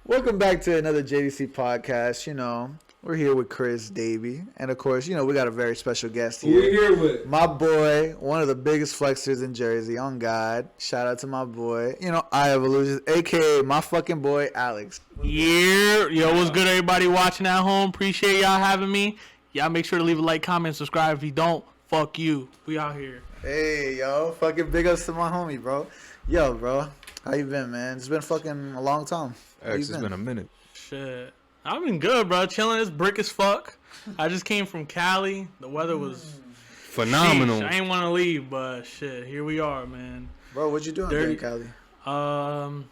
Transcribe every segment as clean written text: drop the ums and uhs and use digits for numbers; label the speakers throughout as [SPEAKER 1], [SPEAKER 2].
[SPEAKER 1] Welcome back to another JDC podcast. You know, we're here with Chris, Deibi, and of course, you know, we got a very special guest here.
[SPEAKER 2] We're here with
[SPEAKER 1] my boy, one of the biggest flexers in Jersey, on God. Shout out to my boy, you know, iEvolutions, AKA my fucking boy, Alex.
[SPEAKER 3] Yeah, yo, what's good, everybody watching at home? Appreciate y'all having me. Y'all make sure to leave a like, comment, subscribe. If you don't, fuck you. We out here.
[SPEAKER 1] Hey, yo, fucking big ups to my homie, bro. Yo, bro, how you been, man? It's been fucking a long time.
[SPEAKER 4] It's been a minute.
[SPEAKER 3] Shit. I've been good, bro. Chilling. It's brick as fuck. I just came from Cali. The weather was
[SPEAKER 4] phenomenal.
[SPEAKER 3] Sheesh. I ain't want to leave, but shit, here we are, man.
[SPEAKER 1] Bro, what you doing there in Cali?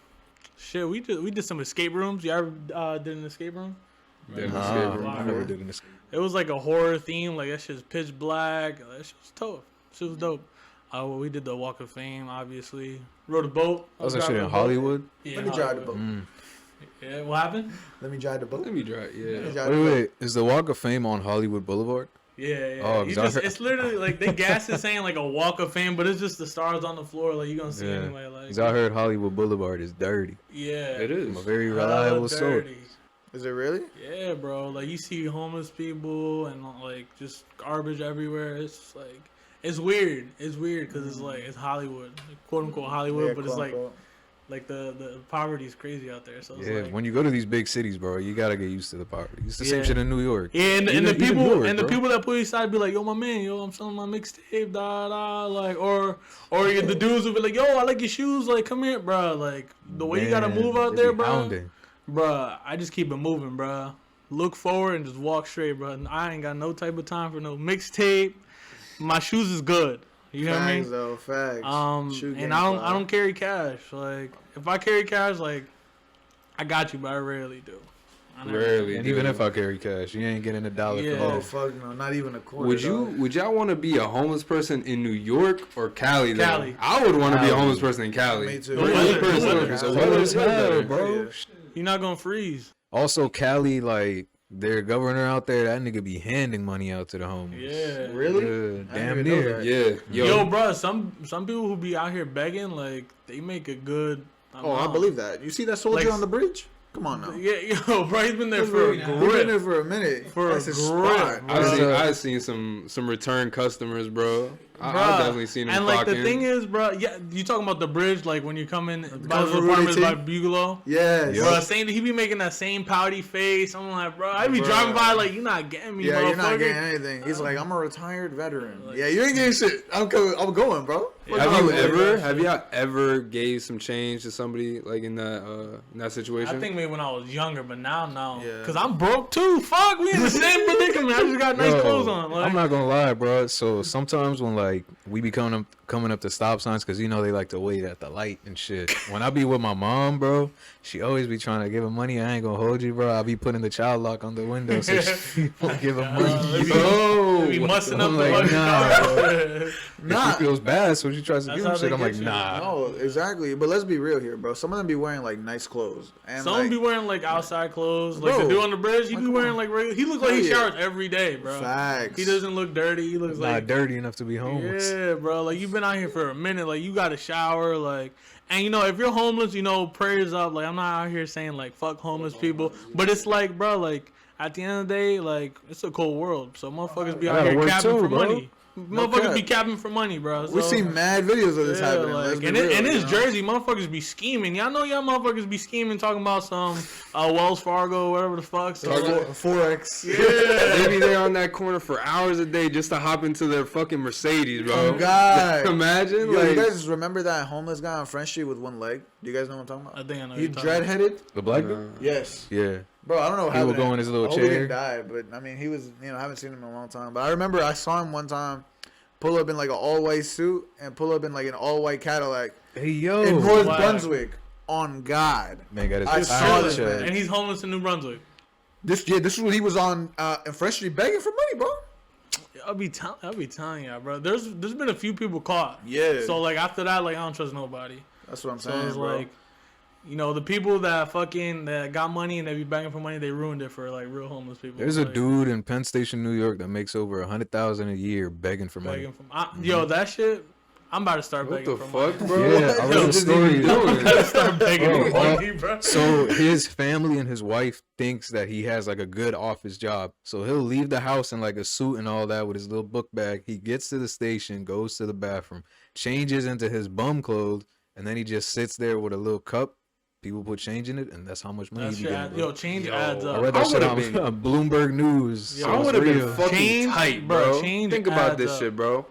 [SPEAKER 3] Shit, we did some escape rooms. You ever did an escape room?
[SPEAKER 4] I never did an escape.
[SPEAKER 3] It was like a horror theme. Like that shit's pitch black. That shit was tough. Shit was dope. We did the Walk of Fame, obviously. Rode a boat.
[SPEAKER 4] Was that shit in Hollywood?
[SPEAKER 3] Yeah,
[SPEAKER 1] Let me drive the boat.
[SPEAKER 3] Yeah, what happened?
[SPEAKER 1] Let me drive the boat.
[SPEAKER 2] Let me drive. Yeah.
[SPEAKER 4] Wait. Is the Walk of Fame on Hollywood Boulevard?
[SPEAKER 3] Yeah.
[SPEAKER 4] Oh,
[SPEAKER 3] It's literally like they gas is saying like a Walk of Fame, but it's just the stars on the floor. Like you gonna see anyway. Like,
[SPEAKER 4] because I heard Hollywood Boulevard is dirty.
[SPEAKER 3] Yeah,
[SPEAKER 2] It is.
[SPEAKER 4] From a very reliable source.
[SPEAKER 1] Is it really?
[SPEAKER 3] Yeah, bro. Like you see homeless people and like just garbage everywhere. It's like it's weird. It's weird because it's like it's Hollywood, like, quote unquote Hollywood, but it's like the poverty is crazy out there. So it's like,
[SPEAKER 4] when you go to these big cities, bro, you gotta get used to the poverty. It's the same shit in New York.
[SPEAKER 3] Yeah, and the people that put aside be like, yo, my man, yo, I'm selling my mixtape, like, or the dudes will be like, yo, I like your shoes, like, come here, bro, like the way you gotta move out there, bro, I just keep it moving, bro. Look forward and just walk straight, bro. I ain't got no type of time for no mixtape. My shoes is good. You hear me?
[SPEAKER 1] Facts.
[SPEAKER 3] And I don't carry cash. Like if I carry cash, like I got you, but I rarely do.
[SPEAKER 4] Rarely. And even if I carry cash, you ain't getting a dollar from
[SPEAKER 1] Oh
[SPEAKER 4] that.
[SPEAKER 1] fuck no, not even a quarter.
[SPEAKER 2] Would y'all want to be a homeless person in New York or Cali? Though?
[SPEAKER 3] Cali.
[SPEAKER 2] I would want to be a homeless person in Cali.
[SPEAKER 1] Me too.
[SPEAKER 3] The weather.
[SPEAKER 4] It's weather as hell, bro.
[SPEAKER 1] Yeah.
[SPEAKER 3] You're not gonna freeze.
[SPEAKER 4] Also, Cali, like their governor out there, that nigga be handing money out to the homeless.
[SPEAKER 3] Yeah.
[SPEAKER 1] Really?
[SPEAKER 4] Damn near.
[SPEAKER 2] Yeah.
[SPEAKER 3] Yo, bro, some people who be out here begging, like they make a good amount.
[SPEAKER 1] Oh, I believe that. You see that soldier
[SPEAKER 3] Like,
[SPEAKER 1] on the bridge? Come on now.
[SPEAKER 3] Yeah, yo, bro, he's been there for a
[SPEAKER 1] He's been there
[SPEAKER 3] grip.
[SPEAKER 1] for a minute.
[SPEAKER 3] For
[SPEAKER 1] That's
[SPEAKER 3] a
[SPEAKER 1] his
[SPEAKER 3] grip,
[SPEAKER 1] spot.
[SPEAKER 3] bro.
[SPEAKER 2] I've seen some return customers, bro. I've definitely seen them.
[SPEAKER 3] And like the
[SPEAKER 2] in.
[SPEAKER 3] thing is, bro, yeah, you talking about the bridge, like when you come in by
[SPEAKER 1] come
[SPEAKER 3] the
[SPEAKER 1] from
[SPEAKER 3] apartments
[SPEAKER 1] Rudy
[SPEAKER 3] by
[SPEAKER 1] T?
[SPEAKER 3] Bugalo.
[SPEAKER 1] Yes.
[SPEAKER 3] Bro, same. He be making that same pouty face. I'm like, bro, I be
[SPEAKER 1] Bro.
[SPEAKER 3] driving by like, you not getting me,
[SPEAKER 1] Yeah,
[SPEAKER 3] motherfucker.
[SPEAKER 1] you're not getting anything. He's like, I'm a retired veteran. Yeah, you ain't getting shit. I'm going, bro.
[SPEAKER 2] Have y'all ever gave some change to somebody like in that situation?
[SPEAKER 3] I think maybe when I was younger, but now no.
[SPEAKER 1] Yeah.
[SPEAKER 3] Cause I'm broke too. Fuck, we in the same predicament. I just got nice clothes on. Like,
[SPEAKER 4] I'm not gonna lie, bro. So sometimes when like we be coming up to stop signs, cause you know they like to wait at the light and shit. When I be with my mom, bro, she always be trying to give him money. I ain't gonna hold you, bro. I be putting the child lock on the window so she won't give him money.
[SPEAKER 3] we mussing up
[SPEAKER 4] I'm
[SPEAKER 3] the
[SPEAKER 4] like,
[SPEAKER 3] nah.
[SPEAKER 1] Nah.
[SPEAKER 4] She feels bad, so she tries to
[SPEAKER 3] That's
[SPEAKER 4] give him
[SPEAKER 3] how
[SPEAKER 4] shit.
[SPEAKER 3] they
[SPEAKER 4] I'm like,
[SPEAKER 3] get you.
[SPEAKER 4] nah.
[SPEAKER 1] No, exactly. But let's be real here, bro. Some of them be wearing like nice clothes, and
[SPEAKER 3] Some
[SPEAKER 1] like,
[SPEAKER 3] be wearing like outside clothes, like
[SPEAKER 1] Bro,
[SPEAKER 3] the dude on the bridge. He be wearing like regular. He looks like he
[SPEAKER 1] Hell yeah.
[SPEAKER 3] showers every day, bro.
[SPEAKER 1] facts.
[SPEAKER 3] He doesn't look dirty. He looks
[SPEAKER 4] Not
[SPEAKER 3] like
[SPEAKER 4] dirty enough to be homeless.
[SPEAKER 3] yeah, bro. Like you've been out here for a minute. Like you got to shower. Like, and you know if you're homeless, you know prayers up. Like I'm not out here saying like fuck homeless people, but it's like, bro, like at the end of the day, like it's a cold world. So motherfuckers be out
[SPEAKER 4] gotta
[SPEAKER 3] here
[SPEAKER 4] work
[SPEAKER 3] capping
[SPEAKER 4] too,
[SPEAKER 3] for
[SPEAKER 4] bro.
[SPEAKER 3] money. Motherfuckers
[SPEAKER 1] cap.
[SPEAKER 3] be capping for money, bro.
[SPEAKER 1] We
[SPEAKER 3] So,
[SPEAKER 1] see mad videos of this
[SPEAKER 3] yeah,
[SPEAKER 1] happening.
[SPEAKER 3] like,
[SPEAKER 1] Let's be
[SPEAKER 3] and
[SPEAKER 1] real,
[SPEAKER 3] it's
[SPEAKER 1] you know?
[SPEAKER 3] Jersey. Motherfuckers be scheming. Y'all know y'all motherfuckers be scheming, talking about some Wells Fargo, whatever the fuck. So,
[SPEAKER 1] Forex.
[SPEAKER 2] They be there on that corner for hours a day just to hop into their fucking Mercedes, bro.
[SPEAKER 1] Oh God!
[SPEAKER 2] Imagine,
[SPEAKER 1] Yo,
[SPEAKER 2] like,
[SPEAKER 1] you guys remember that homeless guy on French Street with one leg? Do you guys know what I'm talking
[SPEAKER 3] I
[SPEAKER 1] about?
[SPEAKER 3] think I know.
[SPEAKER 1] He
[SPEAKER 3] you're talking about.
[SPEAKER 1] dread-headed.
[SPEAKER 4] The black dude?
[SPEAKER 1] Yes.
[SPEAKER 4] Yeah.
[SPEAKER 1] Bro, I don't know how
[SPEAKER 4] He would go in his little
[SPEAKER 1] I hope he
[SPEAKER 4] chair.
[SPEAKER 1] didn't die, but I mean, he was. I haven't seen him in a long time. But I remember I saw him one time pull up in like an all-white suit and pull up in like an all-white Cadillac
[SPEAKER 4] Hey, yo.
[SPEAKER 1] in North
[SPEAKER 3] Wow.
[SPEAKER 1] Brunswick. On God,
[SPEAKER 4] Man got his
[SPEAKER 1] I
[SPEAKER 4] eyes
[SPEAKER 1] saw this,
[SPEAKER 4] shut.
[SPEAKER 1] man.
[SPEAKER 3] And he's homeless in New Brunswick.
[SPEAKER 1] this is what he was on in French Street begging for money, bro.
[SPEAKER 3] I'll be telling y'all, bro. There's been a few people caught.
[SPEAKER 1] Yeah.
[SPEAKER 3] So like after that, like I don't trust nobody.
[SPEAKER 1] That's what I'm
[SPEAKER 3] So
[SPEAKER 1] saying,
[SPEAKER 3] it's
[SPEAKER 1] bro.
[SPEAKER 3] like, you know, the people that got money and they be begging for money, they ruined it for like real homeless people.
[SPEAKER 4] There's a
[SPEAKER 3] like,
[SPEAKER 4] dude in Penn Station, New York, that makes over $100,000 a year begging for money.
[SPEAKER 3] Yo, that shit. I'm about to start
[SPEAKER 2] What
[SPEAKER 3] begging
[SPEAKER 2] the
[SPEAKER 3] for
[SPEAKER 2] fuck,
[SPEAKER 3] money.
[SPEAKER 2] bro?
[SPEAKER 4] Yeah, I read
[SPEAKER 2] What
[SPEAKER 4] a
[SPEAKER 2] is he
[SPEAKER 4] story.
[SPEAKER 2] doing?
[SPEAKER 3] I'm about to start begging for
[SPEAKER 4] Bro,
[SPEAKER 3] money, bro.
[SPEAKER 4] So his family and his wife thinks that he has like a good office job. So he'll leave the house in like a suit and all that with his little book bag. He gets to the station, goes to the bathroom, changes into his bum clothes, and then he just sits there with a little cup. People put change in it, and that's how much money
[SPEAKER 3] That
[SPEAKER 4] he
[SPEAKER 3] shit
[SPEAKER 4] be getting.
[SPEAKER 3] adds,
[SPEAKER 4] Bro.
[SPEAKER 3] yo, change
[SPEAKER 2] Yo,
[SPEAKER 3] adds
[SPEAKER 4] I
[SPEAKER 3] up.
[SPEAKER 4] read that
[SPEAKER 2] I
[SPEAKER 4] shit on,
[SPEAKER 2] would've been-
[SPEAKER 4] on Bloomberg News.
[SPEAKER 3] Yo,
[SPEAKER 4] so
[SPEAKER 2] I
[SPEAKER 4] it's
[SPEAKER 2] would have been
[SPEAKER 4] real.
[SPEAKER 2] fucking
[SPEAKER 3] Change,
[SPEAKER 2] tight,
[SPEAKER 3] bro,
[SPEAKER 2] bro.
[SPEAKER 3] change
[SPEAKER 2] Think about
[SPEAKER 3] adds
[SPEAKER 2] this
[SPEAKER 3] up.
[SPEAKER 2] shit, bro.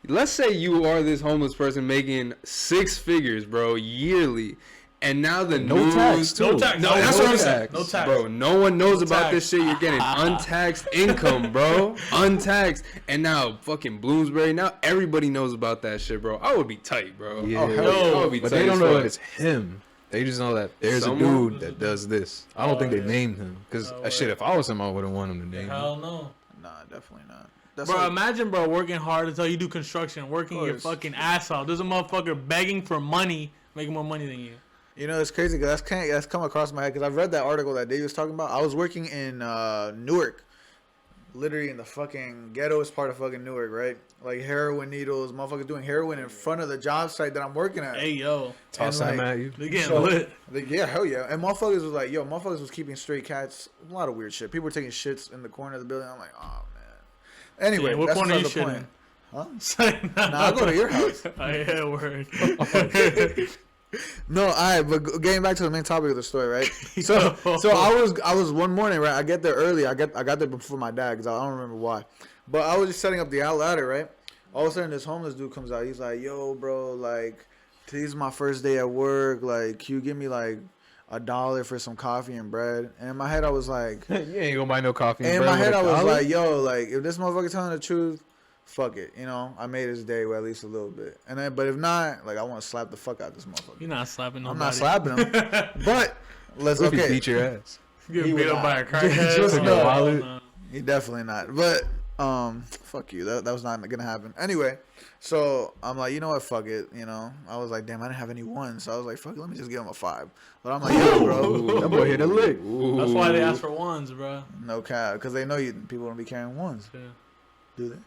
[SPEAKER 2] Let's say you are this homeless person making 6 figures, bro, yearly, and now the
[SPEAKER 4] No
[SPEAKER 2] news,
[SPEAKER 4] tax, too.
[SPEAKER 3] No tax.
[SPEAKER 2] No,
[SPEAKER 3] No,
[SPEAKER 2] that's
[SPEAKER 3] no
[SPEAKER 2] what I'm
[SPEAKER 3] tax.
[SPEAKER 2] saying.
[SPEAKER 3] No tax.
[SPEAKER 2] Bro, no one knows
[SPEAKER 3] No
[SPEAKER 2] about
[SPEAKER 3] tax.
[SPEAKER 2] this shit. You're getting untaxed income, bro. Untaxed. And now fucking Bloomsbury, now everybody knows about that shit, bro. I would be tight, bro.
[SPEAKER 4] Yeah.
[SPEAKER 2] Oh, hell yeah. I would be
[SPEAKER 4] But
[SPEAKER 2] tight
[SPEAKER 4] they don't
[SPEAKER 2] as
[SPEAKER 4] know
[SPEAKER 2] fuck.
[SPEAKER 4] that it's him. They just know that there's
[SPEAKER 2] Someone?
[SPEAKER 4] a dude that does this. I don't
[SPEAKER 3] Oh,
[SPEAKER 4] think they
[SPEAKER 3] yeah.
[SPEAKER 4] named him. Because,
[SPEAKER 3] Oh,
[SPEAKER 4] shit,
[SPEAKER 3] word.
[SPEAKER 4] if I was him, I wouldn't want him to name him.
[SPEAKER 3] Hell no.
[SPEAKER 1] Nah, definitely not. That's
[SPEAKER 3] Bro,
[SPEAKER 1] like,
[SPEAKER 3] imagine, bro, working hard until you do construction, working your
[SPEAKER 1] course.
[SPEAKER 3] fucking ass off. There's a motherfucker begging for money, making more money than you.
[SPEAKER 1] you know, it's crazy because that's come across my head because I've read that article that Dave was talking about. I was working in Newark, literally in the fucking ghettoest part of fucking Newark, right? Like heroin needles, motherfuckers doing heroin in front of the job site that I'm working at.
[SPEAKER 3] Hey, yo.
[SPEAKER 4] Toss
[SPEAKER 1] And,
[SPEAKER 4] him
[SPEAKER 1] like,
[SPEAKER 4] at you.
[SPEAKER 3] They getting
[SPEAKER 1] So-
[SPEAKER 3] lit.
[SPEAKER 1] Yeah, hell yeah. And motherfuckers was like, yo, motherfuckers was keeping stray cats. A lot of weird shit. People were taking shits in the corner of the building. I'm like, oh, man. Anyway,
[SPEAKER 3] Yeah, what
[SPEAKER 1] that's
[SPEAKER 3] corner you
[SPEAKER 1] beside the
[SPEAKER 3] shit
[SPEAKER 1] point. Huh?
[SPEAKER 3] Say
[SPEAKER 1] Nah, I'll go to your house.
[SPEAKER 3] Oh, yeah, word.
[SPEAKER 1] No, all right, but getting back to the main topic of the story, right? So I was one morning, right? I get there early. I got there before my dad because I don't remember why. But I was just setting up the out ladder, right? All of a sudden, this homeless dude comes out. He's like, "Yo, bro, like today's my first day at work. Like, can you give me like $1 for some coffee and bread?" And in my head, I was like,
[SPEAKER 4] You ain't gonna buy no coffee.
[SPEAKER 1] and in
[SPEAKER 4] bread
[SPEAKER 1] my
[SPEAKER 4] with
[SPEAKER 1] head,
[SPEAKER 4] a
[SPEAKER 1] I was
[SPEAKER 4] dollar?
[SPEAKER 1] like, "Yo, like if this motherfucker telling the truth, fuck it, you know, I made his day with at least a little bit. And then, but if not, like I want to slap the fuck out of this motherfucker.
[SPEAKER 3] You're not slapping
[SPEAKER 1] I'm
[SPEAKER 3] nobody.
[SPEAKER 1] not slapping him, but let's
[SPEAKER 4] What if he
[SPEAKER 1] okay.
[SPEAKER 4] beat your ass?
[SPEAKER 3] You
[SPEAKER 1] He
[SPEAKER 3] get beat
[SPEAKER 1] would
[SPEAKER 3] up by a
[SPEAKER 1] not.
[SPEAKER 3] crackhead.
[SPEAKER 1] Just
[SPEAKER 3] Oh,
[SPEAKER 1] no.
[SPEAKER 3] no,
[SPEAKER 4] Wallet.
[SPEAKER 3] no.
[SPEAKER 1] He definitely not. But fuck you. That was not gonna happen. Anyway, so I'm like, you know what? Fuck it. You know, I was like, damn, I didn't have any ones. So I was like, fuck it. Let me just give him a 5. But I'm like, yo, bro,
[SPEAKER 4] That boy hit a lick.
[SPEAKER 3] That's why they ask for ones, bro.
[SPEAKER 1] no cap, because they know you people don't be carrying ones,
[SPEAKER 3] Yeah.
[SPEAKER 1] do they?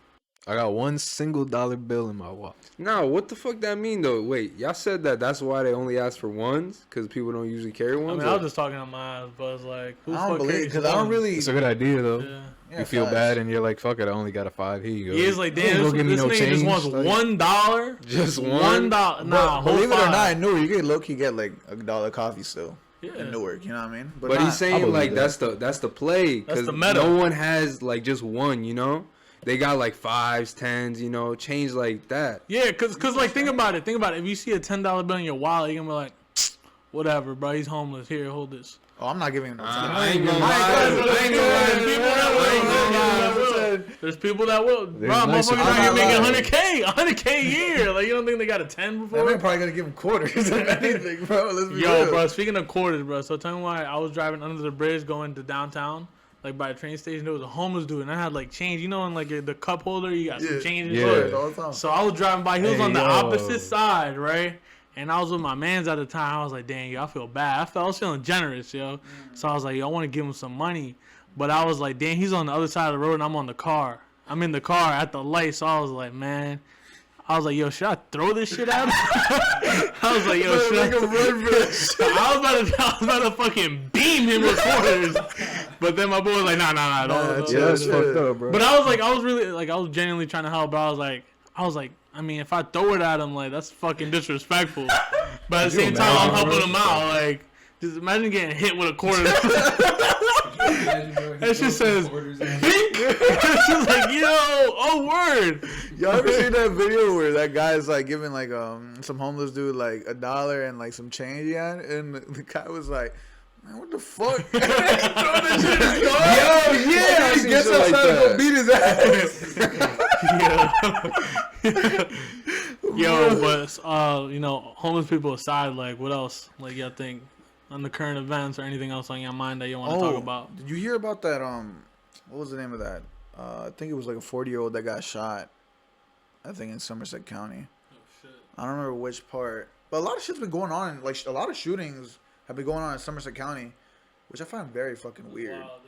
[SPEAKER 4] I got $1 single bill in my wallet.
[SPEAKER 2] Now, what the fuck that mean though? Wait, y'all said that's why they only ask for ones because people don't usually carry
[SPEAKER 3] I
[SPEAKER 2] ones.
[SPEAKER 3] mean, I was just talking on my ass, but it's like, who
[SPEAKER 1] I don't believe
[SPEAKER 3] carries
[SPEAKER 1] because I don't
[SPEAKER 3] ones?
[SPEAKER 1] really.
[SPEAKER 4] It's a good idea though.
[SPEAKER 3] Yeah.
[SPEAKER 1] Yeah,
[SPEAKER 4] You feel
[SPEAKER 1] facts.
[SPEAKER 4] bad and you're like, fuck it, I only got a 5. Here you go.
[SPEAKER 3] He is like,
[SPEAKER 4] You
[SPEAKER 3] damn,
[SPEAKER 4] ain't
[SPEAKER 3] this,
[SPEAKER 4] gonna give me
[SPEAKER 3] this
[SPEAKER 4] no
[SPEAKER 3] nigga
[SPEAKER 4] change.
[SPEAKER 3] just wants
[SPEAKER 4] Like,
[SPEAKER 3] $1.
[SPEAKER 2] Just
[SPEAKER 3] $1.
[SPEAKER 2] one?
[SPEAKER 3] Nah,
[SPEAKER 1] But believe it or
[SPEAKER 3] whole
[SPEAKER 1] not,
[SPEAKER 3] five.
[SPEAKER 1] in Newark, you can low key get like $1 coffee still
[SPEAKER 3] Yeah.
[SPEAKER 1] in Newark. You know what I mean?
[SPEAKER 2] But
[SPEAKER 1] not-
[SPEAKER 2] he's
[SPEAKER 4] I
[SPEAKER 2] saying
[SPEAKER 4] believe
[SPEAKER 2] like
[SPEAKER 4] that.
[SPEAKER 2] that's the play
[SPEAKER 3] That's
[SPEAKER 2] because
[SPEAKER 3] the meta.
[SPEAKER 2] no one has like just one. You know, they got like 5s, 10s. You know, change like that.
[SPEAKER 3] Yeah, cause like think about it. If you see a $10 bill in your wallet, you're gonna be like, whatever, bro. He's homeless. Here, hold this.
[SPEAKER 1] Oh, I'm not giving him no time.
[SPEAKER 2] I ain't gonna lie. I ain't gonna lie.
[SPEAKER 3] There's people that will. Bro,
[SPEAKER 4] nice
[SPEAKER 3] motherfuckers out here
[SPEAKER 1] people.
[SPEAKER 3] making $100K a year. Like, you don't think they got a 10
[SPEAKER 1] That
[SPEAKER 3] before?
[SPEAKER 1] man probably gonna give him quarters if anything, bro. Let's be
[SPEAKER 3] Yo,
[SPEAKER 1] real.
[SPEAKER 3] bro, speaking of quarters, bro. So tell me why I was driving under the bridge going to downtown. Like by a train station, there was a homeless dude, and I had like change. You know, in like the cup holder, you got some
[SPEAKER 1] Yeah.
[SPEAKER 3] change. And
[SPEAKER 4] Yeah.
[SPEAKER 3] shit.
[SPEAKER 1] All the time.
[SPEAKER 3] So I was driving by. He was
[SPEAKER 4] Hey,
[SPEAKER 3] on the
[SPEAKER 4] yo.
[SPEAKER 3] opposite side, right? And I was with my mans at the time. I was like, dang, yo, I feel bad. I was feeling generous, yo. So I was like, yo, I want to give him some money. But I was like, damn, he's on the other side of the road, and I'm on the car. I'm in the car at the light. So I was like, man. I was like, yo, should I throw this shit at him? I was like, yo, should I? I was about to fucking beam him with quarters. But then my boy was like, nah, don't.
[SPEAKER 4] Yeah, that's
[SPEAKER 1] Yeah.
[SPEAKER 4] fucked up, bro.
[SPEAKER 3] But I was really genuinely trying to help. But I was like, I mean, if I throw it at him, like that's fucking disrespectful. But at the same time, I'm helping him out. Like, just imagine getting hit with a quarter. That shit says, "Bink." It's just like, yo, oh word.
[SPEAKER 1] Y'all ever seen that video where that guy's like giving like some homeless dude like $1 and like some change he had, and the guy was like, man, what the fuck? Throw that shit in his car.
[SPEAKER 2] Yo, yeah, I
[SPEAKER 1] He
[SPEAKER 2] seen
[SPEAKER 1] gets
[SPEAKER 2] shit like
[SPEAKER 1] outside to go
[SPEAKER 2] that.
[SPEAKER 1] beat his ass.
[SPEAKER 3] Yo, but you know, homeless people aside, like, what else? Like, y'all think on the current events or anything else on your mind that you want to talk about?
[SPEAKER 1] Did you hear about that? What was the name of that? I think it was like a 40-year-old that got shot. I think in Somerset County.
[SPEAKER 3] Oh shit.
[SPEAKER 1] I don't remember which part, but a lot of shit's been going on. Like a lot of shootings have been going on in Somerset County, which I find very fucking weird.
[SPEAKER 3] Wild,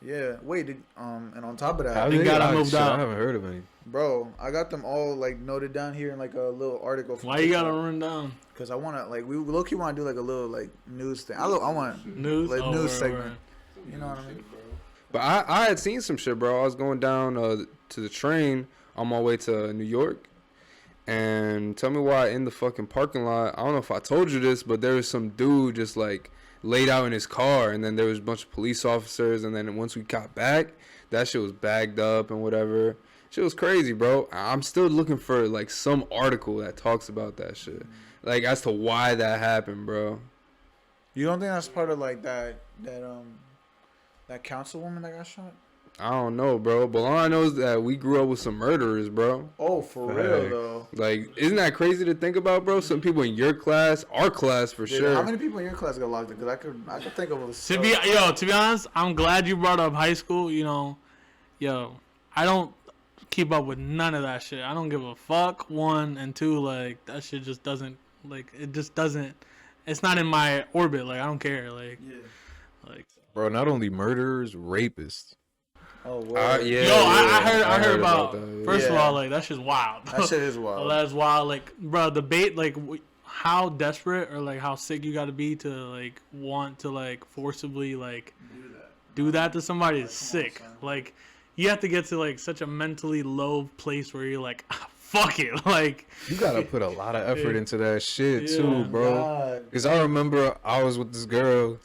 [SPEAKER 1] Yeah. Wait. And on top of that,
[SPEAKER 3] Thank God I moved out.
[SPEAKER 4] I haven't heard of any.
[SPEAKER 1] bro, I got them all like noted down here in like a little article.
[SPEAKER 3] Why you gotta run down?
[SPEAKER 1] Because I wanna like we low key want to do like a little like news thing. I want
[SPEAKER 3] News,
[SPEAKER 1] like news segment.
[SPEAKER 3] Right.
[SPEAKER 1] You know what I mean?
[SPEAKER 2] But I had seen some shit, bro. I was going down to the train on my way to New York. And tell me why in the fucking parking lot, I don't know if I told you this, but there was some dude just like laid out in his car. And then there was a bunch of police officers. And then once we got back, that shit was bagged up and whatever. Shit was crazy, bro. I'm still looking for like some article that talks about that shit. Like as to why that happened, bro.
[SPEAKER 1] You don't think that's part of like that councilwoman that got shot?
[SPEAKER 2] I don't know, bro. But all I know is that we grew up with some murderers, bro.
[SPEAKER 1] Oh, for real though.
[SPEAKER 2] Like, isn't that crazy to think about, bro? Some people in your class, our class for sure.
[SPEAKER 1] How many people in your class got locked up? Because I could think of a.
[SPEAKER 3] To be honest, I'm glad you brought up high school. You know, I don't keep up with none of that shit. I don't give a fuck. 1 and 2, like that shit just doesn't It's not in my orbit. Like I don't care. Like, like.
[SPEAKER 4] Bro, not only murderers, rapists.
[SPEAKER 1] Oh, wow.
[SPEAKER 2] Yeah.
[SPEAKER 3] Yo, I heard about
[SPEAKER 2] that, yeah.
[SPEAKER 3] First of all, like that shit's wild.
[SPEAKER 1] That shit is wild.
[SPEAKER 3] That's wild. Like, bro, the bait, like, how desperate or like how sick you got to be to like want to like forcibly like do that to somebody is sick. Like, you have to get to like such a mentally low place where you're like, fuck it. Like,
[SPEAKER 4] You gotta put a lot of effort into that shit
[SPEAKER 3] Yeah,
[SPEAKER 4] too, bro.
[SPEAKER 1] God.
[SPEAKER 4] Because I remember I was with this girl,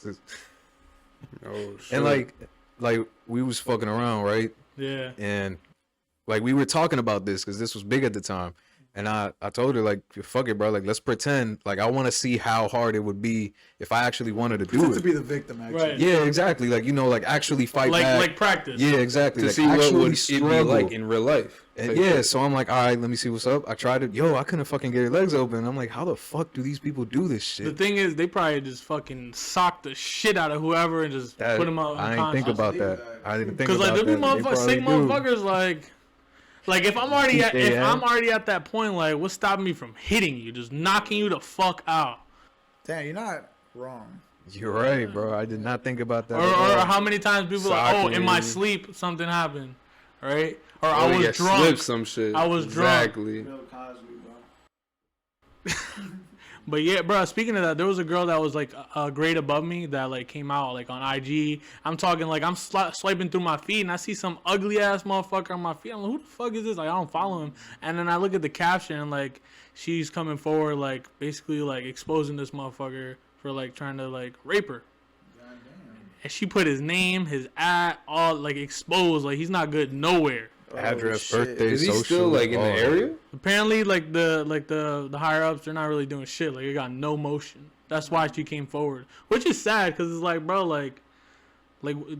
[SPEAKER 2] Oh, shit.
[SPEAKER 4] and like we was fucking around, right?
[SPEAKER 3] yeah.
[SPEAKER 4] And like we were talking about this because this was big at the time, and I told her like, fuck it, bro. Like let's pretend like I want to see how hard it would be if I actually wanted to do
[SPEAKER 1] Pretend
[SPEAKER 4] it.
[SPEAKER 1] to be the victim, actually.
[SPEAKER 3] Right.
[SPEAKER 4] Yeah, exactly. Like like actually fight back.
[SPEAKER 3] Like practice.
[SPEAKER 4] Yeah, exactly.
[SPEAKER 2] to
[SPEAKER 4] like,
[SPEAKER 2] see what
[SPEAKER 4] actually
[SPEAKER 2] would it be like in real life.
[SPEAKER 4] And yeah, so I'm like, all right, let me see what's up. I tried it. Yo, I couldn't fucking get her legs open. I'm like, how the fuck do these people do this shit?
[SPEAKER 3] The thing is, they probably just fucking sock the shit out of whoever and just put them out.
[SPEAKER 4] I didn't think about that. I didn't think
[SPEAKER 3] Because
[SPEAKER 4] about
[SPEAKER 3] like
[SPEAKER 4] that.
[SPEAKER 3] there be sick motherfuckers like if I'm already at that point, like what's stopping me from hitting you, just knocking you the fuck out?
[SPEAKER 1] Damn, you're not wrong.
[SPEAKER 4] You're right, bro. I did not think about that.
[SPEAKER 3] Or how many times people like, oh, in my
[SPEAKER 2] Soccer.
[SPEAKER 3] sleep something happened, right? Or
[SPEAKER 2] Or
[SPEAKER 3] I
[SPEAKER 2] you
[SPEAKER 3] was
[SPEAKER 2] get
[SPEAKER 3] drunk.
[SPEAKER 2] slipped some shit.
[SPEAKER 3] I was drunk.
[SPEAKER 2] Exactly.
[SPEAKER 3] But yeah, bro, speaking of that, there was a girl that was like a grade above me that like came out like on IG. I'm talking like I'm swiping through my feed and I see some ugly ass motherfucker on my feed. I'm like, who the fuck is this? Like, I don't follow him. And then I look at the caption and like she's coming forward like basically like exposing this motherfucker for like trying to like rape her. And she put his name, his ad, all like exposed. Like he's not good nowhere.
[SPEAKER 4] Address,
[SPEAKER 1] shit.
[SPEAKER 4] birthday,
[SPEAKER 2] Is he
[SPEAKER 4] social,
[SPEAKER 2] still like in the
[SPEAKER 4] all that.
[SPEAKER 2] area?
[SPEAKER 3] Apparently, like the higher ups, they're not really doing shit. Like, it got no motion. That's why she came forward, which is sad because it's like, bro, like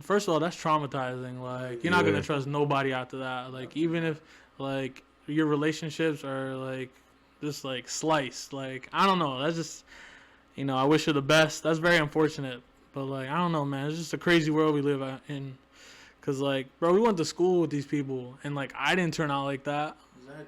[SPEAKER 3] first of all, that's traumatizing. Like, you're not gonna trust nobody after that. Like, even if like your relationships are like just like sliced. Like, I don't know. That's just, I wish her the best. That's very unfortunate. But like, I don't know, man. It's just a crazy world we live in. Cause like, bro, we went to school with these people, and like, I didn't turn out like that.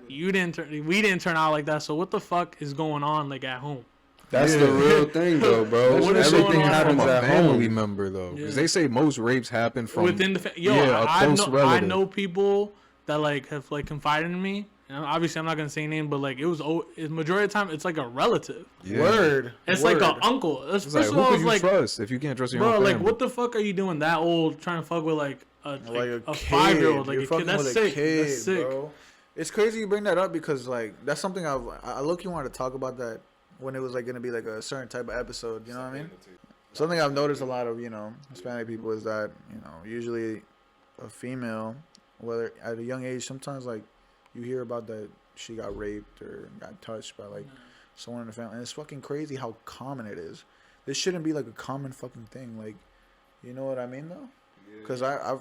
[SPEAKER 3] Exactly. We didn't turn out like that. So what the fuck is going on like at home?
[SPEAKER 2] That's the real thing, though, bro.
[SPEAKER 3] What is
[SPEAKER 2] Everything
[SPEAKER 3] going on
[SPEAKER 2] happens
[SPEAKER 4] from a
[SPEAKER 2] at
[SPEAKER 4] family
[SPEAKER 2] home.
[SPEAKER 4] member though, because
[SPEAKER 3] Yeah.
[SPEAKER 4] they say most rapes happen from
[SPEAKER 3] Within the
[SPEAKER 4] a close
[SPEAKER 3] I
[SPEAKER 4] relative.
[SPEAKER 3] know people that like have like confided in me. And obviously, I'm not gonna say name, but like majority of the time, it's like a relative.
[SPEAKER 4] Yeah.
[SPEAKER 1] Word.
[SPEAKER 3] It's
[SPEAKER 1] Word.
[SPEAKER 3] like an uncle.
[SPEAKER 4] It's
[SPEAKER 3] First
[SPEAKER 4] like,
[SPEAKER 3] of
[SPEAKER 4] who
[SPEAKER 3] all,
[SPEAKER 4] could
[SPEAKER 3] it's
[SPEAKER 4] you
[SPEAKER 3] like,
[SPEAKER 4] trust if you can't trust your
[SPEAKER 3] bro,
[SPEAKER 4] own family?
[SPEAKER 3] like, what the fuck are you doing that old trying to fuck with like a
[SPEAKER 1] Like a
[SPEAKER 3] 5-year-old, like
[SPEAKER 1] You're
[SPEAKER 3] a
[SPEAKER 1] fucking
[SPEAKER 3] kid? That's
[SPEAKER 1] with
[SPEAKER 3] sick.
[SPEAKER 1] a kid,
[SPEAKER 3] That's sick.
[SPEAKER 1] bro. It's crazy you bring that up because like that's something I look you wanted to talk about that when it was like gonna be like a certain type of episode. You know what I mean? Something I've noticed a lot of Hispanic people is that usually a female, whether at a young age, sometimes like you hear about that she got raped or got touched by like someone in the family, and it's fucking crazy how common it is. This shouldn't be like a common fucking thing. Like, you know what I mean though? Because I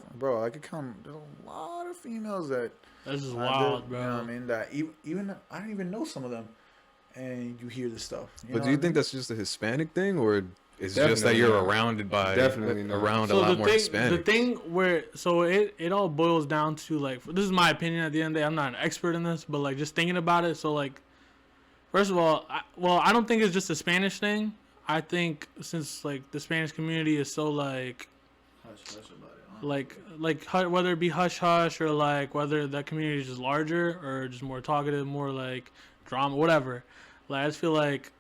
[SPEAKER 1] could count. There's a lot of females that.
[SPEAKER 3] That's just
[SPEAKER 1] I
[SPEAKER 3] wild,
[SPEAKER 1] did,
[SPEAKER 3] bro.
[SPEAKER 1] You know what I mean? That even I don't even know some of them, and you hear this stuff.
[SPEAKER 4] But do you think that's just a Hispanic thing, or it's just that
[SPEAKER 2] Definitely
[SPEAKER 4] you're
[SPEAKER 2] not.
[SPEAKER 4] surrounded by
[SPEAKER 2] Definitely not.
[SPEAKER 4] around a
[SPEAKER 3] So
[SPEAKER 4] lot more
[SPEAKER 3] the
[SPEAKER 4] Hispanics?
[SPEAKER 3] thing where it all boils down to like, this is my opinion at the end of the day. I'm not an expert in this, but like just thinking about it. So like, first of all, I don't think it's just a Spanish thing. I think since like the Spanish community is so like, whether it be hush hush or like whether that community is just larger or just more talkative, more like drama, whatever. Like I just feel like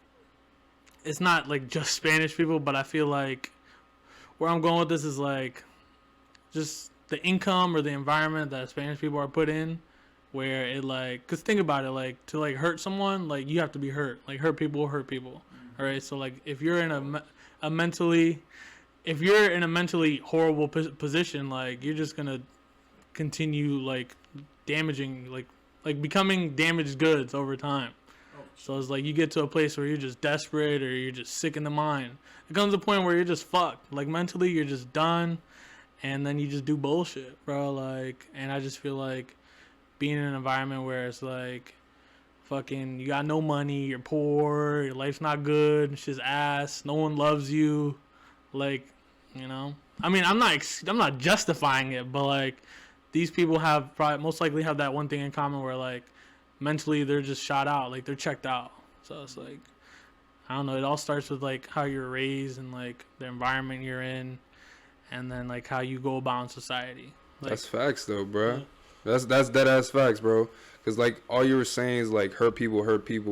[SPEAKER 3] it's not like just Spanish people, but I feel like where I'm going with this is like just the income or the environment that Spanish people are put in, where it like, cause think about it, like to like hurt someone, like you have to be hurt. Like hurt people will hurt people. All right, so like if you're in a mentally horrible position, like you're just gonna continue like damaging, like becoming damaged goods over time. So it's like you get to a place where you're just desperate or you're just sick in the mind. It comes to a point where you're just fucked. Like mentally, you're just done, and then you just do bullshit, bro. Like, and I just feel like being in an environment where it's like, fucking, you got no money, you're poor, your life's not good, shit's ass, no one loves you, like, you know. I mean, I'm not justifying it, but like, these people have probably most likely have that one thing in common where like, mentally they're just shot out, like they're checked out. So it's like, I don't know. It all starts with like how you're raised and like the environment you're in, and then like how you go about in society. Like,
[SPEAKER 2] that's facts though, bro. Yeah. That's dead ass facts, bro. Because like all you were saying is like hurt people,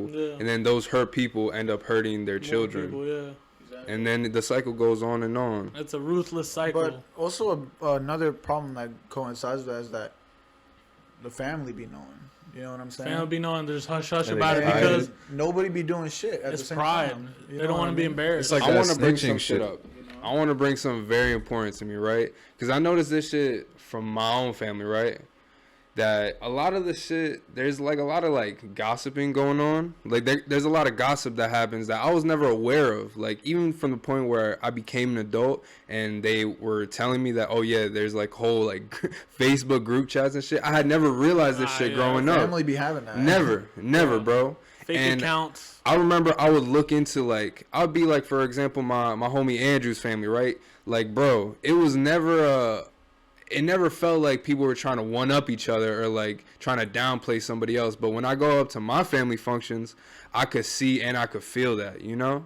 [SPEAKER 3] yeah.
[SPEAKER 2] and then those hurt people end up hurting their children.
[SPEAKER 3] People, yeah. Exactly.
[SPEAKER 2] And then the cycle goes on and on.
[SPEAKER 3] It's a ruthless cycle.
[SPEAKER 1] But also another problem that coincides with that is that the family be knowing. You know what I'm saying?
[SPEAKER 3] Family be knowing there's hush hush about it because
[SPEAKER 1] nobody be doing shit at the same
[SPEAKER 3] pride.
[SPEAKER 1] time.
[SPEAKER 3] They don't want to be embarrassed.
[SPEAKER 4] It's like
[SPEAKER 2] I want to bring
[SPEAKER 4] snitching
[SPEAKER 2] some shit up. I want to bring something very important to me, right? Because I noticed this shit from my own family, right? That a lot of the shit, there's like a lot of like gossiping going on. Like there's a lot of gossip that happens that I was never aware of. Like even from the point where I became an adult and they were telling me that, oh yeah, there's like whole like Facebook group chats and shit. I had never realized this shit growing up.
[SPEAKER 1] Family be having that.
[SPEAKER 2] Never, bro.
[SPEAKER 3] Fake accounts.
[SPEAKER 2] I remember I would look into like, I would be like, for example, my homie Andrew's family, right? Like, bro, it was never it never felt like people were trying to one up each other or like trying to downplay somebody else. But when I go up to my family functions, I could see and I could feel that, you know?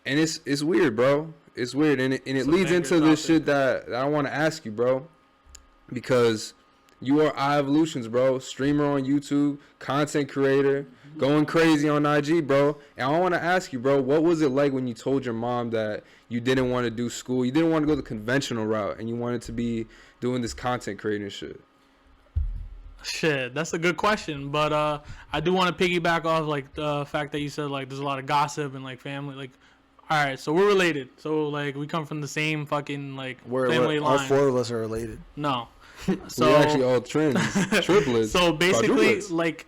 [SPEAKER 2] And it's weird, bro. It's weird. And it leads into this shit that I want to ask you, bro. Because you are iEvolutions, bro. Streamer on YouTube, content creator, going crazy on IG, bro. And I want to ask you, bro, what was it like when you told your mom that you didn't want to do school, you didn't want to go the conventional route, and you wanted to be doing this content creating shit?
[SPEAKER 3] Shit, that's a good question. But I do want to piggyback off like the fact that you said like there's a lot of gossip and like family. Like, all right, so we're related. So like we come from the same fucking like family line.
[SPEAKER 1] All four of us are related.
[SPEAKER 3] No. So
[SPEAKER 2] we're actually all twins, triplets.
[SPEAKER 3] So basically,
[SPEAKER 2] quadruplets.
[SPEAKER 3] like,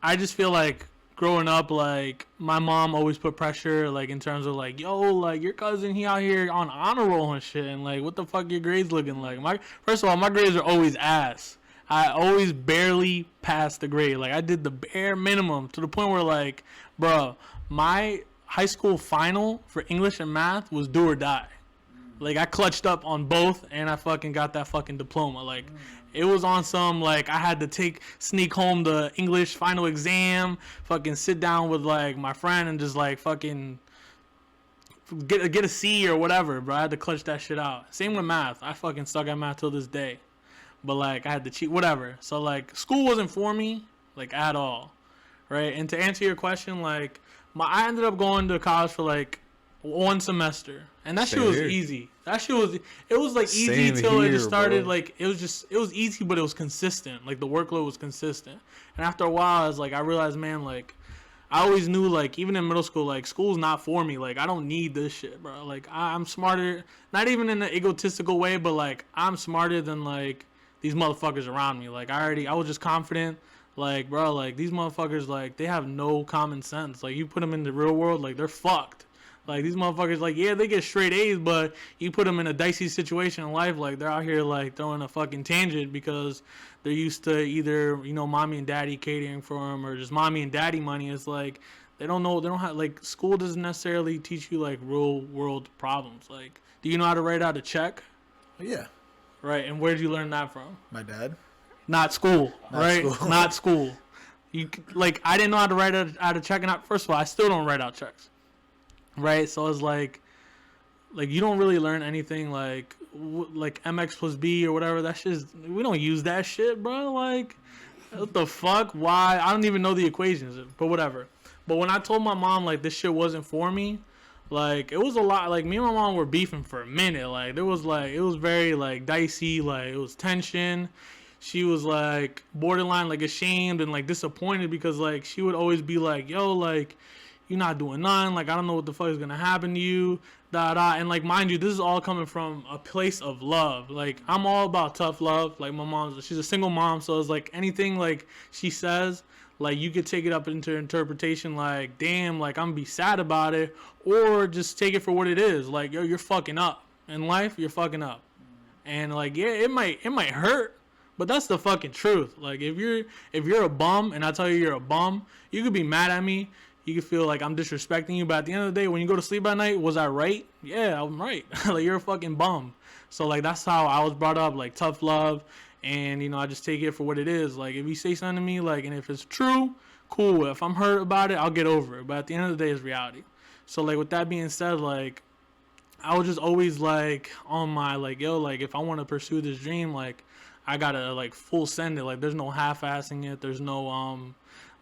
[SPEAKER 3] I just feel like growing up, like, my mom always put pressure, like, in terms of, like, yo, like, your cousin, he out here on honor roll and shit, and, like, what the fuck your grades looking like? First of all, my grades are always ass. I always barely passed the grade. Like, I did the bare minimum to the point where, like, bro, my high school final for English and math was do or die. Like, I clutched up on both, and I fucking got that fucking diploma. Like, it was on some, like, I had to sneak home the English final exam, fucking sit down with, like, my friend and just, like, fucking get a C or whatever, bro. I had to clutch that shit out. Same with math. I fucking suck at math till this day. But, like, I had to cheat, whatever. So, like, school wasn't for me, like, at all, right? And to answer your question, like, I ended up going to college for, like, one semester, and that shit was easy. It was like easy till it just started, bro. Like it was easy, but it was consistent. Like the workload was consistent, and after a while, I was like, I realized, man, like I always knew, like even in middle school, like school's not for me. Like I don't need this shit, bro. Like I'm smarter, not even in an egotistical way, but like I'm smarter than like these motherfuckers around me. Like I was just confident. Like bro, like these motherfuckers, like they have no common sense. Like you put them in the real world, like they're fucked. Like, these motherfuckers, like, yeah, they get straight A's, but you put them in a dicey situation in life, like, they're out here, like, throwing a fucking tangent because they're used to either, you know, mommy and daddy catering for them or just mommy and daddy money. It's like, they don't have, like, school doesn't necessarily teach you, like, real world problems. Like, do you know how to write out a check?
[SPEAKER 1] Yeah.
[SPEAKER 3] Right, and where did you learn that from?
[SPEAKER 1] My dad.
[SPEAKER 3] Not school, right? Not school. Like, I didn't know how to write out a check, and first of all, I still don't write out checks. Right, so it's like you don't really learn anything like like MX plus B or whatever. That shit, we don't use that shit, bro. Like, what the fuck? Why? I don't even know the equations, but whatever. But when I told my mom, like, this shit wasn't for me, like, it was a lot. Like, me and my mom were beefing for a minute. Like, it was very, like, dicey. Like, it was tension. She was, like, borderline, like, ashamed and, like, disappointed because, like, she would always be like, yo, like, you're not doing nothing. Like, I don't know what the fuck is going to happen to you. And, like, mind you, this is all coming from a place of love. Like, I'm all about tough love. Like, my mom's, she's a single mom. So it's, like, anything, like, she says, like, you could take it up into interpretation like, damn, like, I'm going to be sad about it. Or just take it for what it is. Like, yo, you're fucking up. In life, you're fucking up. And, like, yeah, it might hurt. But that's the fucking truth. Like, if you're a bum and I tell you you're a bum, you could be mad at me. You could feel like I'm disrespecting you. But at the end of the day, when you go to sleep at night, was I right? Yeah, I'm right. Like, you're a fucking bum. So, like, that's how I was brought up, like, tough love. And, you know, I just take it for what it is. Like, if you say something to me, like, and if it's true, cool. If I'm hurt about it, I'll get over it. But at the end of the day, it's reality. So, like, with that being said, like, I was just always, like, on my, like, yo, like, if I want to pursue this dream, like, I gotta, like, full send it. Like, there's no half-assing it. There's no,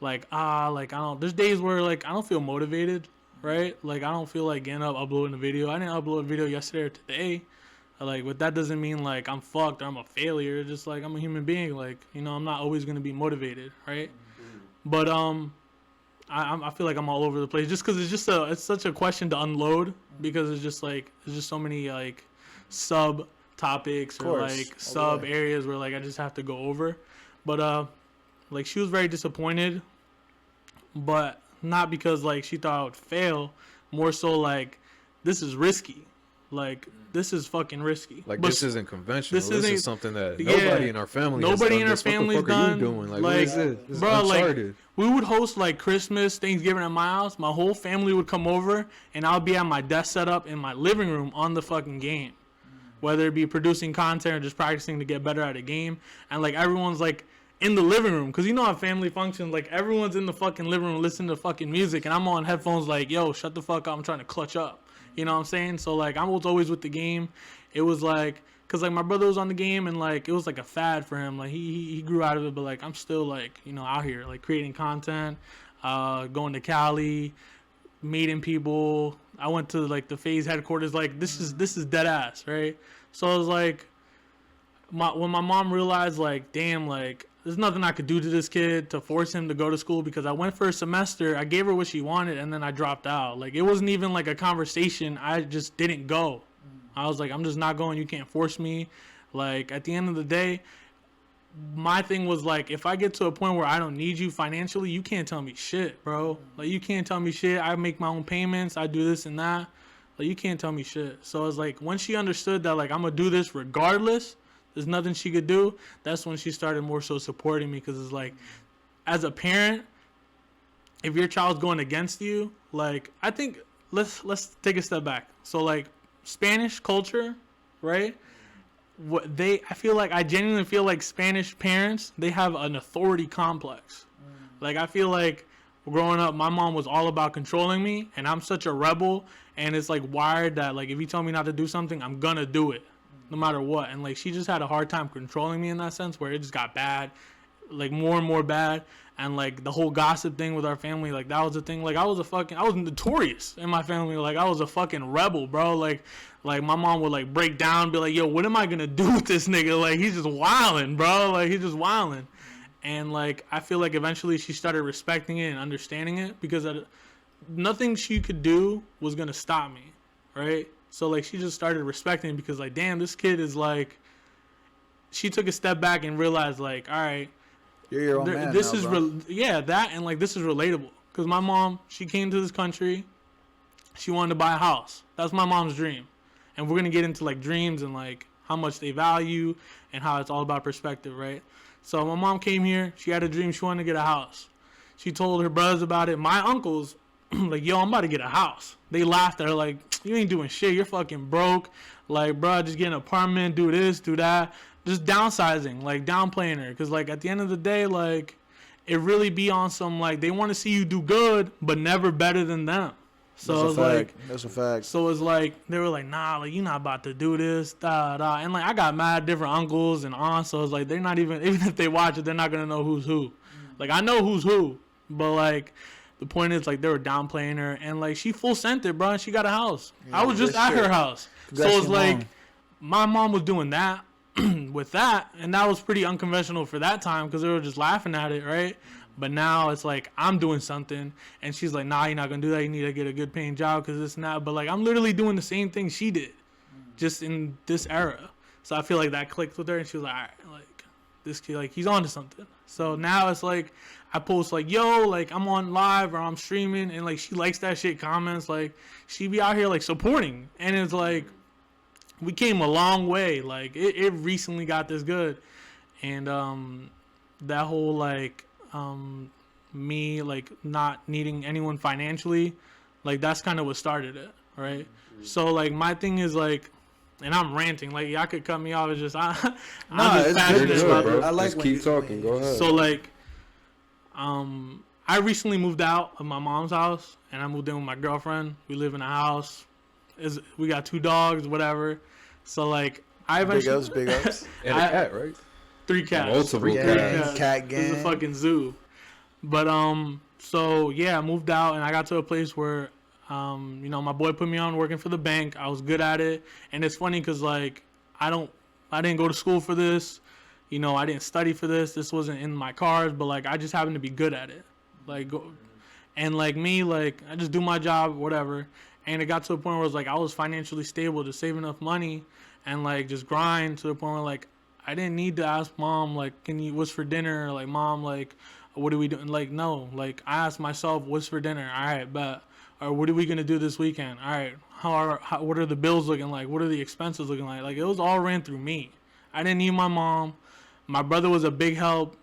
[SPEAKER 3] like, there's days where, like, I don't feel motivated, right? Like, I don't feel like getting up, uploading a video. I didn't upload a video yesterday or today. Like, but that doesn't mean, like, I'm fucked or I'm a failure. Just, like, I'm a human being. Like, you know, I'm not always going to be motivated, right? But, I feel like I'm all over the place just because it's such a question to unload because it's just, like, there's just so many, like, sub topics or, like, sub areas where, like, I just have to go over. But, like, she was very disappointed, but not because, like, she thought I would fail. More so, like, this is risky. Like, this is fucking risky.
[SPEAKER 4] Like, but this isn't conventional. This is something that nobody in our family has done.
[SPEAKER 3] Nobody in our family's done.
[SPEAKER 4] What the fuck are you doing? Like, what is this? This
[SPEAKER 3] bro,
[SPEAKER 4] is uncharted.
[SPEAKER 3] Like, we would host, like, Christmas, Thanksgiving at my house. My whole family would come over, and I'll be at my desk set up in my living room on the fucking game. Whether it be producing content or just practicing to get better at a game. And, like, everyone's, like, in the living room. Because you know how family functions. Like, everyone's in the fucking living room listening to fucking music. And I'm on headphones like, yo, shut the fuck up. I'm trying to clutch up. You know what I'm saying? So, like, I was always with the game. It was, like, because, like, my brother was on the game. And, like, it was, like, a fad for him. Like, he grew out of it. But, like, I'm still, like, you know, out here. Like, creating content. Going to Cali. Meeting people. I went to, like, the Faze headquarters. Like, this is dead ass, right? So I was like, when my mom realized, like, damn, like, there's nothing I could do to this kid to force him to go to school because I went for a semester. I gave her what she wanted, and then I dropped out. Like, it wasn't even, like, a conversation. I just didn't go. I was like, I'm just not going. You can't force me. Like, at the end of the day, my thing was, like, if I get to a point where I don't need you financially, you can't tell me shit, bro. Like, you can't tell me shit. I make my own payments. I do this and that. Like, you can't tell me shit. So it's like, when she understood that, like, I'm going to do this regardless, there's nothing she could do, that's when she started more so supporting me. Because it's like, as a parent, if your child's going against you, like, I think, let's take a step back. So, like, Spanish culture, right? I genuinely feel like Spanish parents, they have an authority complex. Like, I feel like growing up, my mom was all about controlling me, and I'm such a rebel, and it's, like, wired that, like, if you tell me not to do something, I'm gonna do it, no matter what. And, like, she just had a hard time controlling me in that sense, where it just got bad, like, more and more bad. And, like, the whole gossip thing with our family, like, that was the thing. Like, I was notorious in my family. Like, I was a fucking rebel, bro. Like my mom would, like, break down, be like, yo, what am I gonna do with this nigga? Like, he's just wilding, bro. Like, he's just wilding. And, like, I feel like eventually she started respecting it and understanding it because nothing she could do was going to stop me, right? So, like, she just started respecting it because, like, damn, this kid is, like, she took a step back and realized, like, all right.
[SPEAKER 1] You're your own man
[SPEAKER 3] this
[SPEAKER 1] now,
[SPEAKER 3] is,
[SPEAKER 1] bro.
[SPEAKER 3] that, and, like, this is relatable. Because my mom, she came to this country. She wanted to buy a house. That's my mom's dream. And we're going to get into, like, dreams and, like, how much they value and how it's all about perspective, right? So my mom came here. She had a dream. She wanted to get a house. She told her brothers about it. My uncles, like, yo, I'm about to get a house. They laughed. They're like, you ain't doing shit. You're fucking broke. Like, bro, just get an apartment, do this, do that. Just downsizing, like, downplaying her. Because, like, at the end of the day, like, it really be on some, like, they want to see you do good, but never better than them. So it's like,
[SPEAKER 1] that's a fact.
[SPEAKER 3] So it's like they were like, nah, like you're not about to do this, and like I got mad different uncles and aunts, so it's like they're not even if they watch it, they're not gonna know who's who. Like I know who's who, but like the point is like they were downplaying her, and like she full sent it, bro. And she got a house. I was just at her house, so it's like my mom was doing that with that, and that was pretty unconventional for that time because they were just laughing at it, right? But now it's like I'm doing something, and she's like, "Nah, you're not gonna do that. You need to get a good paying job because this and that." But like I'm literally doing the same thing she did, just in this era. So I feel like that clicked with her, and she was like, "All right, like this kid, like he's on to something." So now it's like I post like, "Yo, like I'm on live or I'm streaming," and like she likes that shit, comments like she be out here like supporting, and it's like we came a long way. Like it recently got this good, and that whole like. Me like not needing anyone financially, like that's kind of what started it, right? So like my thing is like, and I'm ranting, like y'all could cut me off. It's just I'm just passionate about it.
[SPEAKER 2] I like just keep talking. Go ahead.
[SPEAKER 3] So like, I recently moved out of my mom's house and I moved in with my girlfriend. We live in a house. We got 2 dogs, whatever. So like I eventually
[SPEAKER 1] big ups.
[SPEAKER 4] And a cat, right?
[SPEAKER 3] 3 cats.
[SPEAKER 2] Multiple cats.
[SPEAKER 1] Cat gang.
[SPEAKER 3] This is a fucking zoo. But so yeah, I moved out and I got to a place where you know, my boy put me on working for the bank. I was good at it, and it's funny because like I didn't go to school for this. You know, I didn't study for this. This wasn't in my cards, but like I just happened to be good at it. Like, and like me, like I just do my job, whatever. And it got to a point where it was like I was financially stable to save enough money and like just grind to the point where like I didn't need to ask mom, like, what's for dinner? Like, mom, like, what are we doing? Like, no. Like, I asked myself, what's for dinner? All right, bet. Or what are we going to do this weekend? All right, what are the bills looking like? What are the expenses looking like? Like, it was all ran through me. I didn't need my mom. My brother was a big help.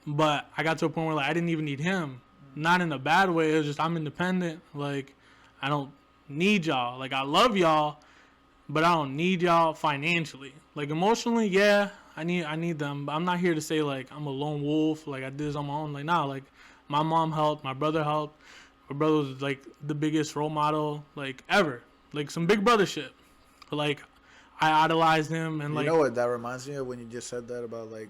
[SPEAKER 3] But I got to a point where, like, I didn't even need him. Not in a bad way. It was just I'm independent. Like, I don't need y'all. Like, I love y'all, but I don't need y'all financially. Like emotionally, yeah, I need them. But I'm not here to say like I'm a lone wolf, like I did this on my own. Like nah, like my mom helped, my brother helped. My brother was like the biggest role model like ever. Like some big brother shit. But, like I idolized him and like
[SPEAKER 1] you know what that reminds me of when you just said that about like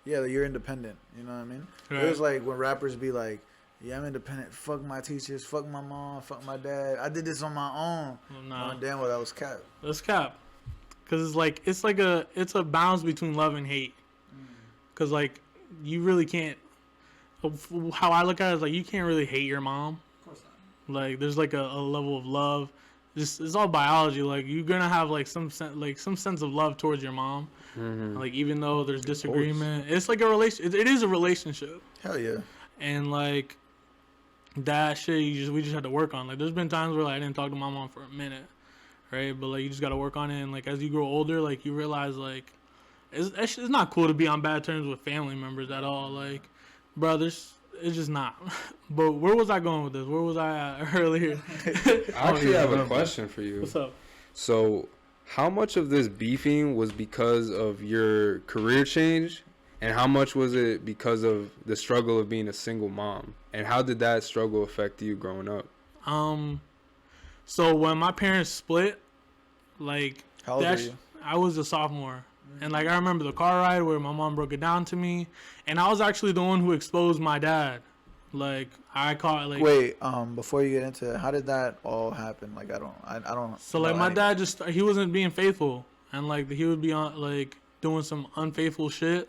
[SPEAKER 1] yeah, you're independent. You know what I mean?
[SPEAKER 3] Right.
[SPEAKER 1] It was like when rappers be like, yeah, I'm independent. Fuck my teachers. Fuck my mom. Fuck my dad. I did this on my own.
[SPEAKER 3] Well, nah.
[SPEAKER 1] Damn well, that was cap.
[SPEAKER 3] That's cap. Cause it's a balance between love and hate. Cause like you really can't. How I look at it is like you can't really hate your mom. Of course not. Like there's like a level of love. Just it's all biology. Like you're gonna have like some sense of love towards your mom. Mm-hmm. Like even though there's disagreement, it's like a relation. It is a relationship.
[SPEAKER 1] Hell yeah.
[SPEAKER 3] And like that shit, we just had to work on. Like there's been times where like I didn't talk to my mom for a minute. Right, but like you just gotta work on it, and like as you grow older, like you realize like it's not cool to be on bad terms with family members at all. Like, brothers, it's just not. But where was I going with this? Where was I at earlier?
[SPEAKER 2] I actually have a question for you.
[SPEAKER 3] What's up?
[SPEAKER 2] So, how much of this beefing was because of your career change, and how much was it because of the struggle of being a single mom? And how did that struggle affect you growing up?
[SPEAKER 3] So when my parents split, like
[SPEAKER 1] how old were you?
[SPEAKER 3] I was a sophomore, and like I remember the car ride where my mom broke it down to me, and I was actually the one who exposed my dad. Like I caught like.
[SPEAKER 1] Wait, before you get into it, how did that all happen? Like I don't.
[SPEAKER 3] So like my dad he wasn't being faithful, and like he would be on like doing some unfaithful shit,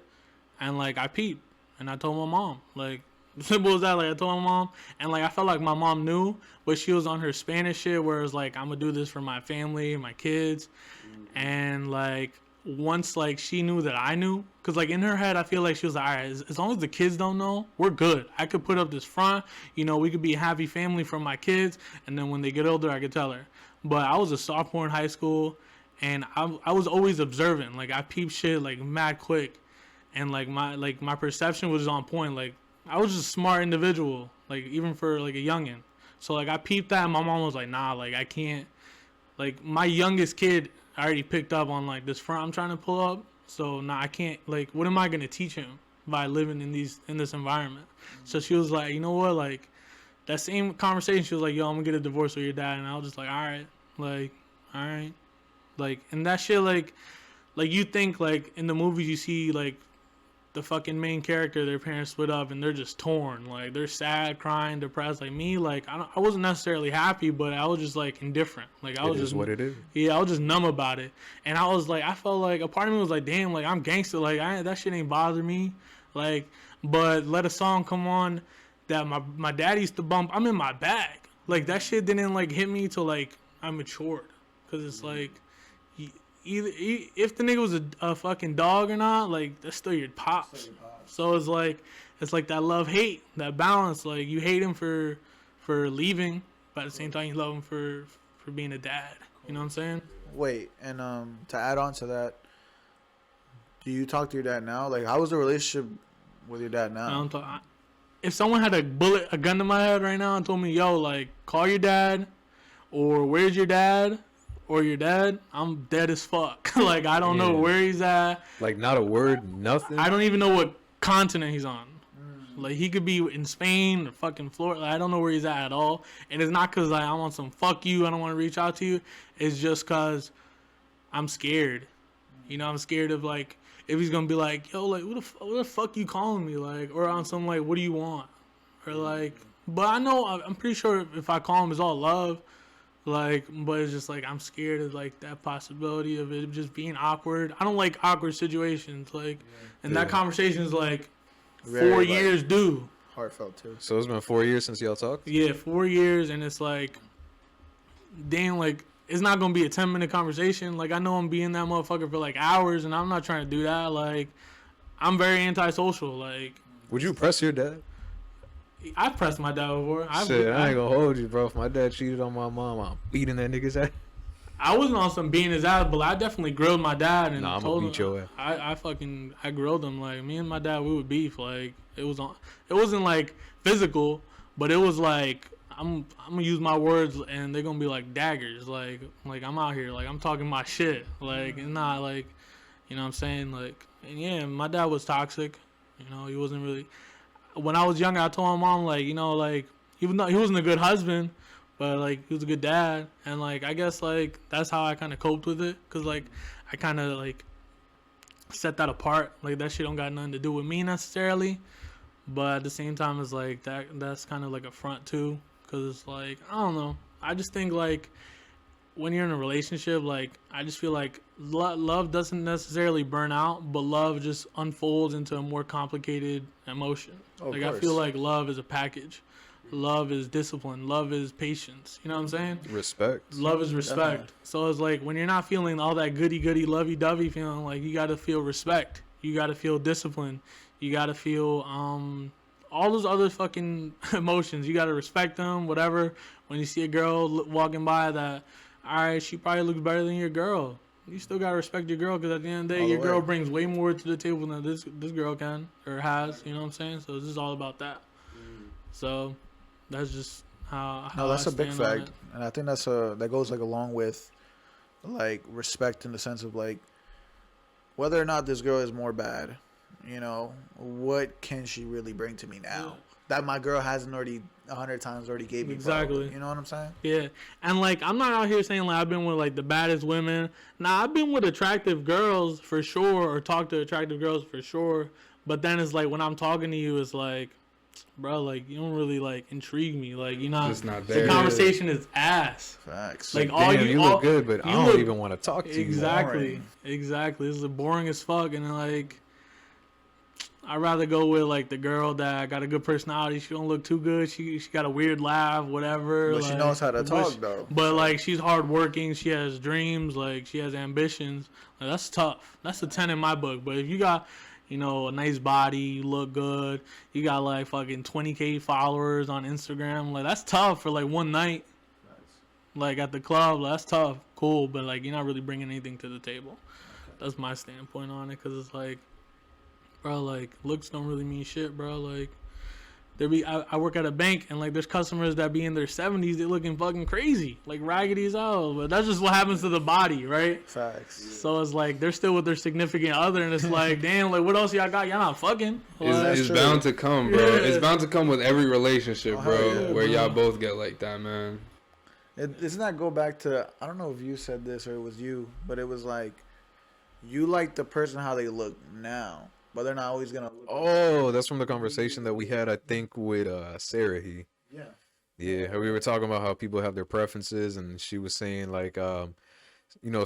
[SPEAKER 3] and like I peeped, and I told my mom like. Simple as that. Like I told my mom, and like I felt like my mom knew, but she was on her Spanish shit where it's like I'm gonna do this for my family, my kids, and like once like she knew that I knew, cause like in her head I feel like she was like, all right, as long as the kids don't know, we're good. I could put up this front, you know, we could be a happy family for my kids, and then when they get older, I could tell her. But I was a sophomore in high school, and I was always observant. Like I peeped shit like mad quick, and like my perception was on point. Like. I was just a smart individual, like even for like a youngin'. So like I peeped that, and my mom was like, "Nah, like I can't." Like my youngest kid, I already picked up on like this front I'm trying to pull up. So nah, I can't. Like, what am I gonna teach him by living in this environment? So she was like, "You know what? Like, that same conversation, she was like, yo, I'm gonna get a divorce with your dad. And I was just like, all right. Like, and that shit, like you think, like, in the movies you see, like, the fucking main character, their parents split up and they're just torn. Like, they're sad, crying, depressed. Like, me, like, I wasn't necessarily happy, but I was just, like, indifferent. Like, I was just
[SPEAKER 4] what it is.
[SPEAKER 3] Yeah, I was just numb about it. And I was like, I felt like a part of me was like, damn, like, I'm gangster. Like, that shit ain't bother me. Like, but let a song come on that my dad used to bump. I'm in my bag. Like, that shit didn't, like, hit me till, like, I matured. Because it's like, either if the nigga was a fucking dog or not, like, that's still your pops. So it's like that love-hate, that balance. Like, you hate him for leaving, but at the same time you love him for being a dad. You know what I'm saying?
[SPEAKER 1] Wait, and to add on to that, do you talk to your dad now? Like, how was the relationship with your dad now?
[SPEAKER 3] I don't talk. If someone had a gun to my head right now and told me, yo, like, call your dad, or where's your dad, or you're dead, I'm dead as fuck. Like, I don't know where he's at.
[SPEAKER 4] Like, not a word, nothing.
[SPEAKER 3] I don't even know what continent he's on. Like, he could be in Spain or fucking Florida. Like, I don't know where he's at all. And it's not because, like, I want some fuck you, I don't want to reach out to you. It's just because I'm scared. You know, I'm scared of, like, if he's going to be like, yo, like, what the fuck you calling me? Like, or on some, like, what do you want? Or, like, but I know, I'm pretty sure if I call him, it's all love. Like, but it's just like I'm scared of like that possibility of it just being awkward. I don't like awkward situations. Like, and that conversation is like 4 years due.
[SPEAKER 1] Heartfelt too.
[SPEAKER 4] So it's been 4 years since y'all talked?
[SPEAKER 3] Yeah, 4 years, and it's like, damn, like it's not gonna be a 10-minute conversation. Like, I know I'm being that motherfucker for like hours, and I'm not trying to do that. Like, I'm very antisocial. Like,
[SPEAKER 4] would you press your dad?
[SPEAKER 3] I've pressed my dad before.
[SPEAKER 4] I ain't gonna hold you, bro. If my dad cheated on my mom, I'm beating that nigga's ass.
[SPEAKER 3] I wasn't on some beating his ass, but I definitely grilled my dad and
[SPEAKER 4] I'm
[SPEAKER 3] told
[SPEAKER 4] gonna beat your ass.
[SPEAKER 3] I grilled him. Like, me and my dad, we would beef. Like, it wasn't like physical, but it was like I'm gonna use my words and they're gonna be like daggers. Like I'm out here, like I'm talking my shit. Like, it's not like, you know what I'm saying? Like, and yeah, my dad was toxic. You know, he wasn't really. When I was younger, I told my mom, like, you know, like, he wasn't a good husband, but, like, he was a good dad. And, like, I guess, like, that's how I kind of coped with it. Because, like, I kind of, like, set that apart. Like, that shit don't got nothing to do with me necessarily. But at the same time, it's, like, that's kind of, like, a front, too. Because it's, like, I don't know. I just think, like, when you're in a relationship, like, I just feel like love doesn't necessarily burn out, but love just unfolds into a more complicated emotion. Like, I feel like love is a package. Love is discipline. Love is patience. You know what I'm saying?
[SPEAKER 4] Respect.
[SPEAKER 3] Love is respect. Definitely. So it's like when you're not feeling all that goody-goody, lovey-dovey feeling, like, you got to feel respect. You got to feel discipline. You got to feel all those other fucking emotions. You got to respect them, whatever. When you see a girl walking by that, all right, she probably looks better than your girl. You still gotta respect your girl, because at the end of the day, your girl brings way more to the table than this girl can or has. You know what I'm saying? So this is all about that. So that's just how.
[SPEAKER 1] No, that's a big fact, and I think that goes like along with like respect in the sense of like whether or not this girl is more bad. You know, what can she really bring to me now? Yeah. That my girl hasn't already 100 times already gave me.
[SPEAKER 3] Exactly.
[SPEAKER 1] Probably. You know what I'm saying?
[SPEAKER 3] Yeah. And like, I'm not out here saying like I've been with like the baddest women. Nah, I've been with attractive girls for sure, or talked to attractive girls for sure. But then it's like when I'm talking to you, it's like, bro, like you don't really like intrigue me. Like, you know,
[SPEAKER 2] just not there.
[SPEAKER 3] The conversation is ass.
[SPEAKER 1] Facts.
[SPEAKER 3] Like,
[SPEAKER 4] you look good, but I don't even want to talk to you.
[SPEAKER 3] Exactly. This is boring as fuck, and like, I'd rather go with like the girl that got a good personality. She don't look too good. She got a weird laugh, whatever.
[SPEAKER 1] But
[SPEAKER 3] like,
[SPEAKER 1] she knows how to talk though.
[SPEAKER 3] But like, she's hardworking. She has dreams. Like, she has ambitions. Like, that's tough. That's a 10 in my book. But if you got, you know, a nice body, you look good, you got like fucking 20K followers on Instagram, like that's tough for like one night. Nice. Like at the club, like, that's tough. Cool, but like you're not really bringing anything to the table. Okay. That's my standpoint on it, because it's like, bro, like, looks don't really mean shit, bro. Like, I work at a bank, and like there's customers that be in their 70s, they looking fucking crazy, like raggedy as hell. But that's just what happens to the body, right?
[SPEAKER 1] Facts.
[SPEAKER 3] So it's like they're still with their significant other, and it's like, damn, like what else y'all got? Y'all not fucking. Like,
[SPEAKER 2] it's bound to come, bro.
[SPEAKER 3] Yeah.
[SPEAKER 2] It's bound to come with every relationship, bro,
[SPEAKER 1] yeah,
[SPEAKER 2] where
[SPEAKER 3] bro.
[SPEAKER 2] y'all both get like that, man.
[SPEAKER 1] Doesn't that go back to, I don't know if you said this or it was you, but it was like, you like the person how they look now, but they're not always gonna look.
[SPEAKER 4] Oh, that's from the conversation that we had, I think, with Sarah.
[SPEAKER 1] Yeah.
[SPEAKER 4] Yeah, we were talking about how people have their preferences, and she was saying like, you know,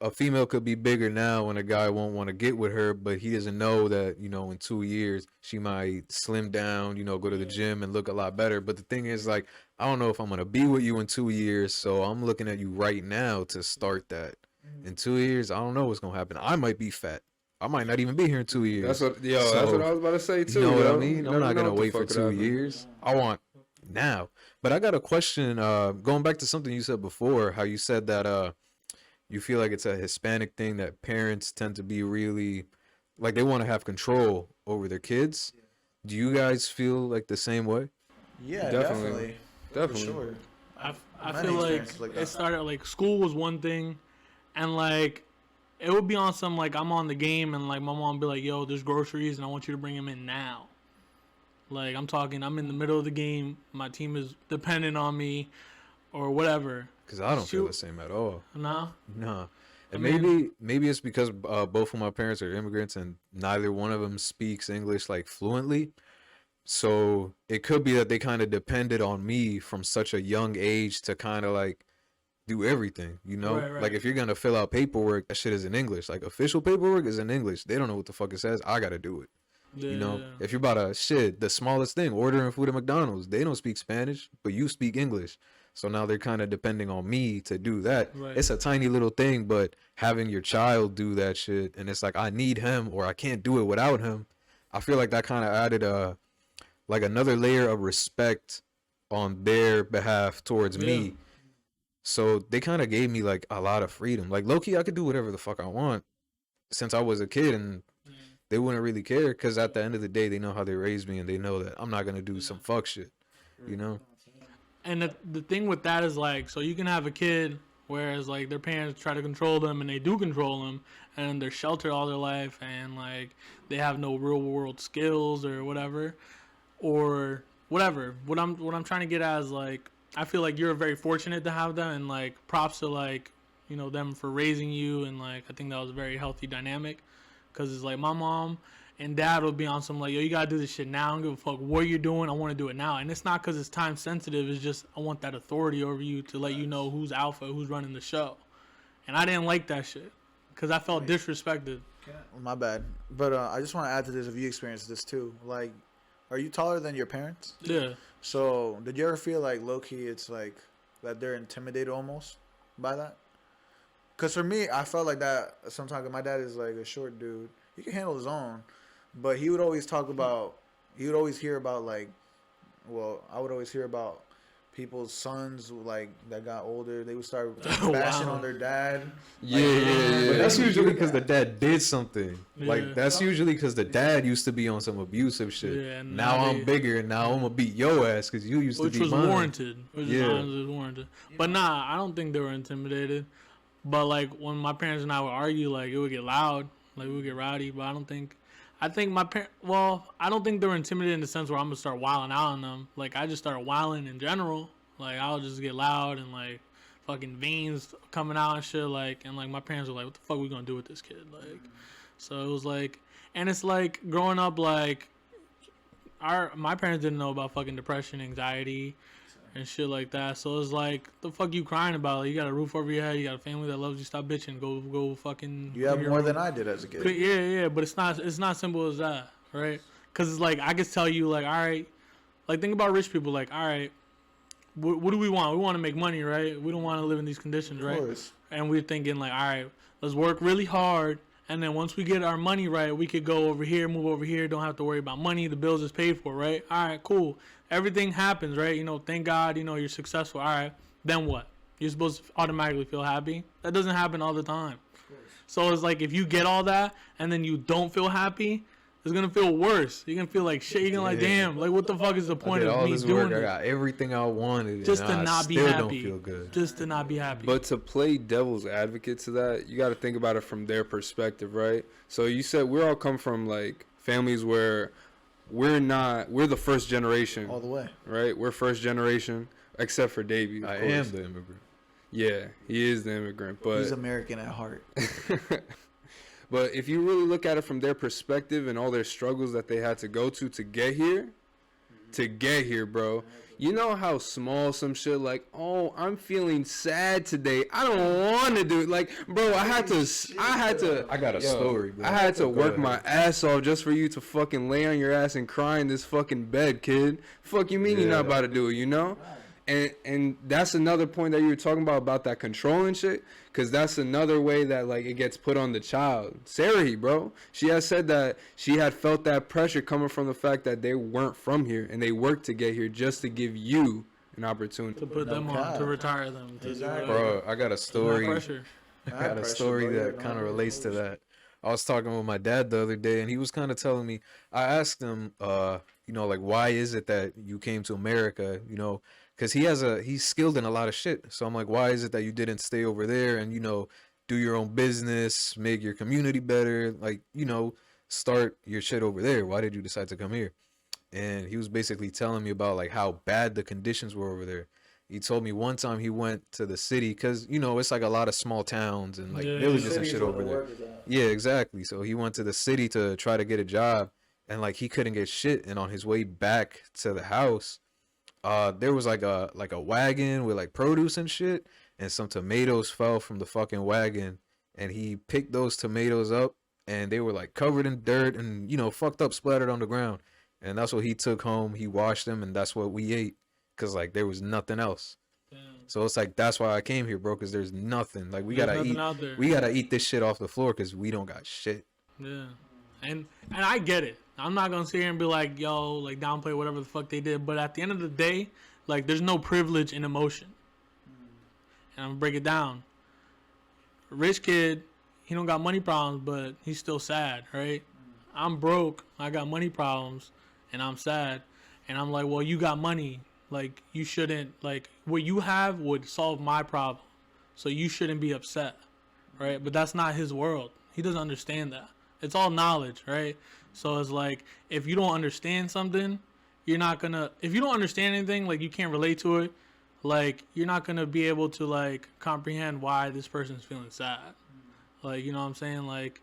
[SPEAKER 4] a female could be bigger now, and a guy won't want to get with her, but he doesn't know that, you know, in 2 years she might slim down, you know, go to the gym and look a lot better. But the thing is, like, I don't know if I'm gonna be with you in 2 years, so I'm looking at you right now to start that. In 2 years, I don't know what's gonna happen. I might be fat. I might not even be here in 2 years.
[SPEAKER 2] That's what I was about to say too.
[SPEAKER 4] You know what
[SPEAKER 2] yo.
[SPEAKER 4] I mean? I'm not gonna wait for 2 years. I want now. But I got a question. Going back to something you said before, how you said that you feel like it's a Hispanic thing that parents tend to be really like they want to have control over their kids. Do you guys feel like the same way?
[SPEAKER 1] Yeah,
[SPEAKER 2] Definitely.
[SPEAKER 1] For sure.
[SPEAKER 3] I feel like it started like school was one thing, and like it would be on some like I'm on the game and like my mom would be like, yo, there's groceries and I want you to bring them in now. Like I'm in the middle of the game, my team is dependent on me or whatever.
[SPEAKER 4] Because I don't feel the same at all.
[SPEAKER 3] No?
[SPEAKER 4] No. And maybe it's because both of my parents are immigrants and neither one of them speaks English like fluently. So it could be that they kind of depended on me from such a young age to kind of like do everything, you know?
[SPEAKER 3] Right.
[SPEAKER 4] Like if you're going to fill out paperwork, that shit is in English. Like official paperwork is in English. They don't know what the fuck it says. I got to do it.
[SPEAKER 3] Yeah.
[SPEAKER 4] You know, if you're about the smallest thing, ordering food at McDonald's, they don't speak Spanish, but you speak English. So now they're kind of depending on me to do that.
[SPEAKER 3] Right.
[SPEAKER 4] It's a tiny little thing, but having your child do that shit, and it's like, I need him or I can't do it without him. I feel like that kind of added like another layer of respect on their behalf towards me. So they kind of gave me like a lot of freedom. Like low-key, I could do whatever the fuck I want since I was a kid, and they wouldn't really care because at the end of the day, they know how they raised me and they know that I'm not going to do some fuck shit, you know?
[SPEAKER 3] And the thing with that is like, so you can have a kid whereas like their parents try to control them and they do control them and they're sheltered all their life and like they have no real world skills or whatever. What I'm trying to get at is like, I feel like you're very fortunate to have them and like props to like, you know, them for raising you. And like, I think that was a very healthy dynamic. Cause it's like my mom and dad will be on some like, yo, you gotta do this shit now. I don't give a fuck what you're doing. I want to do it now. And it's not cause it's time sensitive. It's just I want that authority over you to let you know who's alpha, who's running the show. And I didn't like that shit cause I felt disrespected.
[SPEAKER 1] My bad. But I just want to add to this if you experienced this too. Like, are you taller than your parents?
[SPEAKER 3] Yeah.
[SPEAKER 1] So did you ever feel like low key it's like that they're intimidated almost by that? Because for me, I felt like that sometimes. My dad is like a short dude. He can handle his own. But he would always hear about like, well, I would always hear about people's sons like that got older. They would start bashing on their dad.
[SPEAKER 4] Yeah. But that's usually because the dad did something.
[SPEAKER 3] Yeah.
[SPEAKER 4] Like that's usually because the dad used to be on some abusive shit.
[SPEAKER 3] Yeah,
[SPEAKER 4] now I'm bigger and now I'm gonna beat your ass because you used to be mine.
[SPEAKER 3] Warranted. Which was warranted. But nah, I don't think they were intimidated. But like when my parents and I would argue, like it would get loud, like we would get rowdy. But I think my parents. Well, I don't think they were intimidated in the sense where I'm gonna start wilding out on them. Like I just started wilding in general. Like I'll just get loud and like fucking veins coming out and shit. Like and like my parents were like, "What the fuck we gonna do with this kid?" Like, so it was like, and it's like growing up like my parents didn't know about fucking depression, anxiety, and shit like that. So it's like, the fuck you crying about? Like, you got a roof over your head. You got a family that loves you. Stop bitching. Go fucking.
[SPEAKER 1] You have more than I did as a kid.
[SPEAKER 3] Yeah. But it's not simple as that, right? Because it's like I could tell you, like, all right, like think about rich people. Like, all right, what do we want? We want to make money, right? We don't want to live in these conditions, right?
[SPEAKER 1] Of course.
[SPEAKER 3] And we're thinking like, all right, let's work really hard. And then once we get our money right, we could go over here, move over here. Don't have to worry about money. The bills is paid for, right? All right, cool. Everything happens, right? You know, thank God, you know, you're successful. All right, then what? You're supposed to automatically feel happy? That doesn't happen all the time. So it's like if you get all that and then you don't feel happy, it's gonna feel worse. You're gonna feel like shit. You're gonna like, damn, like what the fuck is the point of me doing
[SPEAKER 4] I
[SPEAKER 3] it?
[SPEAKER 4] got everything I wanted,
[SPEAKER 3] Just
[SPEAKER 4] and
[SPEAKER 3] to
[SPEAKER 4] I
[SPEAKER 3] not be
[SPEAKER 4] still
[SPEAKER 3] happy.
[SPEAKER 4] don't feel good.
[SPEAKER 3] Just to not be happy.
[SPEAKER 2] But to play devil's advocate to that, you got to think about it from their perspective, right? So you said we're all come from like families where we're the first generation.
[SPEAKER 1] All the way.
[SPEAKER 2] Right? We're first generation, except for Deibi.
[SPEAKER 4] I am the immigrant.
[SPEAKER 2] Yeah, he is the immigrant, but
[SPEAKER 1] He's American at heart.
[SPEAKER 2] But if you really look at it from their perspective and all their struggles that they had to go to get here, bro. You know how small some shit like, oh, I'm feeling sad today. I don't want to do it. Like, bro, I had to.
[SPEAKER 4] I got a story, bro.
[SPEAKER 2] I had to work my ass off just for you to fucking lay on your ass and cry in this fucking bed, kid. Fuck you mean you're not about to do it, you know? And that's another point that you were talking about that controlling shit, because that's another way that like it gets put on the child. Sarah, bro, she has said that she had felt that pressure coming from the fact that they weren't from here and they worked to get here just to give you an opportunity
[SPEAKER 3] to put them on, to retire them. To
[SPEAKER 4] Bro, I got a story. I got a story
[SPEAKER 1] bro.
[SPEAKER 4] that kind of relates to that. I was talking with my dad the other day, and he was kind of telling me. I asked him, you know, like, why is it that you came to America? You know, because he's skilled in a lot of shit. So I'm like, why is it that you didn't stay over there and, you know, do your own business, make your community better, like, you know, start your shit over there? Why did you decide to come here? And he was basically telling me about like how bad the conditions were over there. He told me one time he went to the city because, you know, it's like a lot of small towns and like villages and shit over there. Yeah, exactly. So he went to the city to try to get a job, and like he couldn't get shit. And on his way back to the house, there was like a wagon with like produce and shit, and some tomatoes fell from the fucking wagon, and he picked those tomatoes up, and they were like covered in dirt and, you know, fucked up, splattered on the ground. And that's what he took home. He washed them, and that's what we ate. Cause like there was nothing else. Damn. So it's like that's why I came here, bro. Cause there's nothing. Like we gotta eat this shit off the floor. Cause we don't got shit.
[SPEAKER 3] Yeah, and I get it. I'm not gonna sit here and be like, yo, like downplay whatever the fuck they did. But at the end of the day, like there's no privilege in emotion. And I'm gonna break it down. Rich kid, he don't got money problems, but he's still sad, right? I'm broke. I got money problems, and I'm sad. And I'm like, well, you got money. Like, you shouldn't, like, what you have would solve my problem. So you shouldn't be upset, right? But that's not his world. He doesn't understand that. It's all knowledge, right? So it's like, if you don't understand something, you're not gonna, if you don't understand anything, like, you can't relate to it, like, you're not gonna be able to, like, comprehend why this person's feeling sad. Like, you know what I'm saying? Like,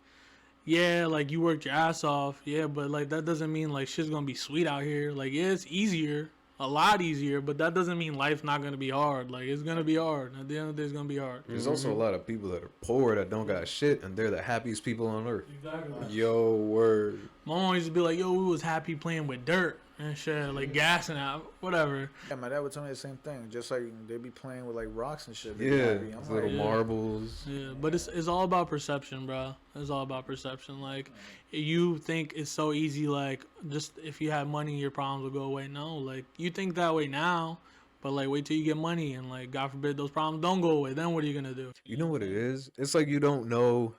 [SPEAKER 3] yeah, like, you worked your ass off, yeah, but, like, that doesn't mean, like, shit's gonna be sweet out here. Like, yeah, it's easier. A lot easier, but that doesn't mean life's not gonna be hard. Like, it's gonna be hard. At the end of the day, it's gonna be hard.
[SPEAKER 4] There's also a lot of people that are poor that don't got shit, and they're the happiest people on earth.
[SPEAKER 3] Exactly.
[SPEAKER 2] Yo, word.
[SPEAKER 3] My mom used to be like, yo, we was happy playing with dirt and shit, like gassing out, whatever.
[SPEAKER 1] Yeah, my dad would tell me the same thing. Just like they be playing with like rocks and shit.
[SPEAKER 4] Yeah, little marbles.
[SPEAKER 3] Yeah, but it's all about perception, bro. It's all about perception. Like, you think it's so easy, like, just if you have money, your problems will go away. No, like, you think that way now, but like, wait till you get money, and like, God forbid those problems don't go away. Then what are you gonna do?
[SPEAKER 4] You know what it is? It's like you don't know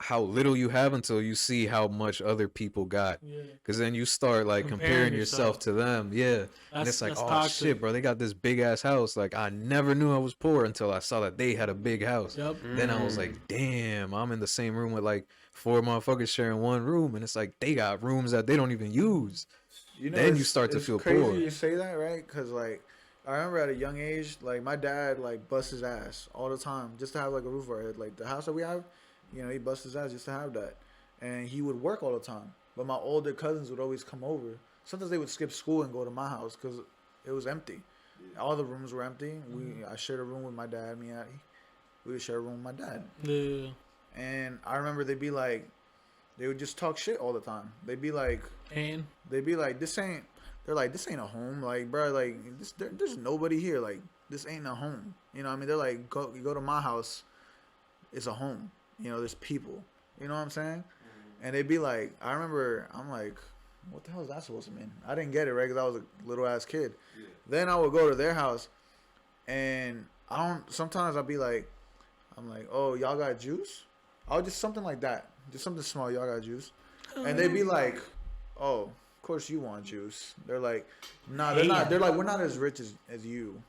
[SPEAKER 4] how little you have until you see how much other people got. Because then you start like comparing yourself to them. Yeah. And it's like, oh toxic. Shit, bro, they got this big ass house. Like, I never knew I was poor until I saw that they had a big house.
[SPEAKER 3] Yep.
[SPEAKER 4] Then I was like, damn, I'm in the same room with like 4 motherfuckers sharing one room. And it's like, they got rooms that they don't even use.
[SPEAKER 1] You know,
[SPEAKER 4] then you start to feel
[SPEAKER 1] crazy
[SPEAKER 4] poor.
[SPEAKER 1] You say that, right? Because like, I remember at a young age, like my dad like busts his ass all the time just to have like a roof over our head. Like the house that we have, you know, he busts his ass just to have that. And he would work all the time. But my older cousins would always come over. Sometimes they would skip school and go to my house because it was empty. All the rooms were empty. I shared a room with my dad. We would share a room with my dad.
[SPEAKER 3] Yeah.
[SPEAKER 1] And I remember they would just talk shit all the time. They'd be like, this ain't a home. Like, bro, like, there's nobody here. Like, this ain't a home. You know what I mean? They're like, you go to my house, it's a home. You know, there's people. You know what I'm saying? And they'd be like, I'm like, what the hell is that supposed to mean? I didn't get it, right? Because I was a little ass kid. Yeah. Then I would go to their house, and sometimes I'd be like, I'm like, oh, y'all got juice? Oh, just something like that. Just something small. Y'all got juice? and they'd be like, "Oh, of course you want juice." They're like, "Nah, they're not. They're like, we're not as rich as you."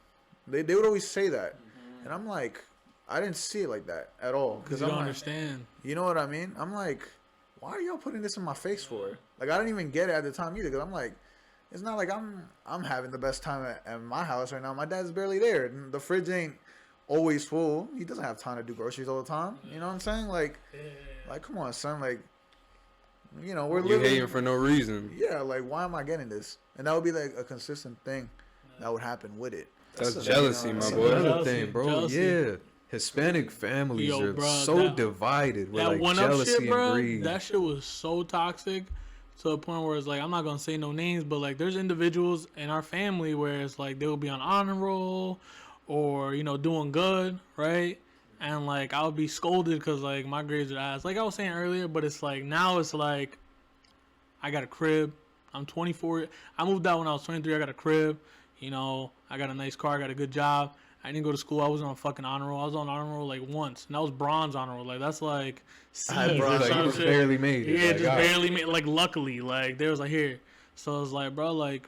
[SPEAKER 1] They would always say that, and I'm like, I didn't see it like that at all.
[SPEAKER 3] Because I don't understand.
[SPEAKER 1] You know what I mean? I'm like, why are y'all putting this in my face for? Like, I didn't even get it at the time either. Because I'm like, it's not like I'm having the best time at my house right now. My dad's barely there. The fridge ain't always full. He doesn't have time to do groceries all the time. You know what I'm saying? Like come on, son. Like, you know, we're living.
[SPEAKER 2] You hating for no reason.
[SPEAKER 1] Yeah, like, why am I getting this? And that would be like a consistent thing that would happen with it.
[SPEAKER 2] That's jealousy, my boy.
[SPEAKER 4] Another thing, bro. Jealousy. Yeah. Hispanic families are so divided with like jealousy and greed.
[SPEAKER 3] That shit was so toxic to a point where it's like, I'm not gonna say no names, but like there's individuals in our family where it's like they'll be on honor roll or, you know, doing good, right? And like I'll be scolded because like my grades are ass. Like I was saying earlier, but it's like now it's like I got a crib. I'm 24. I moved out when I was 23. I got a crib. You know, I got a nice car. I got a good job. I didn't go to school. I wasn't on fucking honor roll. I was on honor roll like once, and that was bronze honor roll. Like that's like
[SPEAKER 4] barely made it.
[SPEAKER 3] Yeah, like, just barely made. Like luckily, like there was like here. So it's like, bro, like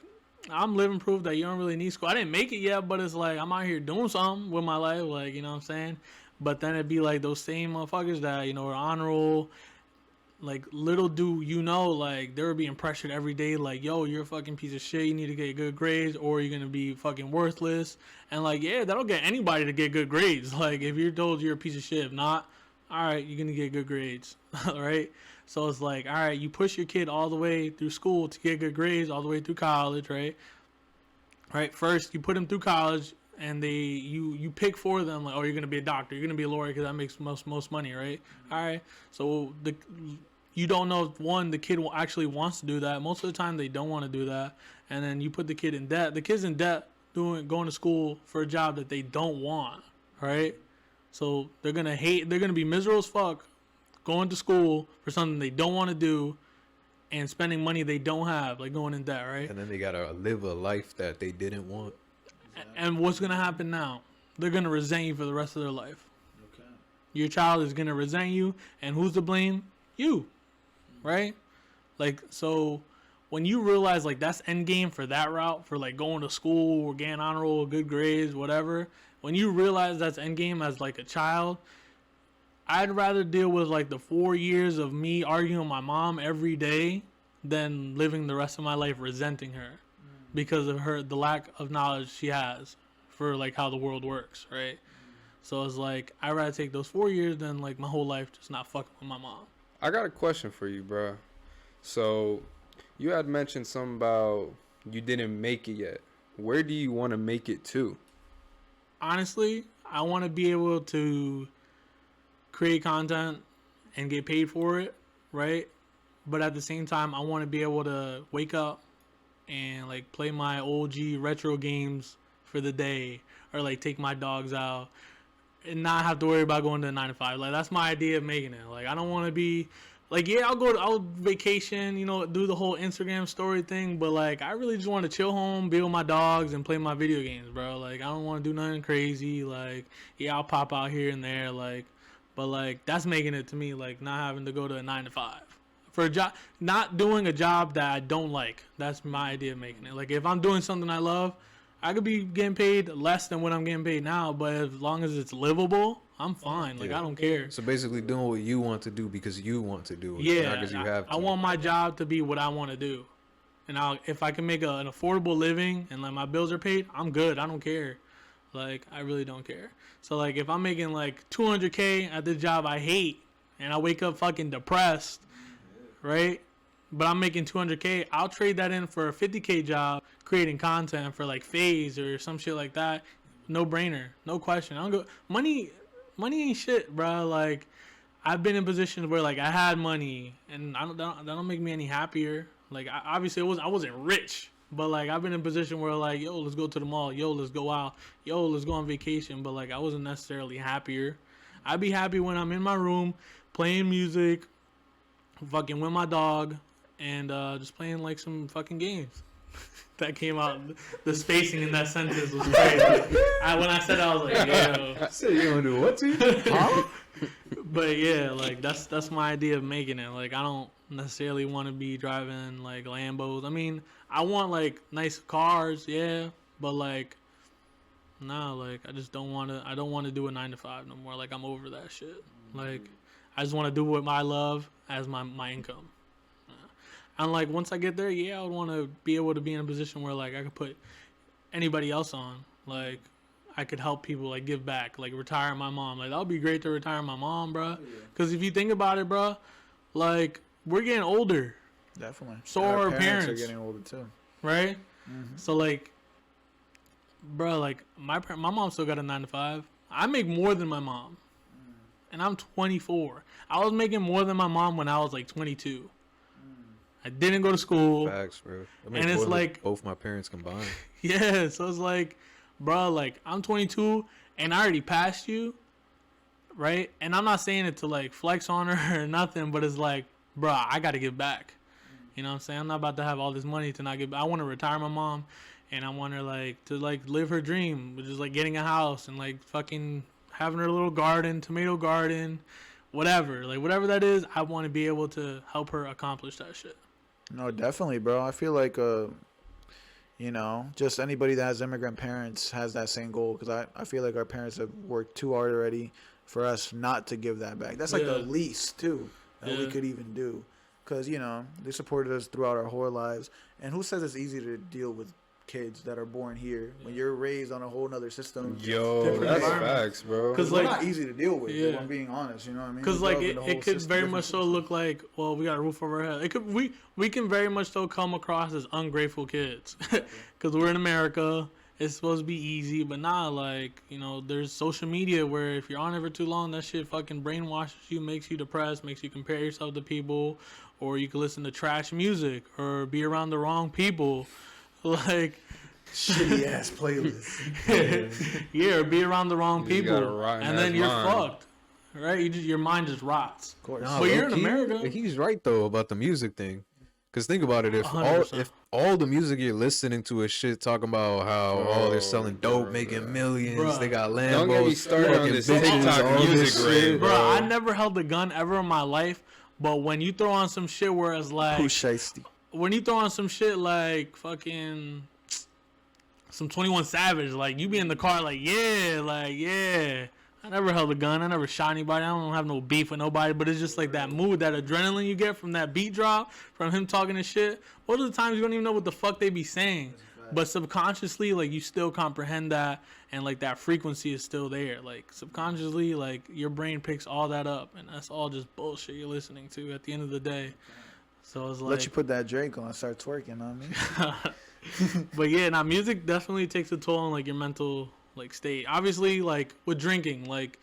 [SPEAKER 3] I'm living proof that you don't really need school. I didn't make it yet, but it's like I'm out here doing something with my life. Like, you know what I'm saying? But then it'd be like those same motherfuckers that, you know, are honor roll. Like, little do you know, like, they were being pressured every day, like, yo, you're a fucking piece of shit, you need to get good grades, or you're gonna be fucking worthless. And, like, yeah, that'll get anybody to get good grades. Like, if you're told you're a piece of shit, if not, alright, you're gonna get good grades, right? So it's like, alright, you push your kid all the way through school to get good grades, all the way through college, right? Right, first, you put them through college, and you pick for them, like, oh, you're gonna be a doctor, you're gonna be a lawyer, because that makes most money, right? Alright, so you don't know if, one, the kid actually wants to do that. Most of the time, they don't want to do that. And then you put the kid in debt. The kid's in debt going to school for a job that they don't want, right? So they're going to hate. They're going to be miserable as fuck going to school for something they don't want to do and spending money they don't have, like going in debt, right?
[SPEAKER 4] And then they got to live a life that they didn't want.
[SPEAKER 3] And what's going to happen now? They're going to resent you for the rest of their life. Okay. Your child is going to resent you. And who's to blame? You. Right? Like, so when you realize like that's end game for that route, for like going to school or getting honor roll, good grades, whatever, when you realize that's end game as like a child, I'd rather deal with like the 4 years of me arguing with my mom every day than living the rest of my life resenting her because of the lack of knowledge she has for like how the world works, right? So it's like I'd rather take those 4 years than like my whole life just not fucking with my mom.
[SPEAKER 2] I got a question for you, bro. So, you had mentioned something about you didn't make it yet. Where do you want to make it to?
[SPEAKER 3] Honestly, I want to be able to create content and get paid for it, right? But at the same time, I want to be able to wake up and like play my OG retro games for the day, or like take my dogs out and not have to worry about going to a 9 to 5. Like, that's my idea of making it. Like, I don't want to be like, yeah, I'll vacation, you know, do the whole Instagram story thing, but like I really just want to chill home, be with my dogs, and play my video games, bro. Like, I don't want to do nothing crazy. Like, yeah, I'll pop out here and there, like, but like that's making it to me. Like, not having to go to a 9 to 5 for a job, not doing a job that I don't like. That's my idea of making it. Like, if I'm doing something I love, I could be getting paid less than what I'm getting paid now, but as long as it's livable, I'm fine. Like, I don't care.
[SPEAKER 4] So basically doing what you want to do because you want to do it,
[SPEAKER 3] yeah,
[SPEAKER 4] not because you have to.
[SPEAKER 3] I want my job to be what I want to do. And if I can make an affordable living and like my bills are paid, I'm good. I don't care. Like, I really don't care. So like if I'm making like $200K at this job I hate and I wake up fucking depressed, right? But I'm making $200K, I'll trade that in for a $50K job creating content for like Faze or some shit like that. No brainer, no question. I don't go. Money ain't shit, bro. Like, I've been in positions where like I had money and that don't make me any happier. Like, obviously I wasn't rich, but like I've been in a position where like, yo, let's go to the mall, yo, let's go out, yo, let's go on vacation. But like I wasn't necessarily happier. I'd be happy when I'm in my room playing music, fucking with my dog, and just playing like some fucking games. That came out. The spacing in that sentence was crazy. When I said, I was like, yo.
[SPEAKER 4] So you gonna do what to you? Huh?
[SPEAKER 3] But yeah, like that's my idea of making it. Like, I don't necessarily want to be driving like Lambos. I mean, I want like nice cars, yeah, but like, nah, like I just don't want to. I don't want to do a 9 to 5 no more. Like I'm over that shit. Like I just want to do what I love as my income. And like once I get there, yeah, I would want to be able to be in a position where like I could put anybody else on. Like I could help people, like give back, like retire my mom. Like that would be great to retire my mom, bro. Because if you think about it, bro, like we're getting older.
[SPEAKER 1] Definitely.
[SPEAKER 3] So are our parents
[SPEAKER 1] are getting older too.
[SPEAKER 3] Right? Mm-hmm. So like, bro, like my mom still got a 9 to 5. I make more than my mom, and I'm 24. I was making more than my mom when I was like 22. I didn't go to school.
[SPEAKER 4] Facts, bro.
[SPEAKER 3] And it's like
[SPEAKER 4] both my parents combined.
[SPEAKER 3] Yeah, so it's like, bro, like I'm 22 and I already passed you, right? And I'm not saying it to like flex on her or nothing, but it's like, bro, I got to give back. You know what I'm saying? I'm not about to have all this money to not give back. I want to retire my mom, and I want her like to like live her dream, which is like getting a house and like fucking having her little garden, tomato garden, whatever. Like whatever that is, I want to be able to help her accomplish that shit.
[SPEAKER 1] No, definitely, bro. I feel like, you know, just anybody that has immigrant parents has that same goal. Because I feel like our parents have worked too hard already for us not to give that back. That's like the least, too, that we could even do. Because, you know, they supported us throughout our whole lives. And who says it's easy to deal with kids that are born here when you're raised on a whole nother system?
[SPEAKER 2] Yo, that's facts, bro.
[SPEAKER 1] Because like, not easy to deal with, if I'm being honest, you know what I mean?
[SPEAKER 3] Because like it could very much so look like, well, we got a roof over our head. It could we can very much so come across as ungrateful kids because we're in America. It's supposed to be easy, but nah, like, you know, there's social media where if you're on it for too long, that shit fucking brainwashes you, makes you depressed, makes you compare yourself to people, or you can listen to trash music or be around the wrong people. Like
[SPEAKER 1] shitty ass playlist.
[SPEAKER 3] Yeah, or be around the wrong people, and then you're fucked. Right? Your mind just rots. Of
[SPEAKER 1] course.
[SPEAKER 4] Nah,
[SPEAKER 3] but you're in America.
[SPEAKER 4] He's right though about the music thing. Cause think about it, if all the music you're listening to is shit talking about how they're selling dope, making millions, they got Lambos.
[SPEAKER 2] Don't get me started on this TikTok music rave, bro.
[SPEAKER 3] I never held a gun ever in my life, but when you throw on some shit where it's like, when you throw on some shit like fucking some 21 Savage, like you be in the car like yeah. I never held a gun. I never shot anybody. I don't have no beef with nobody. But it's just like that mood, that adrenaline you get from that beat drop, from him talking and shit. Most of the times you don't even know what the fuck they be saying. But subconsciously, like, you still comprehend that. And, like, that frequency is still there. Like, subconsciously, like, your brain picks all that up. And that's all just bullshit you're listening to at the end of the day. So it's like...
[SPEAKER 1] Let you put that Drake on and start twerking on me.
[SPEAKER 3] But, yeah, now music definitely takes a toll on, like, your mental... like state. Obviously, like with drinking, like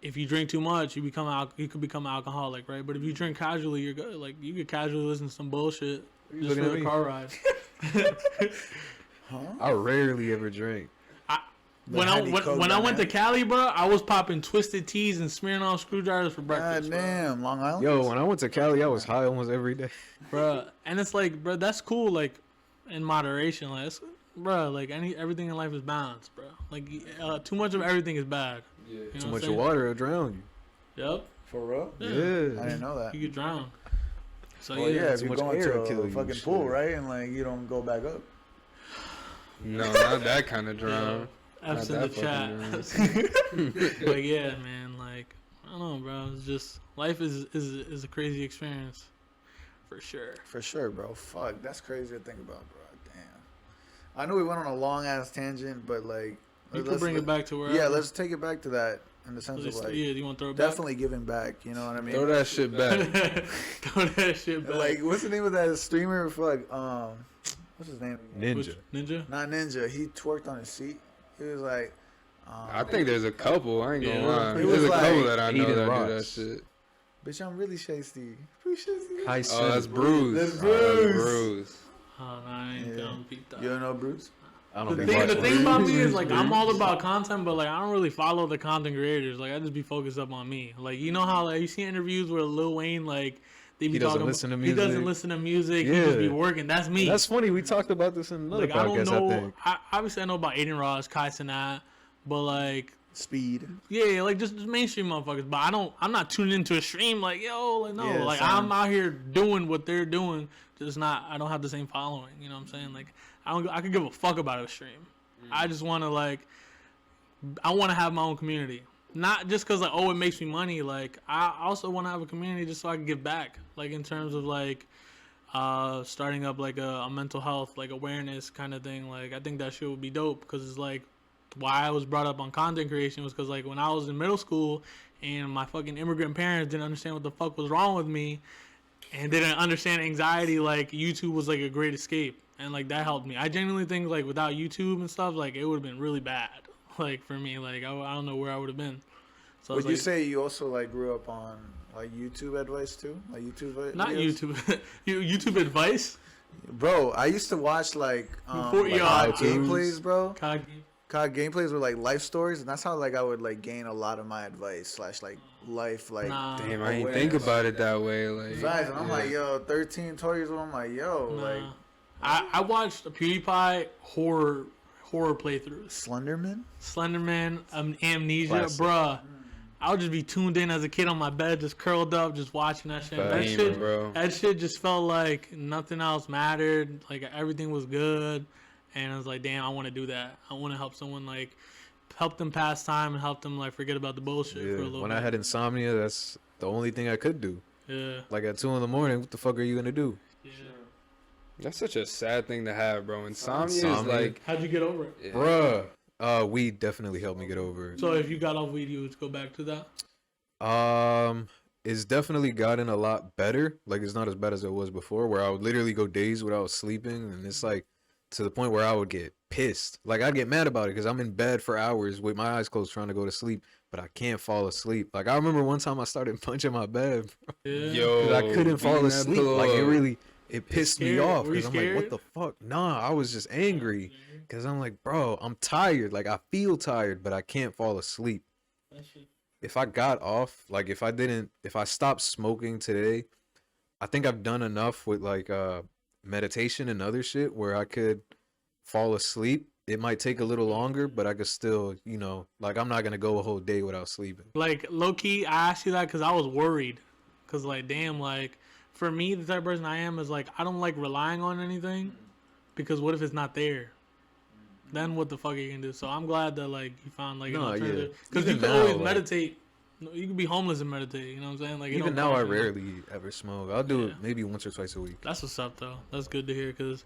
[SPEAKER 3] if you drink too much, you could become an alcoholic, right? But if you drink casually, you're good. Like you could casually listen to some bullshit just for the car ride.
[SPEAKER 4] I rarely ever drink.
[SPEAKER 3] When I went to Cali, bro, I was popping Twisted Teas and smearing off screwdrivers for breakfast.
[SPEAKER 1] God damn, Long Island.
[SPEAKER 4] Yo, when I went to Cali, I was high almost every day,
[SPEAKER 3] bro. And it's like, bro, that's cool, like in moderation, like. Bro, like everything in life is balanced, bro. Like too much of everything is bad.
[SPEAKER 2] Yeah.
[SPEAKER 3] You know
[SPEAKER 4] too much of water will drown you.
[SPEAKER 3] Yep.
[SPEAKER 1] For real?
[SPEAKER 3] Yeah.
[SPEAKER 1] I didn't know that.
[SPEAKER 3] You could drown. So
[SPEAKER 1] well, yeah, if
[SPEAKER 4] too
[SPEAKER 1] you're
[SPEAKER 4] much
[SPEAKER 1] going
[SPEAKER 4] air
[SPEAKER 1] to
[SPEAKER 4] will kill
[SPEAKER 1] a
[SPEAKER 4] you,
[SPEAKER 1] fucking pool, right, and like you don't go back up.
[SPEAKER 2] No, not that kind of drown.
[SPEAKER 3] F's in the chat. But yeah, man, like I don't know, bro. It's just life is a crazy experience, for sure.
[SPEAKER 1] For sure, bro. Fuck, that's crazy to think about, bro. I know we went on a long ass tangent, but like
[SPEAKER 3] you can bring it back to where.
[SPEAKER 1] Yeah, let's take it back to that in the sense of like.
[SPEAKER 3] Yeah, you want to throw it
[SPEAKER 1] definitely back? Giving back. You know what I mean?
[SPEAKER 2] Throw that shit back.
[SPEAKER 3] Throw that shit back.
[SPEAKER 1] Like, what's the name of that streamer? For like, what's his name?
[SPEAKER 3] Ninja.
[SPEAKER 1] Not Ninja. He twerked on his seat. He was like.
[SPEAKER 2] I think there's a couple. I ain't gonna lie.
[SPEAKER 1] There's
[SPEAKER 2] a couple that I know that do that shit.
[SPEAKER 1] Bitch, I'm really shasty.
[SPEAKER 2] Oh, that's Bruce.
[SPEAKER 1] That's Bruce.
[SPEAKER 3] Oh, no, I ain't down beat that.
[SPEAKER 1] You don't know Bruce?
[SPEAKER 4] I don't
[SPEAKER 3] the thing about me is like I'm all about content, but like I don't really follow the content creators. Like I just be focused up on me. Like you know how like you see interviews where Lil Wayne like they be
[SPEAKER 4] he
[SPEAKER 3] talking
[SPEAKER 4] listen to
[SPEAKER 3] he
[SPEAKER 4] music.
[SPEAKER 3] doesn't listen to music. He just be working. That's me.
[SPEAKER 4] That's funny. We talked about this in another
[SPEAKER 3] like,
[SPEAKER 4] podcast.
[SPEAKER 3] I don't know.
[SPEAKER 4] I think.
[SPEAKER 3] Obviously I know about Aiden Ross, Kai Cenat, but like
[SPEAKER 1] Speed.
[SPEAKER 3] Yeah, like just mainstream motherfuckers. But I'm not tuning into a stream like, yo, like, no.
[SPEAKER 1] Yeah,
[SPEAKER 3] like,
[SPEAKER 1] same.
[SPEAKER 3] I'm out here doing what they're doing. Just not, I don't have the same following. You know what I'm saying? Like, I could give a fuck about a stream. I just want to, like, I want to have my own community. Not just because, like, oh, it makes me money. Like, I also want to have a community just so I can give back. Like, in terms of, like, starting up, like, a mental health, like, awareness kind of thing. Like, I think that shit would be dope because it's, like, why I was brought up on content creation was because, like, when I was in middle school and my fucking immigrant parents didn't understand what the fuck was wrong with me and didn't understand anxiety, like, YouTube was, like, a great escape. And, like, that helped me. I genuinely think, like, without YouTube and stuff, like, it would have been really bad. Like, for me, like, I don't know where I would have been. So
[SPEAKER 1] Would you
[SPEAKER 3] like,
[SPEAKER 1] say you also, like, grew up on, like, YouTube advice, too? Like, YouTube videos?
[SPEAKER 3] not YouTube. YouTube advice?
[SPEAKER 1] Bro, I used to watch, like,
[SPEAKER 3] Before-
[SPEAKER 1] like
[SPEAKER 3] yeah,
[SPEAKER 1] COD gameplays, bro.
[SPEAKER 3] COD.
[SPEAKER 1] COD gameplays were, like, life stories, and that's how, like, I would, like, gain a lot of my advice / like, life, like...
[SPEAKER 3] Nah.
[SPEAKER 2] Damn, I ain't
[SPEAKER 1] awareness.
[SPEAKER 2] think about it that way. Like,
[SPEAKER 1] Facts, and I'm
[SPEAKER 2] yeah.
[SPEAKER 1] like, yo, 13, 12 years old, I'm like, yo,
[SPEAKER 3] Nah.
[SPEAKER 1] like...
[SPEAKER 3] I watched a PewDiePie horror playthroughs.
[SPEAKER 1] Slenderman?
[SPEAKER 3] Slenderman, Amnesia,
[SPEAKER 4] Classic.
[SPEAKER 3] bruh. I would just be tuned in as a kid on my bed, just curled up, just watching that shit. That
[SPEAKER 2] Fame,
[SPEAKER 3] shit,
[SPEAKER 2] bro.
[SPEAKER 3] that shit just felt like nothing else mattered. Like everything was good, and I was like, damn, I want to do that. I want to help someone, like, help them pass time and help them, like, forget about the bullshit for a little
[SPEAKER 4] When
[SPEAKER 3] bit.
[SPEAKER 4] I had insomnia, that's the only thing I could do.
[SPEAKER 3] Yeah.
[SPEAKER 4] Like at 2 a.m, what the fuck are you gonna do?
[SPEAKER 3] Yeah.
[SPEAKER 2] That's such a sad thing to have, bro. Insomnia is
[SPEAKER 4] Insomnia.
[SPEAKER 2] like,
[SPEAKER 3] How'd you get over it?
[SPEAKER 2] yeah.
[SPEAKER 4] Bruh. Weed definitely helped me get over it.
[SPEAKER 3] So if you got off weed, you would go back to that?
[SPEAKER 4] It's definitely gotten a lot better. Like it's not as bad as it was before, where I would literally go days without sleeping, and it's like to the point where I would get pissed. Like I'd get mad about it because I'm in bed for hours with my eyes closed trying to go to sleep, but I can't fall asleep. Like I remember one time I started punching my bed
[SPEAKER 3] Yeah.
[SPEAKER 2] Yo,
[SPEAKER 4] because I couldn't fall
[SPEAKER 2] beating that
[SPEAKER 4] asleep.
[SPEAKER 2] pillow
[SPEAKER 4] Like
[SPEAKER 2] up.
[SPEAKER 4] it pissed me
[SPEAKER 3] scared?
[SPEAKER 4] off
[SPEAKER 3] Were you
[SPEAKER 4] because I'm like, what
[SPEAKER 3] scared?
[SPEAKER 4] the fuck? Nah, I was just angry because I'm like, bro, I'm tired. Like I feel tired, but I can't fall asleep.
[SPEAKER 3] That shit.
[SPEAKER 4] If I got off, like if I stopped smoking today, I think I've done enough with like meditation and other shit where I could fall asleep. It might take a little longer, but I could still, like I'm not gonna go a whole day without sleeping.
[SPEAKER 3] Like, low-key, I asked you that because I was worried. Because, like, damn, like, for me, the type of person I am is, like, I don't like relying on anything. Because what if it's not there? Then what the fuck are you going to do? So I'm glad that, like, you found, like, an
[SPEAKER 4] No,
[SPEAKER 3] alternative.
[SPEAKER 4] yeah.
[SPEAKER 3] Because you
[SPEAKER 4] Even
[SPEAKER 3] can
[SPEAKER 4] now,
[SPEAKER 3] always
[SPEAKER 4] like-
[SPEAKER 3] meditate. You can be homeless and meditate, you know what I'm saying? Like, it
[SPEAKER 4] Even
[SPEAKER 3] don't
[SPEAKER 4] now, I
[SPEAKER 3] cost you nothing.
[SPEAKER 4] rarely ever smoke. I'll do it
[SPEAKER 3] Yeah.
[SPEAKER 4] maybe once or twice a week.
[SPEAKER 3] That's what's up, though. That's good to hear because,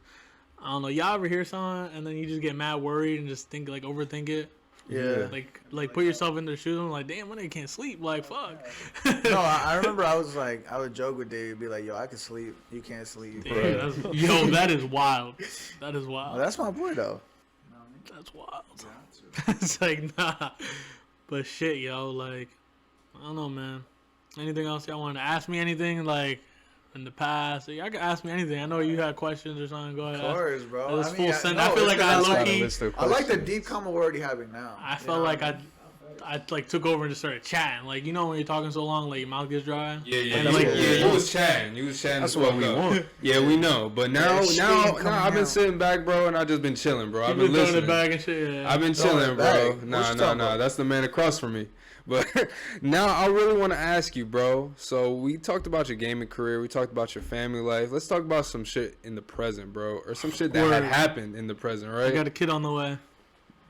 [SPEAKER 3] I don't know, y'all ever hear something and then you just get mad worried and just think, like, overthink it?
[SPEAKER 1] Yeah.
[SPEAKER 3] Like put yourself in their shoes and like, damn, when they can't sleep, like, fuck.
[SPEAKER 1] No, I remember I was like, I would joke with Dave, be like, yo, I can sleep. You can't sleep.
[SPEAKER 3] Yeah, yo, that is wild. That is
[SPEAKER 1] Well,
[SPEAKER 3] wild.
[SPEAKER 1] that's my boy, though.
[SPEAKER 3] That's wild. It's like, nah. But shit, yo, like, I don't know, man. Anything else y'all want to ask me? Anything, like, in the past? Y'all can ask me anything. I know you had questions or something. Go ahead.
[SPEAKER 1] Of course, bro.
[SPEAKER 3] It's full send.
[SPEAKER 1] no,
[SPEAKER 3] I feel
[SPEAKER 1] it's
[SPEAKER 3] like I
[SPEAKER 1] just-
[SPEAKER 3] low
[SPEAKER 4] Got a
[SPEAKER 3] key.
[SPEAKER 4] list of
[SPEAKER 1] I like the
[SPEAKER 4] questions.
[SPEAKER 1] deep comment we're already having now.
[SPEAKER 3] I
[SPEAKER 1] You
[SPEAKER 3] felt
[SPEAKER 1] know
[SPEAKER 3] like
[SPEAKER 1] what mean?
[SPEAKER 3] I like took over and just started chatting. Like, you know when you're talking so long, like your mouth gets dry.
[SPEAKER 2] Yeah,
[SPEAKER 3] And like,
[SPEAKER 2] you was chatting. You was chatting.
[SPEAKER 4] That's
[SPEAKER 2] the
[SPEAKER 4] what
[SPEAKER 2] fuck
[SPEAKER 4] we
[SPEAKER 2] up.
[SPEAKER 4] want.
[SPEAKER 2] Yeah, we know. But now,
[SPEAKER 1] shit
[SPEAKER 2] now
[SPEAKER 1] coming
[SPEAKER 2] I've been
[SPEAKER 1] out.
[SPEAKER 2] sitting back, bro, and I just been chilling, bro. I've
[SPEAKER 3] you
[SPEAKER 2] been
[SPEAKER 3] been throwing it
[SPEAKER 2] listening.
[SPEAKER 3] back and shit. Yeah.
[SPEAKER 2] I've been
[SPEAKER 1] Throwing
[SPEAKER 2] chilling,
[SPEAKER 1] it
[SPEAKER 2] bro.
[SPEAKER 1] back. What you
[SPEAKER 2] Nah,
[SPEAKER 1] talking about?
[SPEAKER 2] That's the man across from me. But now I really want to ask you, bro. So we talked about your gaming career. We talked about your family life. Let's talk about some shit in the present, bro, or some shit that had
[SPEAKER 3] Word.
[SPEAKER 2] happened in the present,
[SPEAKER 3] I
[SPEAKER 2] right?
[SPEAKER 3] got a kid on the way.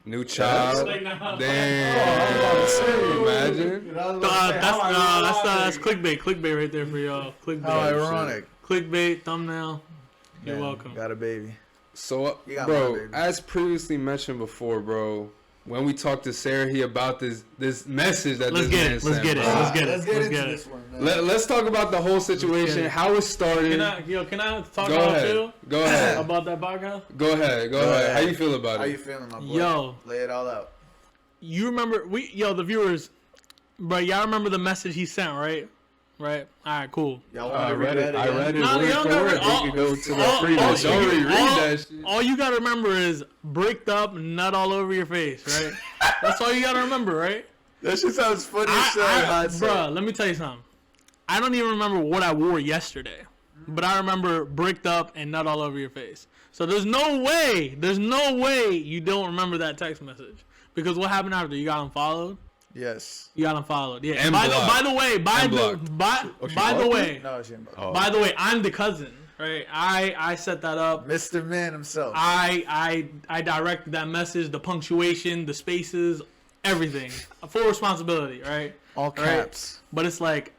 [SPEAKER 2] New child.
[SPEAKER 3] Like, nah.
[SPEAKER 2] Damn. Imagine.
[SPEAKER 3] That's clickbait. Clickbait right there for y'all. Clickbait.
[SPEAKER 1] How ironic.
[SPEAKER 3] Clickbait thumbnail. You're
[SPEAKER 1] Man,
[SPEAKER 3] welcome.
[SPEAKER 1] Got a baby.
[SPEAKER 2] So,
[SPEAKER 1] You got my
[SPEAKER 2] bro,
[SPEAKER 1] baby.
[SPEAKER 2] as previously mentioned before, bro, when we talked to Sarah about this message that
[SPEAKER 3] Let's
[SPEAKER 2] this
[SPEAKER 3] get
[SPEAKER 2] man
[SPEAKER 3] it. Let's
[SPEAKER 2] sent,
[SPEAKER 3] get it.
[SPEAKER 2] bro.
[SPEAKER 3] Let's get it.
[SPEAKER 1] Let's get
[SPEAKER 3] Let's
[SPEAKER 1] into
[SPEAKER 3] get it.
[SPEAKER 1] this one, man.
[SPEAKER 2] Let's talk about the whole situation,
[SPEAKER 3] it.
[SPEAKER 2] how it started.
[SPEAKER 3] Can I talk
[SPEAKER 2] Go
[SPEAKER 3] about
[SPEAKER 2] ahead.
[SPEAKER 3] Phil?
[SPEAKER 2] Go ahead.
[SPEAKER 3] About that podcast?
[SPEAKER 2] Go ahead. Go ahead. How you feel about
[SPEAKER 1] How
[SPEAKER 2] it?
[SPEAKER 1] you feeling, my boy?
[SPEAKER 3] Yo.
[SPEAKER 1] Lay it all out.
[SPEAKER 3] You remember the viewers, bro, y'all remember the message he sent, right? Right? Alright, cool.
[SPEAKER 1] Y'all want
[SPEAKER 4] I
[SPEAKER 1] to
[SPEAKER 4] read
[SPEAKER 1] read
[SPEAKER 4] it.
[SPEAKER 1] that
[SPEAKER 4] I
[SPEAKER 1] again?
[SPEAKER 4] read it
[SPEAKER 3] No,
[SPEAKER 4] word
[SPEAKER 3] you don't
[SPEAKER 4] for
[SPEAKER 3] gotta
[SPEAKER 4] word.
[SPEAKER 3] read all-
[SPEAKER 4] You can go to the
[SPEAKER 3] all-
[SPEAKER 4] previous.
[SPEAKER 2] Don't reread that shit.
[SPEAKER 3] All you gotta remember is bricked up, nut all over your face, right? That's all you gotta remember, right?
[SPEAKER 1] That shit sounds funny as shit.
[SPEAKER 3] Bruh, let me tell you something. I don't even remember what I wore yesterday, but I remember bricked up and nut all over your face. So there's no way you don't remember that text message Because what happened after? You got unfollowed?
[SPEAKER 1] Yes.
[SPEAKER 3] You got unfollowed. Yeah.
[SPEAKER 2] And
[SPEAKER 3] By the way,
[SPEAKER 2] By
[SPEAKER 3] the way, I'm the cousin. Right, I set that up.
[SPEAKER 1] Mr. Man himself.
[SPEAKER 3] I directed that message, the punctuation, the spaces, everything. Full responsibility, right?
[SPEAKER 1] All caps.
[SPEAKER 3] Right? But it's like,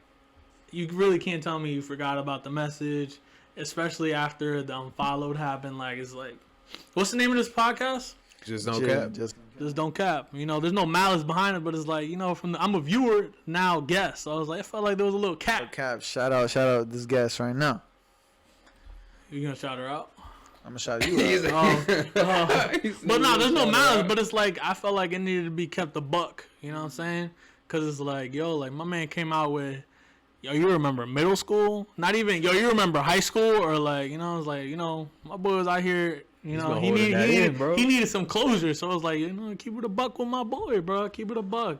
[SPEAKER 3] you really can't tell me you forgot about the message, especially after the unfollowed happened. Like, it's like, what's the name of this podcast?
[SPEAKER 4] Just don't cap.
[SPEAKER 3] Just don't cap. You know, there's no malice behind it, but it's like, you know, I'm a viewer now, guest. So I was like, I felt like there was a little cap.
[SPEAKER 1] Cap. Shout out this guest right now.
[SPEAKER 3] You gonna shout her out?
[SPEAKER 1] I'm gonna shout you out.
[SPEAKER 3] But no, there's no malice. But it's like, I felt like it needed to be kept a buck. You know what I'm saying? Because it's like, yo, like my man came out with, yo, you remember middle school? Not even, yo, you remember high school? Or like, you know, it's like, you know, my boy was out here, you know, he needed some closure. So I was like, you know, keep it a buck with my boy, bro. Keep it a buck.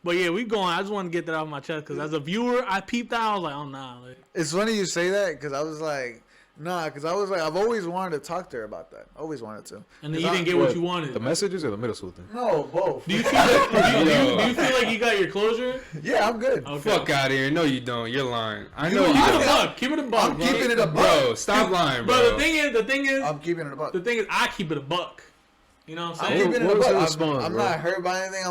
[SPEAKER 3] But yeah, we going. I just want to get that off my chest because as a viewer, I peeped out. I was like, oh nah. Like,
[SPEAKER 1] it's funny you say that because I was like, nah, because I was like, I've always wanted to talk to her about that. Always wanted to.
[SPEAKER 3] And then you didn't get what you wanted.
[SPEAKER 4] The messages or the middle school thing?
[SPEAKER 1] No, both.
[SPEAKER 3] Do you feel like, do you feel like you got your closure?
[SPEAKER 1] Yeah, I'm good.
[SPEAKER 2] Okay. Fuck out of here. No, you don't. You're lying. I know
[SPEAKER 3] you
[SPEAKER 2] you
[SPEAKER 3] don't. Keep it a buck.
[SPEAKER 1] I'm keeping it a buck.
[SPEAKER 2] Bro, stop lying, bro.
[SPEAKER 3] Bro, the thing is,
[SPEAKER 1] I'm keeping it a buck.
[SPEAKER 3] The thing is, I keep it a buck. You know what I'm
[SPEAKER 1] I'm
[SPEAKER 3] saying?
[SPEAKER 1] keeping it a buck.
[SPEAKER 4] Response,
[SPEAKER 1] I'm not hurt by anything.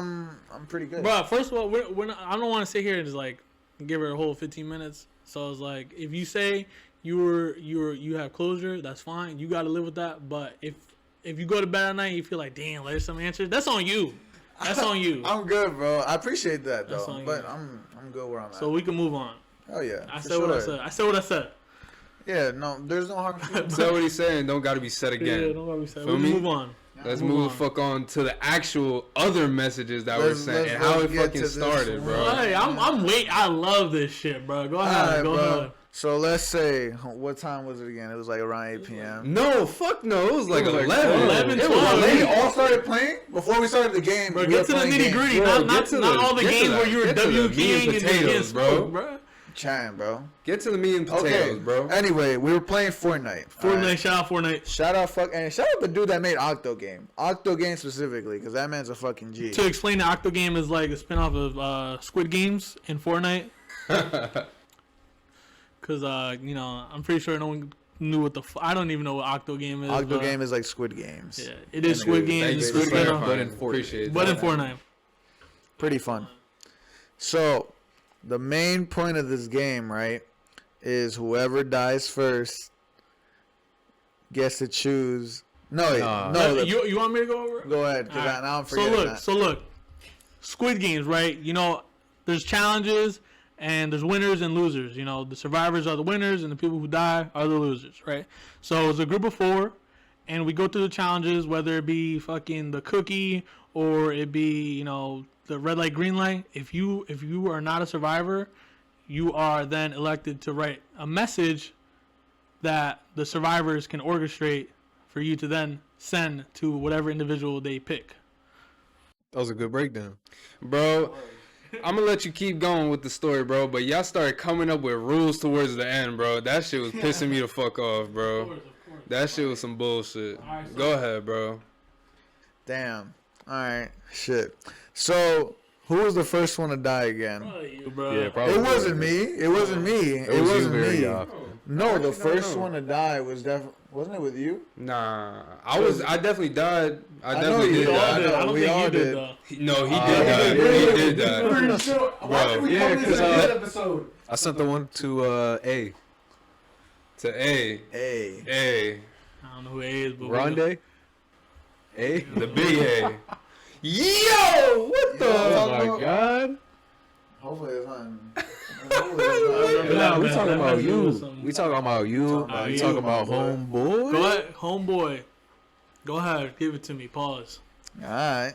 [SPEAKER 1] I'm pretty good.
[SPEAKER 3] Bro, first of all, we're not, I don't want to sit here and just like give her a whole 15 minutes. So it's like, if you say you have closure, that's fine. You got to live with that. But if you go to bed at night and you feel like, damn, there's some answers, that's on you. That's on you.
[SPEAKER 1] I'm good, bro. I appreciate that though.
[SPEAKER 3] On
[SPEAKER 1] but
[SPEAKER 3] you.
[SPEAKER 1] I'm good where I'm at.
[SPEAKER 3] So we can move on.
[SPEAKER 1] Oh yeah.
[SPEAKER 3] I said what I said. I said what I said.
[SPEAKER 1] Yeah, no, there's no harm.
[SPEAKER 2] Said what he's saying. Don't got to be said again.
[SPEAKER 3] Yeah, don't gotta be said. We
[SPEAKER 2] Feel
[SPEAKER 3] can
[SPEAKER 2] me?
[SPEAKER 3] move on.
[SPEAKER 2] Let's move the fuck on to the actual other messages that were sent and how it fucking started, bro.
[SPEAKER 3] Hey, I'm wait. I love this shit, bro. Go ahead. Go ahead.
[SPEAKER 1] So let's say, what time was it again? It was like around 8 p.m.
[SPEAKER 2] No, fuck no. It was like 11.
[SPEAKER 3] 11,
[SPEAKER 2] It was
[SPEAKER 3] 12.
[SPEAKER 1] They
[SPEAKER 2] late.
[SPEAKER 1] all started playing before we started the game.
[SPEAKER 3] Bro,
[SPEAKER 1] we
[SPEAKER 3] get
[SPEAKER 1] were
[SPEAKER 3] to the
[SPEAKER 1] playing
[SPEAKER 3] nitty
[SPEAKER 1] games.
[SPEAKER 3] gritty.
[SPEAKER 2] Bro,
[SPEAKER 3] Not all the games where you were W King and
[SPEAKER 2] potatoes,
[SPEAKER 3] bro.
[SPEAKER 2] bro.
[SPEAKER 1] Chatting, bro.
[SPEAKER 2] Get to the meat and potatoes, bro.
[SPEAKER 1] Anyway, we were playing Fortnite.
[SPEAKER 3] Fortnite,
[SPEAKER 1] Right.
[SPEAKER 3] shout out Fortnite.
[SPEAKER 1] Shout out the dude that made Octo Game. Octo Game specifically, because that man's a fucking G.
[SPEAKER 3] To explain, the Octo Game is like a spinoff of Squid Games in Fortnite. Because, you know, I'm pretty sure no one knew what I don't even know what Octo Game is.
[SPEAKER 1] Octo Game is like Squid Games.
[SPEAKER 3] Yeah, it is Squid Games.
[SPEAKER 2] Thank you for
[SPEAKER 3] Spinoff.
[SPEAKER 2] clarifying. Appreciate it.
[SPEAKER 3] But in Fortnite.
[SPEAKER 1] Pretty fun. So, the main point of this game, right, is whoever dies first gets to choose. You
[SPEAKER 3] want me to go over it?
[SPEAKER 1] Go ahead, because
[SPEAKER 3] Alright.
[SPEAKER 1] now I'm forgetting that.
[SPEAKER 3] So look, Squid Games, right? You know, there's challenges and there's winners and losers. You know, the survivors are the winners and the people who die are the losers, right? So it's a group of 4, and we go through the challenges, whether it be fucking the cookie or it be, you know, the red light, green light. If you are not a survivor, you are then elected to write a message that the survivors can orchestrate for you to then send to whatever individual they pick.
[SPEAKER 4] That was a good breakdown.
[SPEAKER 2] Bro, I'm going to let you keep going with the story, bro, but y'all started coming up with rules towards the end, bro. That shit was pissing me the fuck off, bro.
[SPEAKER 3] Of course.
[SPEAKER 2] That shit was some bullshit.
[SPEAKER 3] Alright, so-
[SPEAKER 2] Go ahead, bro.
[SPEAKER 1] Damn. All right. Shit. So, who was the first one to die again?
[SPEAKER 3] Probably you, bro.
[SPEAKER 4] Yeah, probably.
[SPEAKER 1] It wasn't me. It wasn't me. It
[SPEAKER 4] was
[SPEAKER 1] wasn't
[SPEAKER 4] you very
[SPEAKER 1] me.
[SPEAKER 4] often.
[SPEAKER 1] No, the first
[SPEAKER 2] know.
[SPEAKER 1] one to die was definitely. Wasn't it with you?
[SPEAKER 2] Nah, I definitely died. I
[SPEAKER 1] know
[SPEAKER 2] definitely
[SPEAKER 1] you
[SPEAKER 2] did
[SPEAKER 1] all
[SPEAKER 2] die.
[SPEAKER 1] did.
[SPEAKER 3] I don't
[SPEAKER 1] We
[SPEAKER 3] think
[SPEAKER 1] all
[SPEAKER 3] you did,
[SPEAKER 1] did.
[SPEAKER 3] though.
[SPEAKER 2] No, he did die. He did die.
[SPEAKER 5] Pretty sure. Why did we
[SPEAKER 4] Yeah,
[SPEAKER 5] come into
[SPEAKER 4] 'cause,
[SPEAKER 5] this episode?
[SPEAKER 4] I sent the one to A.
[SPEAKER 2] To A.
[SPEAKER 1] Hey.
[SPEAKER 2] A.
[SPEAKER 3] I don't know who A is, but
[SPEAKER 4] Rondé? A?
[SPEAKER 2] The big A. Yo! What the?
[SPEAKER 4] Oh my god.
[SPEAKER 1] Hopefully it's not.
[SPEAKER 4] Nah, we talking about
[SPEAKER 3] That
[SPEAKER 4] you.
[SPEAKER 3] was some-
[SPEAKER 4] We talking about you.
[SPEAKER 3] Oh,
[SPEAKER 4] We
[SPEAKER 3] you,
[SPEAKER 4] talking about
[SPEAKER 1] homeboy.
[SPEAKER 4] homeboy.
[SPEAKER 3] Go ahead, homeboy. Go ahead, give it to me. Pause.
[SPEAKER 1] All right.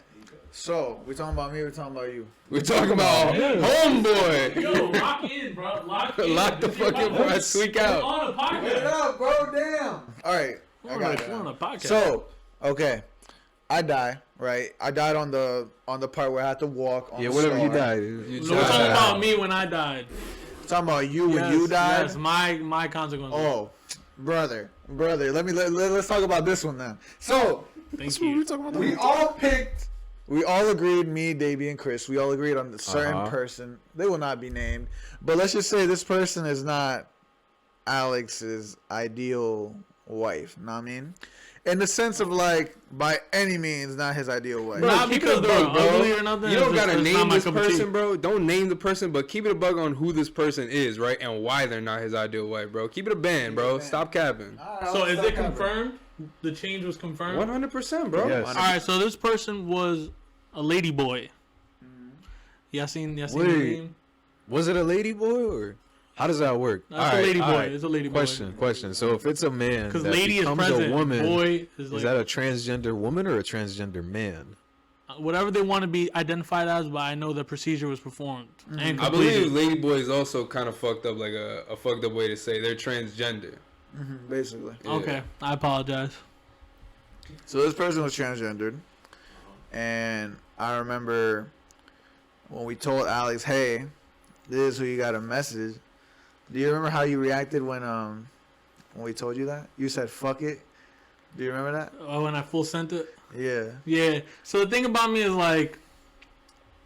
[SPEAKER 1] So, we talking about me, we talking about you.
[SPEAKER 2] We're talking about homeboy.
[SPEAKER 3] Yo, lock in, bro. Lock in.
[SPEAKER 2] Lock the fucking front squeak out.
[SPEAKER 3] On a
[SPEAKER 1] Wait
[SPEAKER 3] podcast.
[SPEAKER 1] up, bro, damn. All right. I got it.
[SPEAKER 3] We're on a podcast.
[SPEAKER 1] So, okay. I die, right? I died on the part where I had to walk on
[SPEAKER 4] Yeah,
[SPEAKER 1] the
[SPEAKER 4] whatever you
[SPEAKER 1] star.
[SPEAKER 4] died.
[SPEAKER 2] You
[SPEAKER 3] So we're talking about me when I died.
[SPEAKER 1] Talking about you when you died?
[SPEAKER 3] Yes, my consequences.
[SPEAKER 1] Oh, brother. Let's talk about this one then. So,
[SPEAKER 3] Thank
[SPEAKER 4] What we
[SPEAKER 3] you.
[SPEAKER 4] talking about?
[SPEAKER 1] we all picked We all agreed, me, Deibi, and Chris, we all agreed on a certain person. They will not be named. But let's just say this person is not Alex's ideal wife. Know what I mean? In the sense of, like, by any means, not his ideal wife.
[SPEAKER 3] Not because they're ugly or nothing.
[SPEAKER 2] You don't gotta name this person, bro. Don't name the person, but keep it a bug on who this person is, right? And why they're not his ideal wife, bro. Keep it a band, bro. Stop capping.
[SPEAKER 3] So is it confirmed? The change was confirmed?
[SPEAKER 2] 100%, bro.
[SPEAKER 4] Yes.
[SPEAKER 3] All right, so this person was a lady boy. Y'all seen the name?
[SPEAKER 4] Was it a lady boy or how does that work?
[SPEAKER 3] That's a lady boy. It's a lady boy.
[SPEAKER 4] Question. So if it's a man
[SPEAKER 3] because
[SPEAKER 4] that
[SPEAKER 3] lady is
[SPEAKER 4] becomes
[SPEAKER 3] present,
[SPEAKER 4] a woman,
[SPEAKER 3] boy is like,
[SPEAKER 4] that a transgender woman or a transgender man?
[SPEAKER 3] Whatever they want to be identified as, but I know the procedure was performed. And
[SPEAKER 2] I believe lady boy is also kind of fucked up, like a fucked up way to say they're transgender.
[SPEAKER 1] Basically.
[SPEAKER 2] Yeah.
[SPEAKER 3] Okay, I apologize.
[SPEAKER 1] So this person was transgendered, and I remember when we told Alex, "Hey, this is who you got a message." Do you remember how you reacted when we told you that? You said "fuck it." Do you remember that?
[SPEAKER 3] Oh, when I full sent it.
[SPEAKER 1] Yeah.
[SPEAKER 3] Yeah. So the thing about me is like,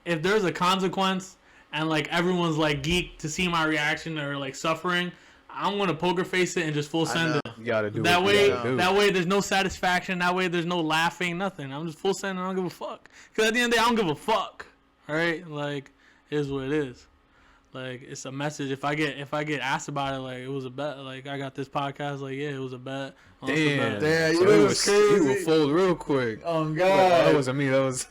[SPEAKER 3] if there's a consequence and like everyone's like geeked to see my reaction or like suffering, I'm gonna poker face it and just full send it.
[SPEAKER 4] You gotta do
[SPEAKER 3] That
[SPEAKER 4] what
[SPEAKER 3] way,
[SPEAKER 4] you gotta do.
[SPEAKER 3] that way, there's no satisfaction. That way, there's no laughing, nothing. I'm just full send and I don't give a fuck. Cause at the end of the day, I don't give a fuck. All right, like it is what it is. Like it's a message. If I get asked about it, like it was a bet. Like I got this podcast. Like yeah, it was a bet. Oh,
[SPEAKER 4] Damn,
[SPEAKER 1] you
[SPEAKER 4] so
[SPEAKER 1] know
[SPEAKER 4] it
[SPEAKER 1] what's
[SPEAKER 4] was you
[SPEAKER 1] crazy?
[SPEAKER 4] will fold real quick.
[SPEAKER 1] Oh
[SPEAKER 4] That
[SPEAKER 1] God.
[SPEAKER 4] wasn't me. That was.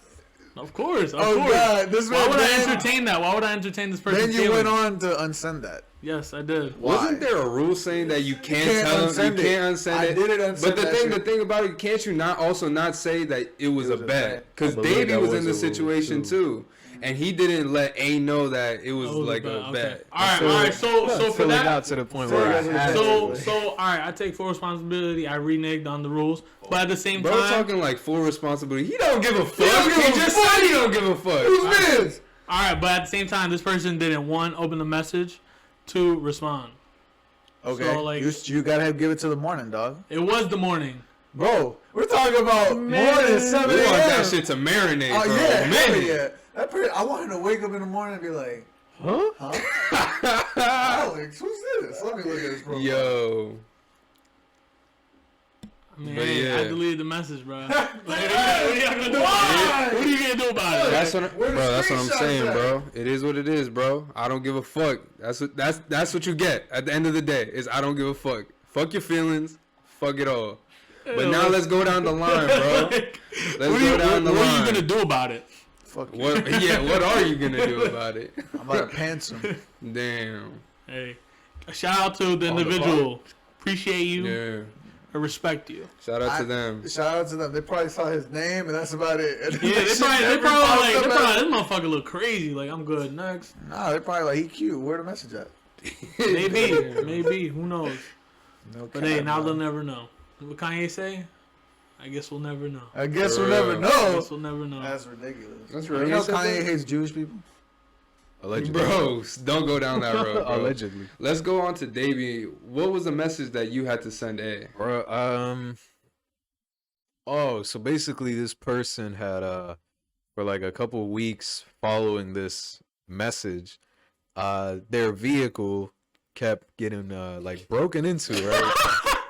[SPEAKER 3] Of course. Of
[SPEAKER 1] Oh
[SPEAKER 3] course.
[SPEAKER 1] God. This
[SPEAKER 3] Why
[SPEAKER 1] man.
[SPEAKER 3] would I
[SPEAKER 1] Then,
[SPEAKER 3] entertain that? Why would I entertain this person?
[SPEAKER 1] then you went on to unsend that.
[SPEAKER 3] Yes, I did.
[SPEAKER 1] Why?
[SPEAKER 2] Wasn't there a rule saying that you can't
[SPEAKER 1] can't
[SPEAKER 2] tell them,
[SPEAKER 1] unsend
[SPEAKER 2] you can't unsend
[SPEAKER 1] I
[SPEAKER 2] it?
[SPEAKER 1] didn't unsend
[SPEAKER 2] But
[SPEAKER 1] that
[SPEAKER 2] the
[SPEAKER 1] shit.
[SPEAKER 2] thing about it, can't you not say that it was a bet? Because
[SPEAKER 4] I believe
[SPEAKER 2] Deibi
[SPEAKER 4] that
[SPEAKER 2] was
[SPEAKER 4] was
[SPEAKER 2] in the
[SPEAKER 4] a rule,
[SPEAKER 2] situation too, and he didn't let A know that it was like a
[SPEAKER 3] Okay.
[SPEAKER 2] bet.
[SPEAKER 3] All right. So for
[SPEAKER 4] Until it
[SPEAKER 3] that,
[SPEAKER 4] got to the point where I had
[SPEAKER 3] so
[SPEAKER 4] to.
[SPEAKER 3] all right. I take full responsibility. I reneged on the rules, but at the same
[SPEAKER 2] Bro,
[SPEAKER 3] time,
[SPEAKER 2] talking like full responsibility. He don't give a fuck.
[SPEAKER 1] don't give
[SPEAKER 2] He
[SPEAKER 1] a
[SPEAKER 2] just
[SPEAKER 1] fuck.
[SPEAKER 2] said he don't give a fuck.
[SPEAKER 1] Who's this?
[SPEAKER 3] all right. But at the same time, this person didn't open the message, two respond.
[SPEAKER 1] Okay.
[SPEAKER 3] So, like-
[SPEAKER 1] you gotta give it to the morning, dog.
[SPEAKER 3] It was the morning.
[SPEAKER 1] Bro, we're talking about morning 7
[SPEAKER 2] We
[SPEAKER 1] a.m.
[SPEAKER 2] want that shit to marinate,
[SPEAKER 1] Oh
[SPEAKER 2] bro.
[SPEAKER 1] yeah, hell
[SPEAKER 2] Man.
[SPEAKER 1] yeah. I want him to wake up in the morning and be like,
[SPEAKER 4] Huh?
[SPEAKER 1] Alex, who's this? Let me look at this profile.
[SPEAKER 2] Yo.
[SPEAKER 3] I mean,
[SPEAKER 2] But
[SPEAKER 3] hey,
[SPEAKER 2] yeah.
[SPEAKER 3] I deleted the message, bro. Like, what are you gonna do about it? What are you gonna do about it?
[SPEAKER 2] That's what,
[SPEAKER 1] Where the
[SPEAKER 2] that's what I'm
[SPEAKER 1] screenshots
[SPEAKER 2] saying,
[SPEAKER 1] at?
[SPEAKER 2] bro. It is what it is, bro. I don't give a fuck. That's what you get at the end of the day. Is I don't give a fuck. Fuck your feelings. Fuck it all. But now let's go down the line, bro. Let's go down the line.
[SPEAKER 3] What are you gonna do about it?
[SPEAKER 1] Fuck you.
[SPEAKER 2] What? Yeah. What are you gonna do about it?
[SPEAKER 1] I'm about to pants him.
[SPEAKER 2] Damn.
[SPEAKER 3] Hey, a shout out to the individual. Appreciate you.
[SPEAKER 2] Yeah.
[SPEAKER 3] I respect you.
[SPEAKER 2] Shout out to them.
[SPEAKER 1] Shout out to them. They probably saw his name and that's about it. And
[SPEAKER 3] Yeah,
[SPEAKER 1] that
[SPEAKER 3] they
[SPEAKER 1] shit
[SPEAKER 3] probably
[SPEAKER 1] never
[SPEAKER 3] like,
[SPEAKER 1] popped
[SPEAKER 3] they
[SPEAKER 1] up
[SPEAKER 3] probably, this motherfucker look crazy. Like, I'm good. Next.
[SPEAKER 1] Nah, they're probably like, he cute. Where the message at?
[SPEAKER 3] Maybe. Who knows?
[SPEAKER 1] No
[SPEAKER 3] But hey,
[SPEAKER 1] cap,
[SPEAKER 3] now
[SPEAKER 1] bro.
[SPEAKER 3] they'll never know. What Kanye say? I guess we'll never know.
[SPEAKER 1] I guess
[SPEAKER 2] For
[SPEAKER 1] we'll never
[SPEAKER 2] real.
[SPEAKER 3] I
[SPEAKER 1] know.
[SPEAKER 3] guess we'll never know.
[SPEAKER 1] That's ridiculous.
[SPEAKER 2] That's
[SPEAKER 1] You
[SPEAKER 2] right.
[SPEAKER 1] know
[SPEAKER 2] He said
[SPEAKER 1] Kanye
[SPEAKER 2] that?
[SPEAKER 1] hates Jewish people?
[SPEAKER 4] Allegedly.
[SPEAKER 2] Bro, don't go down that road, bro.
[SPEAKER 4] Allegedly.
[SPEAKER 2] Let's go on to Deibi. What was the message that you had to send A?
[SPEAKER 4] Bro, oh, so basically this person had for like a couple weeks following this message, their vehicle kept getting like broken into, right?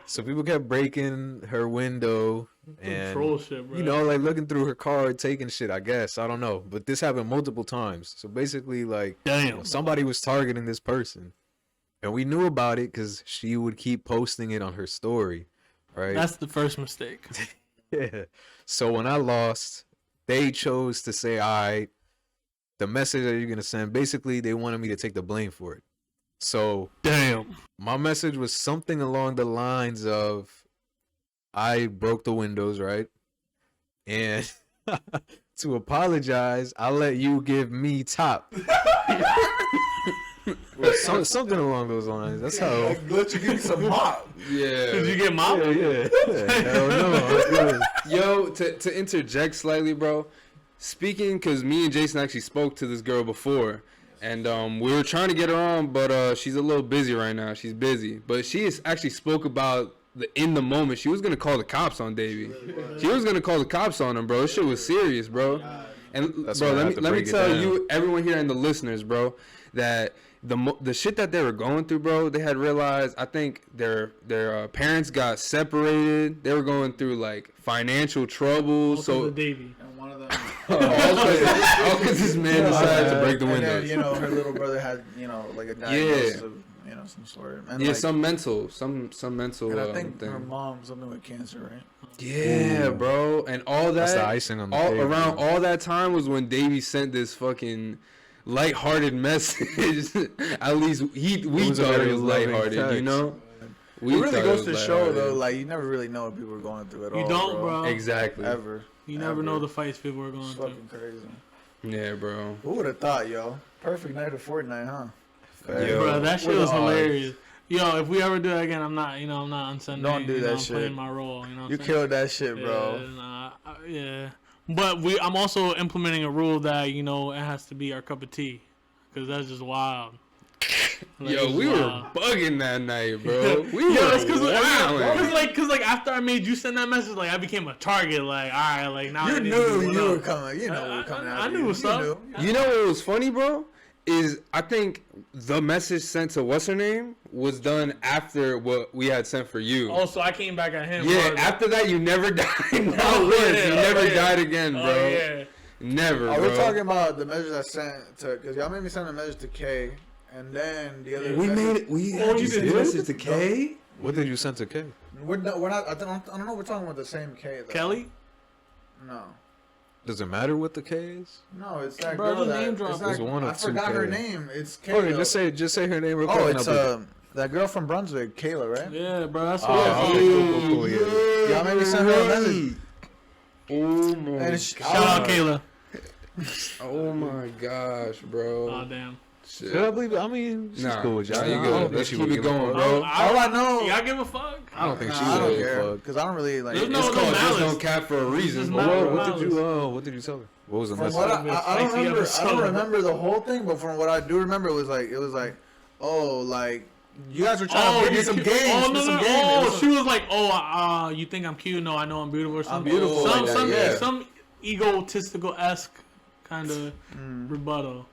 [SPEAKER 4] So people kept breaking her window and
[SPEAKER 3] Troll shit, bro.
[SPEAKER 4] you know, like looking through her car, taking shit, I guess. I don't know. But this happened multiple times. So basically like
[SPEAKER 3] Damn.
[SPEAKER 4] somebody was targeting this person. And we knew about it because she would keep posting it on her story, right?
[SPEAKER 3] That's the first mistake.
[SPEAKER 4] Yeah. So when I lost, they chose to say, all right, the message that you're going to send, basically they wanted me to take the blame for it. So
[SPEAKER 3] Damn.
[SPEAKER 4] my message was something along the lines of, I broke the windows, right? And to apologize, I'll let you give me top. Something along those lines. That's how.
[SPEAKER 1] Like, let you give me some mop.
[SPEAKER 3] Did
[SPEAKER 2] Yeah.
[SPEAKER 3] you get mobbed?
[SPEAKER 4] Yeah. Hell no.
[SPEAKER 2] Yo, to interject slightly, bro. Speaking, because me and Jayson actually spoke to this girl before. And we were trying to get her on, but she's a little busy right now. She's busy. But she actually spoke about in the moment. She was going to call the cops on Deibi. She was going to call the cops on him, bro. This shit was serious, bro. And
[SPEAKER 4] That's
[SPEAKER 2] bro,
[SPEAKER 4] why I have
[SPEAKER 2] let
[SPEAKER 4] to
[SPEAKER 2] me
[SPEAKER 4] break it
[SPEAKER 2] tell
[SPEAKER 4] down.
[SPEAKER 2] you, everyone here and the listeners, bro, that the shit that they were going through, bro, they had realized. I think their parents got separated. They were going through like financial trouble.
[SPEAKER 3] Also
[SPEAKER 2] So
[SPEAKER 3] the Deibi.
[SPEAKER 1] And one of them.
[SPEAKER 2] all because this man decided to break the
[SPEAKER 1] And
[SPEAKER 2] windows.
[SPEAKER 1] then, you know, her little brother had, you know, like a diagnosis of, you know, some sort. And
[SPEAKER 2] Yeah,
[SPEAKER 1] like,
[SPEAKER 2] some mental.
[SPEAKER 1] And I think
[SPEAKER 2] thing.
[SPEAKER 1] her mom something with cancer, right?
[SPEAKER 2] Yeah, bro, and all that.
[SPEAKER 4] That's the icing on the
[SPEAKER 2] all
[SPEAKER 4] cake,
[SPEAKER 2] around
[SPEAKER 4] bro.
[SPEAKER 2] all that time was when Deibi sent this fucking lighthearted message. At least we
[SPEAKER 4] was a
[SPEAKER 2] thought
[SPEAKER 4] very
[SPEAKER 2] it was
[SPEAKER 4] loving
[SPEAKER 2] lighthearted, you
[SPEAKER 4] text.
[SPEAKER 2] know.
[SPEAKER 1] It really
[SPEAKER 2] thought
[SPEAKER 1] goes
[SPEAKER 2] was
[SPEAKER 1] to show,
[SPEAKER 2] lighthearted.
[SPEAKER 1] though, like, you never really know what people are going through at all.
[SPEAKER 3] You don't, bro.
[SPEAKER 2] Exactly.
[SPEAKER 1] Ever.
[SPEAKER 3] You never
[SPEAKER 1] Ever.
[SPEAKER 3] know the fights people are
[SPEAKER 1] It's
[SPEAKER 3] going through.
[SPEAKER 1] fucking crazy.
[SPEAKER 2] Yeah, bro.
[SPEAKER 1] Who would have thought, yo? Perfect night of Fortnite, huh?
[SPEAKER 2] Yo.
[SPEAKER 3] Bro, that shit
[SPEAKER 1] With
[SPEAKER 3] was
[SPEAKER 1] the odds.
[SPEAKER 3] hilarious. Yo, if we ever do that again, I'm not unsending.
[SPEAKER 1] Don't do
[SPEAKER 3] you know,
[SPEAKER 1] that
[SPEAKER 3] I'm
[SPEAKER 1] shit.
[SPEAKER 3] playing my role. You know what
[SPEAKER 1] You
[SPEAKER 3] I'm saying?
[SPEAKER 1] killed that shit, bro.
[SPEAKER 3] Yeah, nah, yeah. But I'm also implementing a rule that, you know, it has to be our cup of tea. Because that's just wild. Like,
[SPEAKER 2] Yo,
[SPEAKER 3] it's
[SPEAKER 2] we
[SPEAKER 3] wild.
[SPEAKER 2] were bugging that night, bro. We
[SPEAKER 3] Yo,
[SPEAKER 2] were
[SPEAKER 3] it's cause
[SPEAKER 2] wilding.
[SPEAKER 3] like after I made you send that message, like I became a target. Like, all right, like now
[SPEAKER 1] You
[SPEAKER 3] I need to
[SPEAKER 1] knew
[SPEAKER 3] do
[SPEAKER 1] you
[SPEAKER 3] what
[SPEAKER 1] were
[SPEAKER 3] up.
[SPEAKER 1] coming. You know we were coming
[SPEAKER 3] I
[SPEAKER 1] out.
[SPEAKER 3] knew what's up.
[SPEAKER 2] You know what was funny, bro? Is I think the message sent to what's her name was done after what we had sent for you.
[SPEAKER 3] Oh, so I came back at him.
[SPEAKER 2] Yeah,
[SPEAKER 3] bro.
[SPEAKER 2] after that you never died. Not
[SPEAKER 3] Oh,
[SPEAKER 2] once.
[SPEAKER 3] yeah,
[SPEAKER 2] You
[SPEAKER 3] oh,
[SPEAKER 2] never
[SPEAKER 3] yeah.
[SPEAKER 2] died again, bro.
[SPEAKER 3] Oh yeah.
[SPEAKER 2] Never,
[SPEAKER 1] Are
[SPEAKER 2] bro.
[SPEAKER 1] we talking about the message I sent to? Because y'all made me send a message to K, and then the other.
[SPEAKER 2] We
[SPEAKER 1] message,
[SPEAKER 2] made it. We
[SPEAKER 3] Oh,
[SPEAKER 2] had
[SPEAKER 3] you
[SPEAKER 2] you
[SPEAKER 3] did?
[SPEAKER 2] message to K.
[SPEAKER 4] What did you send to K?
[SPEAKER 1] We're not. I don't know. We're talking about the same K though.
[SPEAKER 3] Kelly.
[SPEAKER 1] No.
[SPEAKER 4] Does it matter what the K is?
[SPEAKER 1] No, it's that
[SPEAKER 3] Bro,
[SPEAKER 1] girl
[SPEAKER 3] the
[SPEAKER 1] that.
[SPEAKER 3] name
[SPEAKER 1] It's
[SPEAKER 3] drop.
[SPEAKER 1] that,
[SPEAKER 4] There's one of
[SPEAKER 1] I forgot
[SPEAKER 4] 2K.
[SPEAKER 1] her name. It's K.
[SPEAKER 4] Okay,
[SPEAKER 1] though.
[SPEAKER 4] just say her name real quick.
[SPEAKER 1] Oh,
[SPEAKER 4] and
[SPEAKER 1] it's
[SPEAKER 4] I'll be-
[SPEAKER 1] that girl from Brunswick, Kayla, right?
[SPEAKER 3] Yeah, bro. That's what.
[SPEAKER 4] Oh, okay, cool, yeah.
[SPEAKER 1] Y'all made me send her a message.
[SPEAKER 2] Oh my.
[SPEAKER 1] And
[SPEAKER 3] Shout out Kayla.
[SPEAKER 2] Oh my gosh, bro.
[SPEAKER 3] Oh damn.
[SPEAKER 2] Shit.
[SPEAKER 4] Should I believe it? I mean, she's
[SPEAKER 2] Nah,
[SPEAKER 4] cool with y'all.
[SPEAKER 2] nah, you
[SPEAKER 4] I don't
[SPEAKER 2] good.
[SPEAKER 4] think
[SPEAKER 2] Let's
[SPEAKER 4] she
[SPEAKER 2] keep
[SPEAKER 4] would
[SPEAKER 2] it
[SPEAKER 4] give a
[SPEAKER 2] going,
[SPEAKER 4] fuck.
[SPEAKER 2] bro.
[SPEAKER 1] All I know.
[SPEAKER 3] Y'all give a fuck?
[SPEAKER 4] I don't think she
[SPEAKER 1] I
[SPEAKER 4] would
[SPEAKER 1] don't
[SPEAKER 4] give a
[SPEAKER 1] care
[SPEAKER 4] fuck.
[SPEAKER 1] because I don't really like.
[SPEAKER 3] There's
[SPEAKER 2] It's
[SPEAKER 3] no
[SPEAKER 2] called Just
[SPEAKER 3] malice.
[SPEAKER 2] Don't Cap for a reason.
[SPEAKER 3] Just
[SPEAKER 2] bro.
[SPEAKER 3] malice.
[SPEAKER 4] What did you tell her? What was the
[SPEAKER 1] From
[SPEAKER 4] message?
[SPEAKER 1] what I don't
[SPEAKER 3] Spicy
[SPEAKER 1] remember. I
[SPEAKER 3] episode.
[SPEAKER 1] don't remember the whole thing, but from what I do remember, it was like, oh, like you guys were trying to give me some games.
[SPEAKER 3] Oh, no,
[SPEAKER 1] some
[SPEAKER 3] no.
[SPEAKER 1] games.
[SPEAKER 3] Oh,
[SPEAKER 1] It was
[SPEAKER 3] she was like, oh, you think I'm cute? No, I know I'm beautiful or something.
[SPEAKER 1] beautiful
[SPEAKER 3] Some,
[SPEAKER 1] like that,
[SPEAKER 3] some,
[SPEAKER 1] yeah.
[SPEAKER 3] some egotistical-esque kind of rebuttal.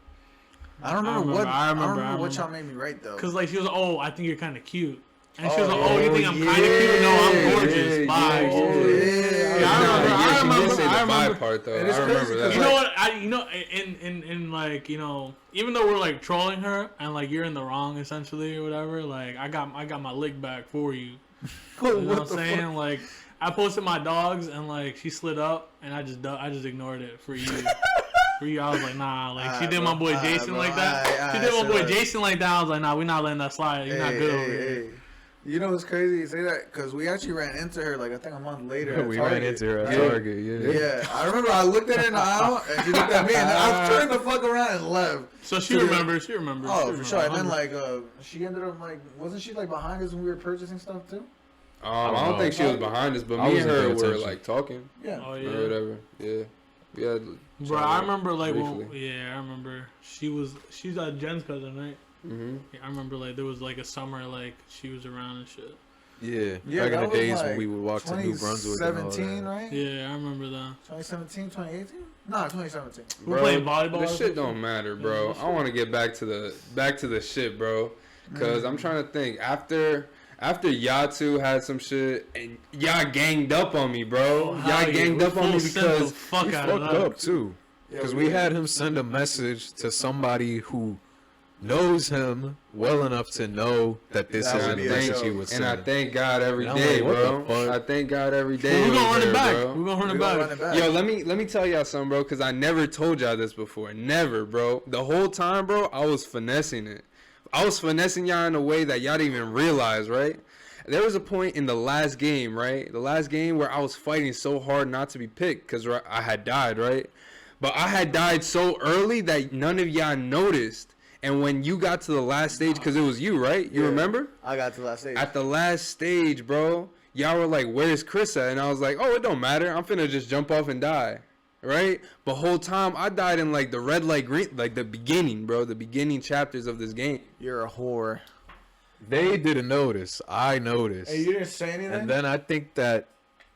[SPEAKER 1] I don't remember what.
[SPEAKER 3] I
[SPEAKER 1] I don't
[SPEAKER 3] remember
[SPEAKER 1] remember what y'all made me write though.
[SPEAKER 3] Because, like, she was like, oh, I think you're kind of cute. And she was like,
[SPEAKER 1] Oh,
[SPEAKER 3] oh, you think I'm
[SPEAKER 2] yeah,
[SPEAKER 3] kind of cute? No, I'm gorgeous.
[SPEAKER 2] yeah,
[SPEAKER 3] Bye.
[SPEAKER 2] yeah,
[SPEAKER 3] Yeah, I
[SPEAKER 2] Nah,
[SPEAKER 3] remember.
[SPEAKER 2] yeah,
[SPEAKER 3] I
[SPEAKER 2] she
[SPEAKER 3] remember.
[SPEAKER 2] did say
[SPEAKER 3] I
[SPEAKER 2] the
[SPEAKER 3] remember.
[SPEAKER 2] vibe part though.
[SPEAKER 1] And
[SPEAKER 2] I
[SPEAKER 1] it's
[SPEAKER 2] remember
[SPEAKER 1] crazy
[SPEAKER 2] that.
[SPEAKER 1] 'cause,
[SPEAKER 3] You know what? In like, you know, even though we're like trolling her and like you're in the wrong essentially or whatever, like I got my lick back for you. You know what I'm saying? Like I posted my dogs and like she slid up and I just ignored it for you. For you, I was like, nah. Like she did my boy Jayson like that. She did my boy Jayson like that. I was like, nah, we're not letting that slide. You're not good over here.
[SPEAKER 1] You know what's crazy? You say that because we actually ran into her like I think a month later. at
[SPEAKER 4] We ran
[SPEAKER 1] Target,
[SPEAKER 4] into her at
[SPEAKER 1] right?
[SPEAKER 4] Target, yeah.
[SPEAKER 1] Yeah, I remember. I looked at her in the aisle and she looked at me, and then I turned the fuck around and left.
[SPEAKER 3] So she
[SPEAKER 1] So the-
[SPEAKER 3] remembers. She remembers.
[SPEAKER 1] Oh,
[SPEAKER 3] she
[SPEAKER 1] for sure. And then
[SPEAKER 3] remembers.
[SPEAKER 1] like, she ended up like, wasn't she like behind us when we were purchasing stuff too?
[SPEAKER 2] I
[SPEAKER 4] don't
[SPEAKER 2] don't think
[SPEAKER 4] know.
[SPEAKER 2] she was behind us, but
[SPEAKER 4] I
[SPEAKER 2] me and
[SPEAKER 4] wasn't
[SPEAKER 2] her
[SPEAKER 4] paying
[SPEAKER 2] were
[SPEAKER 4] attention.
[SPEAKER 2] like talking
[SPEAKER 1] Yeah.
[SPEAKER 3] Oh
[SPEAKER 2] or
[SPEAKER 3] yeah.
[SPEAKER 2] whatever. Yeah, we had.
[SPEAKER 3] Bro, I remember like when,
[SPEAKER 2] briefly.
[SPEAKER 3] yeah, I remember she's Jen's cousin, right?
[SPEAKER 2] Mm-hmm.
[SPEAKER 3] Yeah, I remember like there was like a summer like she was around and shit.
[SPEAKER 4] Yeah,
[SPEAKER 1] Yeah,
[SPEAKER 4] back in
[SPEAKER 1] that
[SPEAKER 4] the
[SPEAKER 1] was,
[SPEAKER 4] days
[SPEAKER 1] like,
[SPEAKER 4] when we would walk to New Brunswick and all
[SPEAKER 1] 2017,
[SPEAKER 4] that.
[SPEAKER 1] right?
[SPEAKER 3] Yeah, I remember that.
[SPEAKER 1] 2017, 2018? No, 2017.
[SPEAKER 3] We were playing volleyball.
[SPEAKER 2] This
[SPEAKER 3] or
[SPEAKER 2] shit
[SPEAKER 3] something?
[SPEAKER 2] don't matter, bro. I want to get back to the shit, bro. Cause I'm trying to think after y'all two had some shit and y'all ganged up on me, bro.
[SPEAKER 3] Oh,
[SPEAKER 2] Y'all
[SPEAKER 3] hell yeah.
[SPEAKER 2] ganged
[SPEAKER 3] We
[SPEAKER 2] up on me
[SPEAKER 3] full sent the
[SPEAKER 2] because
[SPEAKER 3] fuck
[SPEAKER 4] We
[SPEAKER 3] out of
[SPEAKER 4] fucked
[SPEAKER 3] that.
[SPEAKER 4] up too, because we had him send a message to somebody who knows him well enough to know that this
[SPEAKER 1] That
[SPEAKER 4] is
[SPEAKER 1] would
[SPEAKER 4] a
[SPEAKER 1] be a
[SPEAKER 4] message
[SPEAKER 1] joke.
[SPEAKER 4] he would
[SPEAKER 2] and
[SPEAKER 4] send.
[SPEAKER 2] I thank God every
[SPEAKER 4] And I'm
[SPEAKER 2] day,
[SPEAKER 4] like, what
[SPEAKER 2] bro.
[SPEAKER 4] the fuck?
[SPEAKER 2] I thank God every day.
[SPEAKER 3] We're
[SPEAKER 2] was
[SPEAKER 3] gonna run it
[SPEAKER 2] there,
[SPEAKER 3] back.
[SPEAKER 2] bro.
[SPEAKER 3] We're gonna run
[SPEAKER 1] We
[SPEAKER 3] it
[SPEAKER 1] gonna
[SPEAKER 3] back.
[SPEAKER 1] run it back.
[SPEAKER 2] Yo, let me tell y'all something, bro, because I never told y'all this before. Never, bro. The whole time, bro, I was finessing it. I was finessing y'all in a way that y'all didn't even realize, right? There was a point in the last game, right? The last game where I was fighting so hard not to be picked because I had died, right? But I had died so early that none of y'all noticed. And when you got to the last stage, because it was you, right? You
[SPEAKER 1] Yeah.
[SPEAKER 2] remember?
[SPEAKER 1] I got to the last stage.
[SPEAKER 2] At the last stage, bro, y'all were like, where's Chris at? And I was like, oh, it don't matter. I'm finna just jump off and die. Right? But whole time, I died in like the red light, green, like the beginning, bro. The beginning chapters of this game.
[SPEAKER 1] You're a whore.
[SPEAKER 4] They didn't notice. I noticed.
[SPEAKER 1] Hey, you didn't say anything?
[SPEAKER 4] And then I think that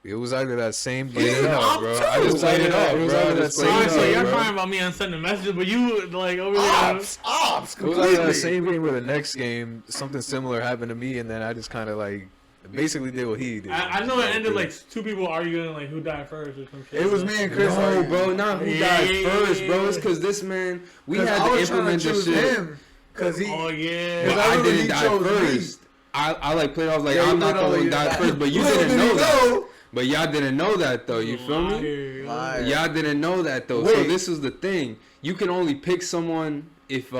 [SPEAKER 4] It was either that same
[SPEAKER 2] Played
[SPEAKER 4] game.
[SPEAKER 2] it off, bro. I just played it off,
[SPEAKER 4] It was
[SPEAKER 2] bro.
[SPEAKER 4] either
[SPEAKER 2] I
[SPEAKER 4] that
[SPEAKER 2] just
[SPEAKER 4] same
[SPEAKER 2] played
[SPEAKER 3] Alright,
[SPEAKER 2] it
[SPEAKER 3] so
[SPEAKER 2] off,
[SPEAKER 3] you're
[SPEAKER 2] bro.
[SPEAKER 3] crying about me on sending messages, but you like over there.
[SPEAKER 1] Ops,
[SPEAKER 4] It was either
[SPEAKER 1] completely.
[SPEAKER 4] that same game where the next game something similar happened to me, and then I just kind of like basically did what he did.
[SPEAKER 3] I know it ended like two people arguing like who died first or some shit.
[SPEAKER 1] It was me and Chris.
[SPEAKER 2] No,
[SPEAKER 1] arguing.
[SPEAKER 2] bro, not who died first, bro. It's because this man, we
[SPEAKER 1] 'Cause
[SPEAKER 2] had
[SPEAKER 1] I
[SPEAKER 2] to
[SPEAKER 1] was trying
[SPEAKER 2] implement
[SPEAKER 1] to
[SPEAKER 2] this
[SPEAKER 1] choose
[SPEAKER 2] shit.
[SPEAKER 1] him because he.
[SPEAKER 3] Oh
[SPEAKER 2] But
[SPEAKER 3] yeah.
[SPEAKER 1] I
[SPEAKER 2] I
[SPEAKER 1] remember
[SPEAKER 2] didn't
[SPEAKER 1] he
[SPEAKER 2] die
[SPEAKER 1] chose me.
[SPEAKER 2] first. I like played off like
[SPEAKER 1] Yeah,
[SPEAKER 2] I'm
[SPEAKER 1] you
[SPEAKER 2] not the
[SPEAKER 1] know
[SPEAKER 2] one who
[SPEAKER 1] you
[SPEAKER 2] died
[SPEAKER 1] died.
[SPEAKER 2] first, but you
[SPEAKER 1] Little
[SPEAKER 2] didn't
[SPEAKER 1] did
[SPEAKER 2] know
[SPEAKER 1] he
[SPEAKER 2] that.
[SPEAKER 1] know.
[SPEAKER 2] But y'all didn't know that though. You feel me?
[SPEAKER 1] Liar.
[SPEAKER 2] Y'all didn't know that though. So
[SPEAKER 1] Wait.
[SPEAKER 2] this is the thing. You can only pick someone if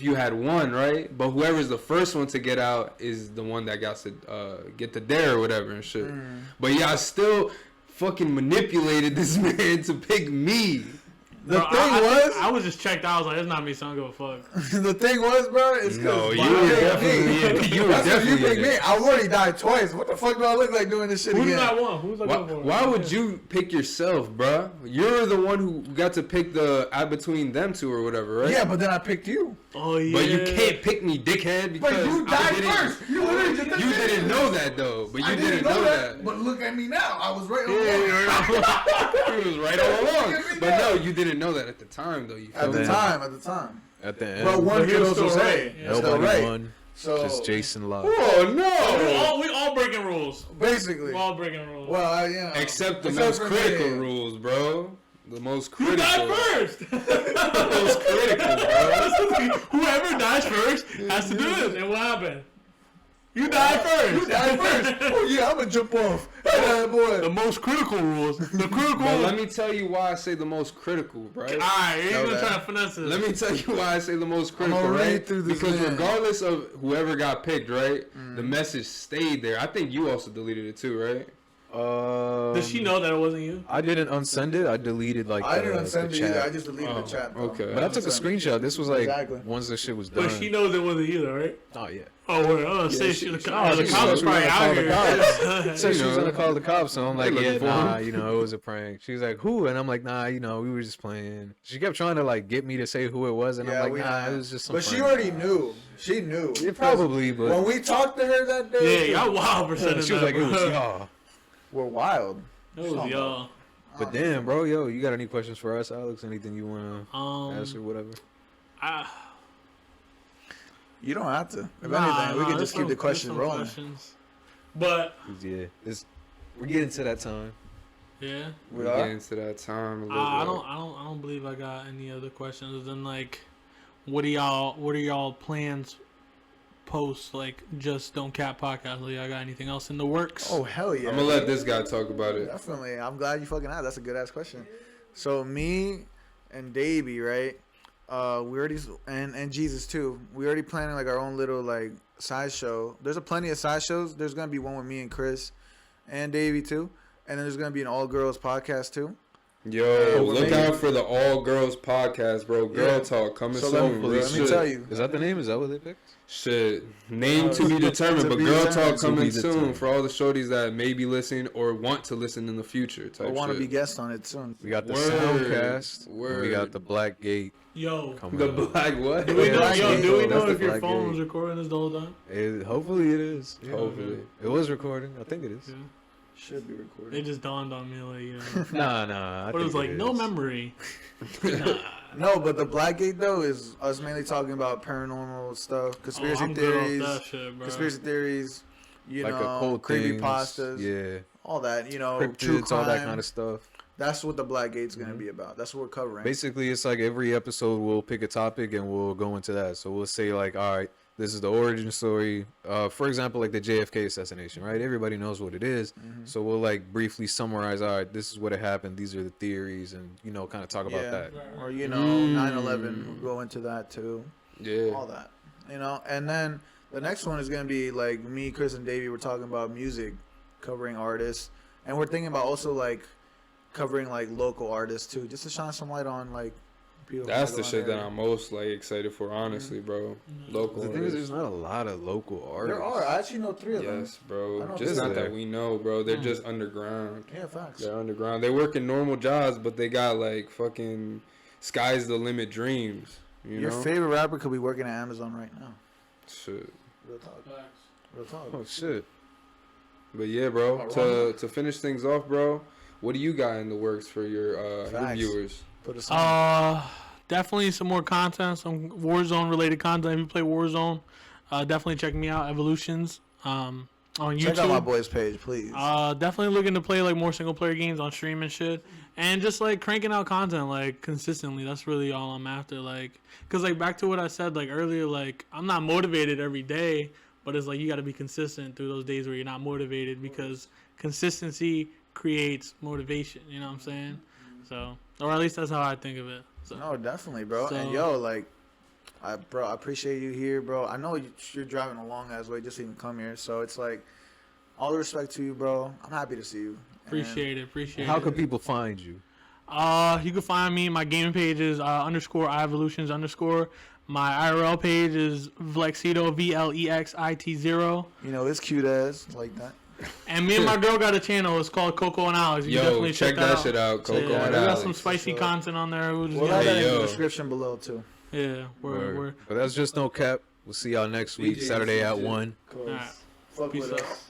[SPEAKER 2] you had one, right? But whoever's the first one to get out is the one that got to get the dare or whatever and shit. But y'all still fucking manipulated this man to pick me.
[SPEAKER 1] The
[SPEAKER 3] Bro,
[SPEAKER 1] thing was,
[SPEAKER 3] I was just checked out. I was like, it's not me, so I don't give a fuck.
[SPEAKER 1] the thing was, bro, is
[SPEAKER 2] No,
[SPEAKER 1] because
[SPEAKER 2] you were definitely in it. You were
[SPEAKER 1] That's what you
[SPEAKER 2] definitely
[SPEAKER 1] picked
[SPEAKER 2] in
[SPEAKER 1] me.
[SPEAKER 2] it.
[SPEAKER 1] I already died twice. What the fuck do I look like doing this shit
[SPEAKER 3] Who
[SPEAKER 1] again?
[SPEAKER 3] did I want? Who's I going for?
[SPEAKER 2] Why would you pick yourself, bruh? You're the one who got to pick the between them two or whatever, right?
[SPEAKER 1] Yeah, but then I picked you.
[SPEAKER 3] Oh yeah.
[SPEAKER 2] But you can't pick me, dickhead, because
[SPEAKER 1] But you
[SPEAKER 2] I
[SPEAKER 1] died
[SPEAKER 2] didn't-
[SPEAKER 1] first. You literally just
[SPEAKER 2] You didn't know that though, but you
[SPEAKER 1] I
[SPEAKER 2] didn't know that.
[SPEAKER 1] But look at me now. I was right on
[SPEAKER 2] He was right all along. But no, you didn't know that at the time though. You
[SPEAKER 1] At
[SPEAKER 2] feel
[SPEAKER 1] the
[SPEAKER 2] me?
[SPEAKER 1] time.
[SPEAKER 4] At the end,
[SPEAKER 1] But one
[SPEAKER 3] But he
[SPEAKER 1] could
[SPEAKER 3] was
[SPEAKER 1] also
[SPEAKER 3] still
[SPEAKER 1] say,
[SPEAKER 3] right. Yeah.
[SPEAKER 1] still
[SPEAKER 4] nobody
[SPEAKER 1] right.
[SPEAKER 4] won.
[SPEAKER 1] So
[SPEAKER 4] Just Jayson lost.
[SPEAKER 2] Oh
[SPEAKER 3] We
[SPEAKER 2] no!
[SPEAKER 3] all breaking rules.
[SPEAKER 1] basically,
[SPEAKER 3] We all breaking rules.
[SPEAKER 1] well, yeah.
[SPEAKER 2] Except the
[SPEAKER 1] Except
[SPEAKER 2] most
[SPEAKER 1] for
[SPEAKER 2] critical
[SPEAKER 1] me.
[SPEAKER 2] rules, bro. The most
[SPEAKER 3] Who
[SPEAKER 2] critical.
[SPEAKER 3] died first?
[SPEAKER 2] The most critical, bro.
[SPEAKER 3] Whoever dies first has to do this. And what happened? You died first.
[SPEAKER 1] You died first. Oh yeah, I'm gonna jump off. Yeah, boy.
[SPEAKER 3] The most critical rules. The critical
[SPEAKER 2] But
[SPEAKER 3] rules.
[SPEAKER 2] let me tell you why I say the most critical, right?
[SPEAKER 3] Alright, you're
[SPEAKER 1] Know
[SPEAKER 3] gonna
[SPEAKER 1] that.
[SPEAKER 3] try to finesse this.
[SPEAKER 2] Let me tell you why I say the most critical,
[SPEAKER 1] gonna read
[SPEAKER 2] right?
[SPEAKER 1] through this
[SPEAKER 2] Because
[SPEAKER 1] man.
[SPEAKER 2] regardless of whoever got picked, right, the message stayed there. I think you also deleted it too, right?
[SPEAKER 3] Did she know that it wasn't you?
[SPEAKER 4] I didn't unsend it. I deleted like
[SPEAKER 1] I
[SPEAKER 4] the,
[SPEAKER 1] didn't send
[SPEAKER 4] the
[SPEAKER 1] it either.
[SPEAKER 4] chat.
[SPEAKER 1] I just deleted the chat. Bro.
[SPEAKER 2] okay.
[SPEAKER 4] But I took a screenshot. This was like
[SPEAKER 1] Exactly.
[SPEAKER 4] once the shit was done.
[SPEAKER 3] But she knows it wasn't you, though, right?
[SPEAKER 4] Oh yeah.
[SPEAKER 3] Oh, wait, oh, say
[SPEAKER 2] she-
[SPEAKER 3] the
[SPEAKER 2] she-
[SPEAKER 3] cops. The
[SPEAKER 4] she
[SPEAKER 3] cops
[SPEAKER 4] was
[SPEAKER 3] probably
[SPEAKER 4] gonna
[SPEAKER 3] out
[SPEAKER 4] call the
[SPEAKER 3] here.
[SPEAKER 4] So she was
[SPEAKER 2] know.
[SPEAKER 4] gonna call the cops, so I'm like,
[SPEAKER 2] They
[SPEAKER 4] yeah,
[SPEAKER 2] looking for
[SPEAKER 4] nah,
[SPEAKER 2] him.
[SPEAKER 4] you know, it was a prank. She was like, who? And I'm like, nah, you know, we were just playing. She kept trying to like get me to say who it was, and
[SPEAKER 1] Yeah,
[SPEAKER 4] I'm
[SPEAKER 1] we
[SPEAKER 4] like, nah,
[SPEAKER 1] know.
[SPEAKER 4] it was just some
[SPEAKER 1] But she
[SPEAKER 4] prank.
[SPEAKER 1] already knew. She knew.
[SPEAKER 4] Yeah, probably, but
[SPEAKER 1] When we talked to her that day,
[SPEAKER 3] Yeah, y'all wild for sending
[SPEAKER 4] she was
[SPEAKER 3] that,
[SPEAKER 4] like, it was
[SPEAKER 3] bro.
[SPEAKER 4] y'all.
[SPEAKER 1] we're wild.
[SPEAKER 3] It was y'all.
[SPEAKER 4] But damn, bro, yo, you got any questions for us, Alex? Anything you wanna ask or whatever?
[SPEAKER 1] You don't have to. If
[SPEAKER 3] Nah,
[SPEAKER 1] anything, we
[SPEAKER 3] nah,
[SPEAKER 1] can
[SPEAKER 3] there's
[SPEAKER 1] just keep
[SPEAKER 3] some-
[SPEAKER 1] the questions
[SPEAKER 3] there's some
[SPEAKER 1] rolling.
[SPEAKER 3] questions. But,
[SPEAKER 4] Yeah, we're getting to that time.
[SPEAKER 3] yeah.
[SPEAKER 1] We
[SPEAKER 2] Get
[SPEAKER 1] are.
[SPEAKER 2] into that time a little
[SPEAKER 3] I
[SPEAKER 2] bit.
[SPEAKER 3] don't believe I got any other questions other than like, what are y'all plans post like just don't cap podcast? Like, y'all got anything else in the works?
[SPEAKER 1] Oh hell yeah!
[SPEAKER 2] I'm gonna let this guy talk about it.
[SPEAKER 1] Definitely. I'm glad you fucking asked. That's a good ass question. So me and Deibi, right? We already and Jesus too. We already planning like our own little like side show. There's a plenty of side shows. There's gonna be one with me and Chris and Deibi too, and then there's gonna be an all girls podcast too.
[SPEAKER 2] Yo,
[SPEAKER 1] we're
[SPEAKER 2] look
[SPEAKER 1] making-
[SPEAKER 2] out for the All Girls podcast, bro. Girl
[SPEAKER 1] Yeah.
[SPEAKER 2] Talk coming
[SPEAKER 1] So
[SPEAKER 2] soon. Real
[SPEAKER 1] let me
[SPEAKER 2] shit.
[SPEAKER 1] tell you.
[SPEAKER 4] Is that the name? Is that what they picked?
[SPEAKER 2] Shit. Name to be determined,
[SPEAKER 1] To
[SPEAKER 2] but
[SPEAKER 1] be
[SPEAKER 2] Girl
[SPEAKER 1] determined.
[SPEAKER 2] Talk
[SPEAKER 4] To
[SPEAKER 2] coming
[SPEAKER 4] be
[SPEAKER 2] soon
[SPEAKER 4] determined.
[SPEAKER 2] for all the shorties that may be listening or want to listen in the future. Type
[SPEAKER 1] I want to
[SPEAKER 2] shit.
[SPEAKER 1] be guests on it soon.
[SPEAKER 4] We got the
[SPEAKER 2] Word.
[SPEAKER 4] Soundcast. and
[SPEAKER 2] Word.
[SPEAKER 4] we got the Black Gate
[SPEAKER 3] Yo,
[SPEAKER 4] coming
[SPEAKER 2] The
[SPEAKER 4] up.
[SPEAKER 2] black what?
[SPEAKER 3] do we know?
[SPEAKER 1] Black
[SPEAKER 3] Yo,
[SPEAKER 1] Gate,
[SPEAKER 3] do we
[SPEAKER 1] though.
[SPEAKER 3] know
[SPEAKER 1] That's
[SPEAKER 3] if
[SPEAKER 1] the
[SPEAKER 3] your
[SPEAKER 1] Black
[SPEAKER 3] phone
[SPEAKER 1] Gate.
[SPEAKER 3] was recording this the whole time?
[SPEAKER 4] Hopefully it is. Yeah.
[SPEAKER 2] Hopefully.
[SPEAKER 4] It was recording. I think it is.
[SPEAKER 3] Yeah.
[SPEAKER 1] Should be recorded.
[SPEAKER 3] It just dawned on me like, you know.
[SPEAKER 4] Nah. I
[SPEAKER 3] But it was
[SPEAKER 4] think
[SPEAKER 3] like no
[SPEAKER 4] is.
[SPEAKER 3] memory.
[SPEAKER 1] No, but the Black Gate though is us mainly talking about paranormal stuff, conspiracy
[SPEAKER 3] I'm good off
[SPEAKER 1] theories,
[SPEAKER 3] that shit, bro.
[SPEAKER 1] conspiracy theories, you
[SPEAKER 4] Like
[SPEAKER 1] know,
[SPEAKER 4] occult
[SPEAKER 1] creepy
[SPEAKER 4] things.
[SPEAKER 1] pastas,
[SPEAKER 4] Yeah.
[SPEAKER 1] all that, you know, true
[SPEAKER 4] Cryptids,
[SPEAKER 1] crime.
[SPEAKER 4] all that kind of stuff.
[SPEAKER 1] That's what the Black Gate's gonna be about. That's what we're covering.
[SPEAKER 4] Basically, it's like every episode we'll pick a topic and we'll go into that. So we'll say like, all right, this is the origin story. For example, like the JFK assassination, right? Everybody knows what it is. So we'll like briefly summarize, all right, this is what happened. These are the theories and, you know, kind of talk about that.
[SPEAKER 1] Or, you know, 9/11, we'll go into that too.
[SPEAKER 2] Yeah.
[SPEAKER 1] All that. You know, and then the next one is gonna be like me, Chris, and Davey. We're talking about music, covering artists, and we're thinking about also like covering like local artists too, just to shine some light on like people.
[SPEAKER 2] That's
[SPEAKER 1] from
[SPEAKER 2] the
[SPEAKER 1] around
[SPEAKER 2] shit
[SPEAKER 1] there.
[SPEAKER 2] that I'm most like excited for, honestly, bro. Local.
[SPEAKER 4] The thing is,
[SPEAKER 2] artists.
[SPEAKER 4] there's not a lot of local artists.
[SPEAKER 1] There are. I actually know 3 of them.
[SPEAKER 2] Yes,
[SPEAKER 1] I
[SPEAKER 2] bro.
[SPEAKER 1] don't
[SPEAKER 2] Just
[SPEAKER 1] think
[SPEAKER 2] not
[SPEAKER 4] they're-
[SPEAKER 2] that we know, bro. They're just underground.
[SPEAKER 1] Yeah, facts.
[SPEAKER 2] They're underground. They work in normal jobs, but they got like fucking sky's the limit dreams. You
[SPEAKER 1] Your
[SPEAKER 2] know?
[SPEAKER 1] favorite rapper could be working at Amazon right now.
[SPEAKER 2] Shit.
[SPEAKER 1] Real talk. Real talk.
[SPEAKER 4] Oh shit!
[SPEAKER 2] But yeah, bro. To finish things off, bro. What do you got in the works for your viewers?
[SPEAKER 3] Definitely some more content, some Warzone related content. If you play Warzone, definitely check me out, iEvolutions, on YouTube.
[SPEAKER 1] Check out my boy's page, please.
[SPEAKER 3] Definitely looking to play like more single player games on stream and shit, and just like cranking out content like consistently. That's really all I'm after. Like, cause like back to what I said like earlier, like I'm not motivated every day, but it's like you got to be consistent through those days where you're not motivated, because consistency creates motivation. You know what I'm saying? So, or at least that's how I think of it. So.
[SPEAKER 1] No, definitely, bro. And yo, like, I appreciate you here, bro. I know you're driving a long ass way just to even come here, so it's like all the respect to you, bro. I'm happy to see you.
[SPEAKER 3] Appreciate it.
[SPEAKER 4] How can people find you?
[SPEAKER 3] You can find me. My gaming page is _ iEvolutions _ My IRL page is Vlexito VLEXIT0.
[SPEAKER 1] You know, it's cute as like that.
[SPEAKER 3] And me and my girl got a channel. It's called Coco and Alex. You definitely
[SPEAKER 2] check that shit out. Coco and Alex.
[SPEAKER 3] We got some spicy content on there.
[SPEAKER 1] We'll have that in the description below too.
[SPEAKER 3] Yeah, we're.
[SPEAKER 4] But that's just no cap. We'll see y'all next week, Saturday at 1.
[SPEAKER 1] Cool.
[SPEAKER 3] All right.
[SPEAKER 1] Fuck
[SPEAKER 3] Peace
[SPEAKER 1] with
[SPEAKER 3] out.
[SPEAKER 1] us.